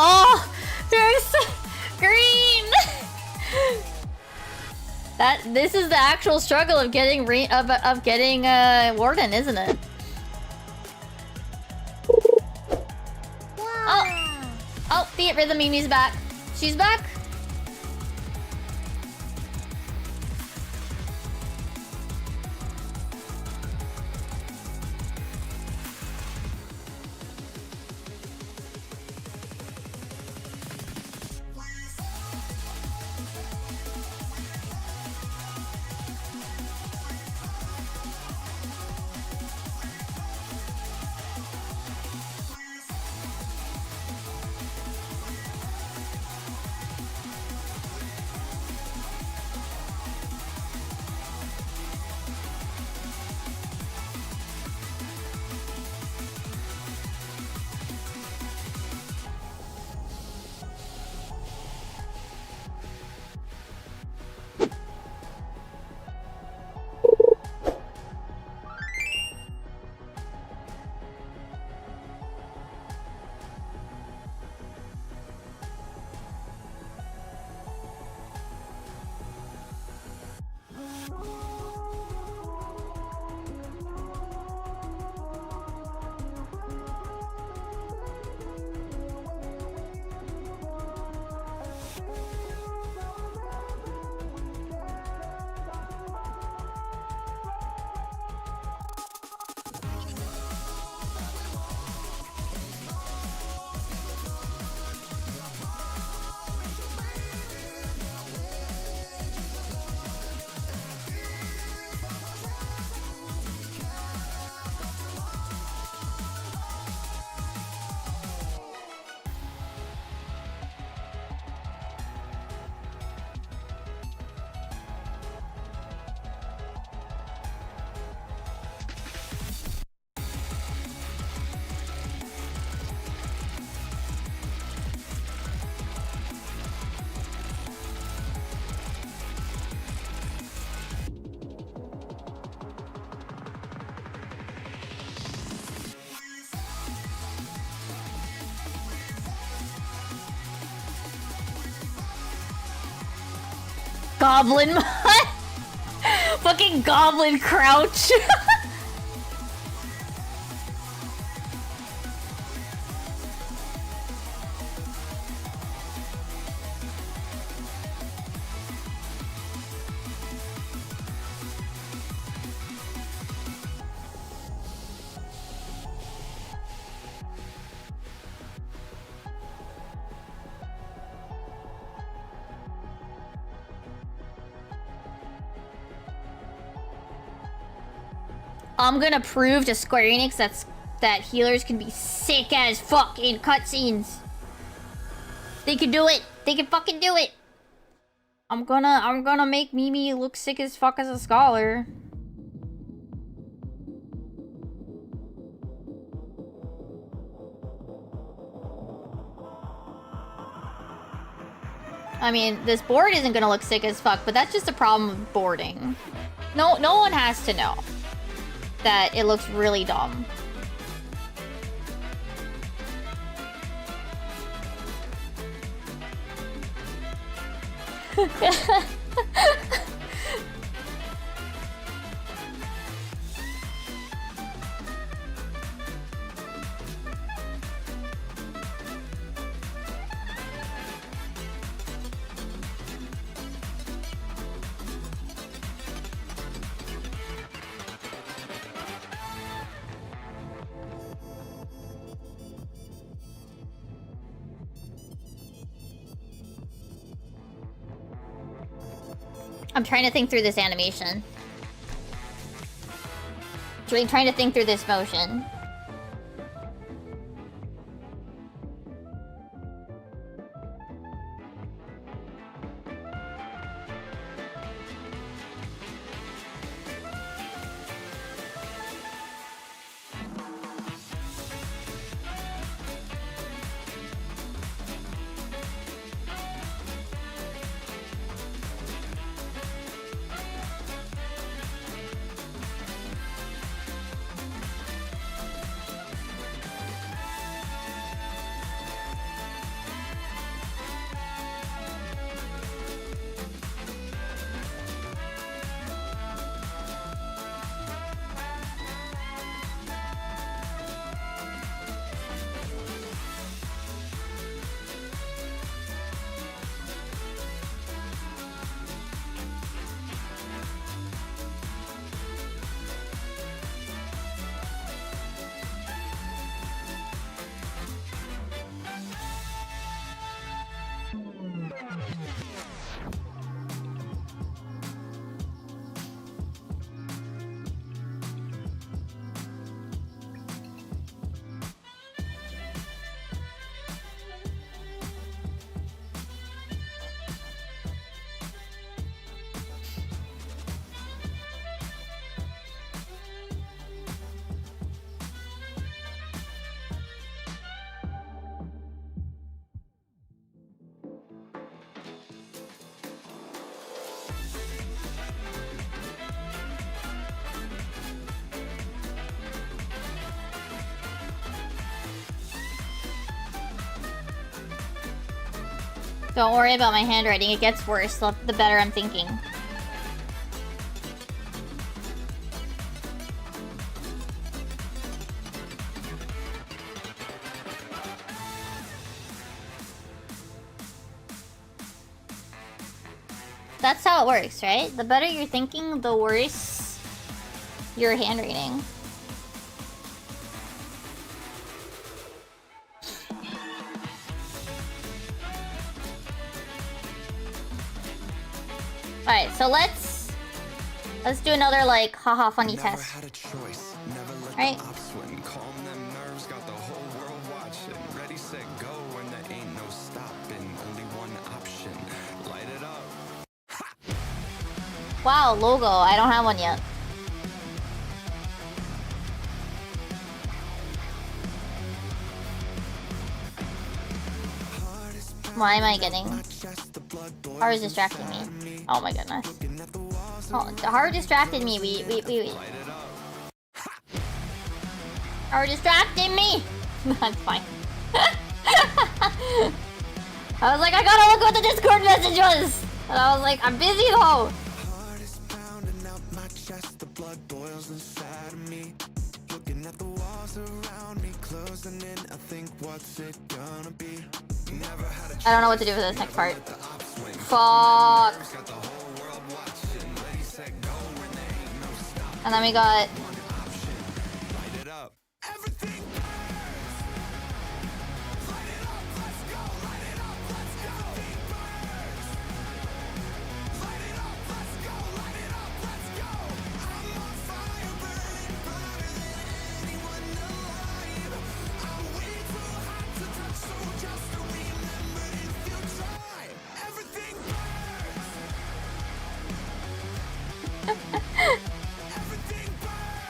Oh, there's green. This is the actual struggle of getting Warden, isn't it? Wow. Oh, the Rhythm Mimi's back. She's back. Goblin. Fucking goblin crouch. I'm gonna prove to Square Enix that healers can be sick as fuck in cutscenes. They can do it. They can fucking do it. I'm gonna make Mimi look sick as fuck as a scholar. I mean, this board isn't gonna look sick as fuck, but that's just a problem with boarding. No one has to know that it looks really dumb. I'm trying to think through this animation. Trying to think through this motion. Don't worry about my handwriting, it gets worse the better I'm thinking. That's how it works, right? The better you're thinking, the worse your handwriting. Alright, so let's do another like haha funny test. Right? Wow, logo. I don't have one yet. Why am I getting? Haru is distracting me. Oh my goodness. Oh, Haru distracted me. Wait. Haru distracted me! That's fine. I was like, I gotta look what the Discord message was! And I was like, I'm busy though! I don't know what to do with this next part. Fuck. And then we got...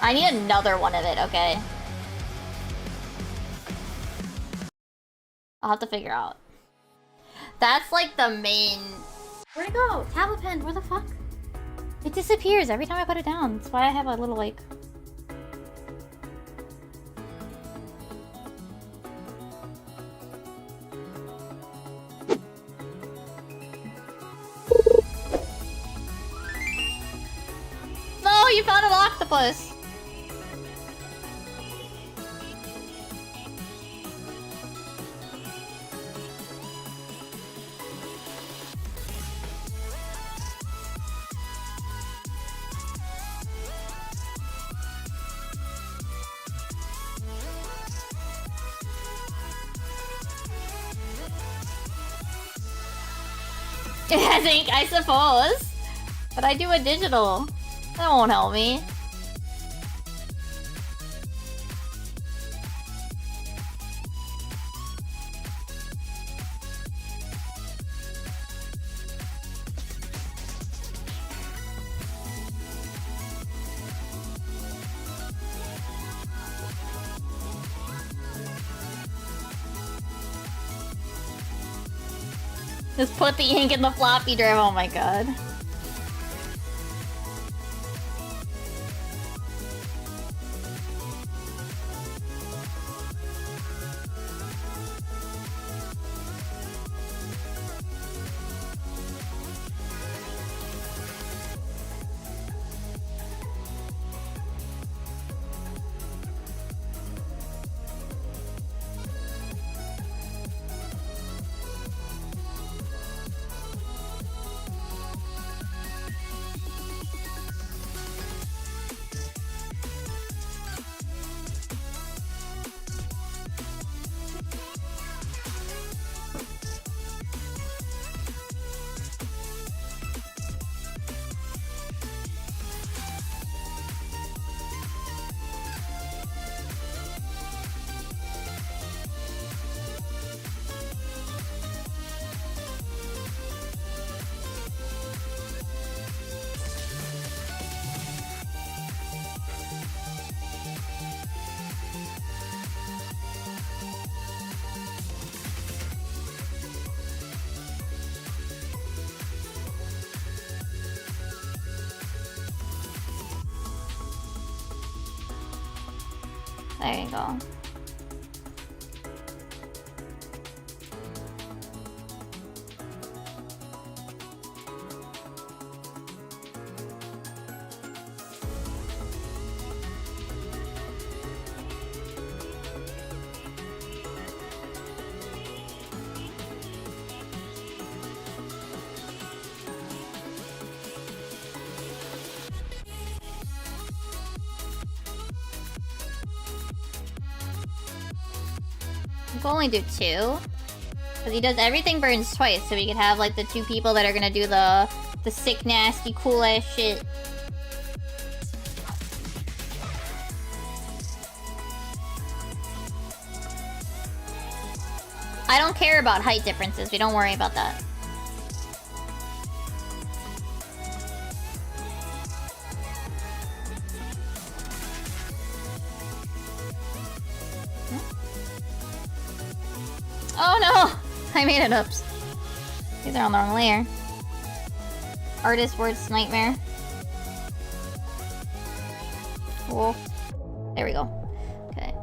I need another one of it, okay? I'll have to figure out. That's like the main... Where'd it go? Tablet pen, where the fuck? It disappears every time I put it down. That's why I have a little like... No, you found an octopus! It has ink, I suppose. But I do a digital. That won't help me. Just put the ink in the floppy drive. Oh my god. There you go. We can only do 2. Because he does everything burns twice, so we could have like the 2 people that are gonna do the sick, nasty, cool ass shit. I don't care about height differences, we don't worry about that. Oh no! I made it. Oops. These are on the wrong layer. Artist words nightmare. Cool. There we go. Okay.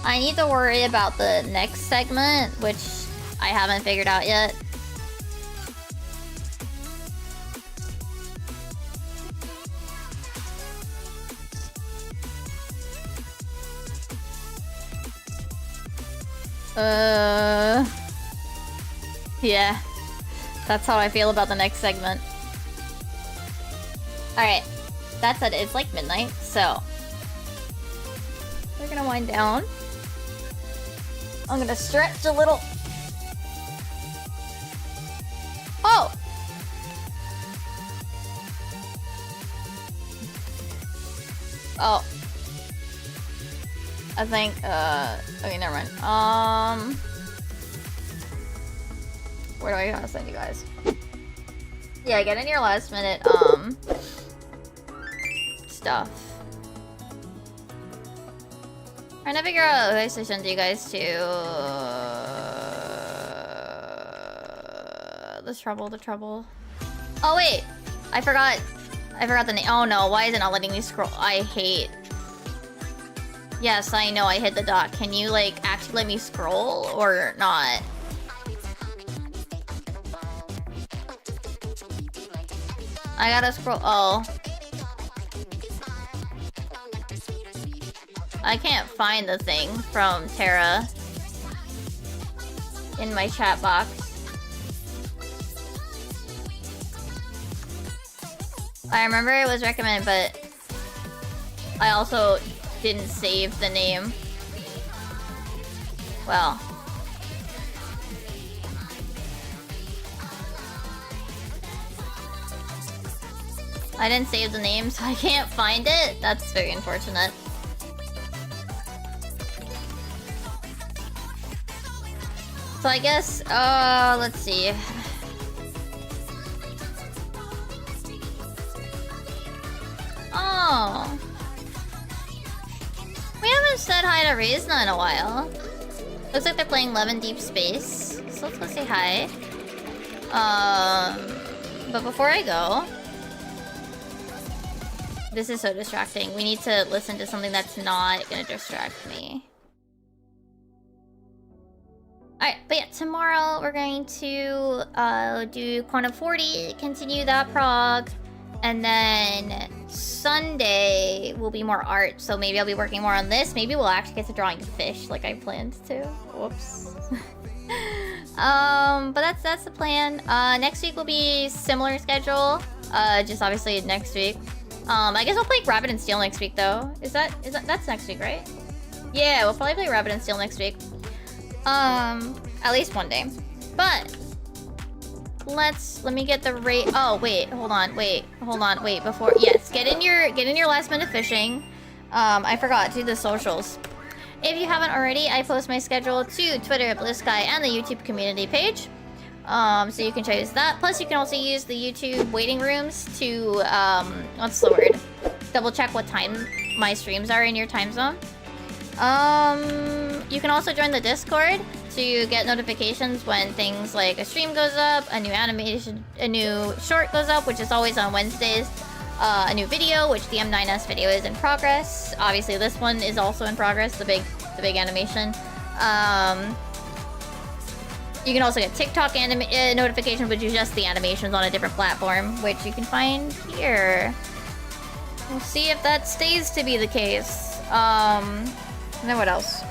I need to worry about the next segment, which I haven't figured out yet. Yeah. That's how I feel about the next segment. Alright. That said, it's like midnight, so... we're gonna wind down. I'm gonna stretch a little. Oh! Oh. I think, okay, never mind. Where do I gotta send you guys? Yeah, get in your last minute, stuff. Trying to figure out who I should send you guys to. The trouble. Oh wait, I forgot the name. Oh no, why is it not letting me scroll? I hate. Yes, I know I hit the dock. Can you like actually let me scroll or not? I gotta scroll. Oh. I can't find the thing from Tara in my chat box. I remember it was recommended, but I also didn't save the name. Well. I didn't save the name, so I can't find it. That's very unfortunate. So I guess, let's see. Oh. We haven't said hi to Reisna in a while. Looks like they're playing 11 Deep Space. So let's go say hi. But before I go... This is so distracting. We need to listen to something that's not gonna distract me. Alright, but yeah, tomorrow we're going to do Quantum 40, continue that prog, and then Sunday will be more art, so maybe I'll be working more on this. Maybe we'll actually get to drawing a fish like I planned to. Whoops. But that's the plan. Next week will be similar schedule, just obviously next week. I guess I'll play Rabbit and Steel next week though. That's next week, right? Yeah, we'll probably play Rabbit and Steel next week. At least one day. But let me get the rate. Oh wait, hold on, wait, before yes, get in your last minute fishing. I forgot to do the socials. If you haven't already, I post my schedule to Twitter, Blue Sky, and the YouTube community page. So you can choose that. Plus, you can also use the YouTube waiting rooms to, what's the word? Double check what time my streams are in your time zone. You can also join the Discord to get notifications when things like a stream goes up, a new animation, a new short goes up, which is always on Wednesdays, a new video, which the M9S video is in progress. Obviously, this one is also in progress, the big animation. You can also get TikTok notifications, which is just the animations on a different platform, which you can find here. We'll see if that stays to be the case. And then what else?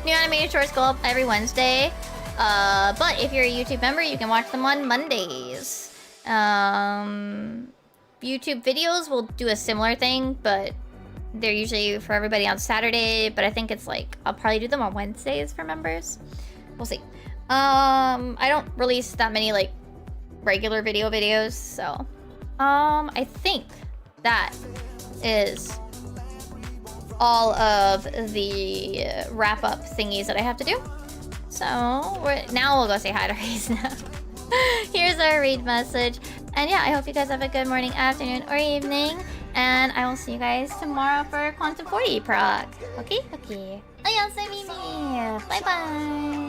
New animated shorts go up every Wednesday. But if you're a YouTube member, you can watch them on Mondays. YouTube videos will do a similar thing, but they're usually for everybody on Saturday. But I think it's like, I'll probably do them on Wednesdays for members. We'll see. I don't release that many like regular videos, so I think that is all of the wrap-up thingies that I have to do. So now we'll go say hi to Reisna. Here's our read message. And yeah, I hope you guys have a good morning, afternoon, or evening. And I will see you guys tomorrow for Quantum 40 proc. Okay? Okay. Ayase Mimi. Bye-bye.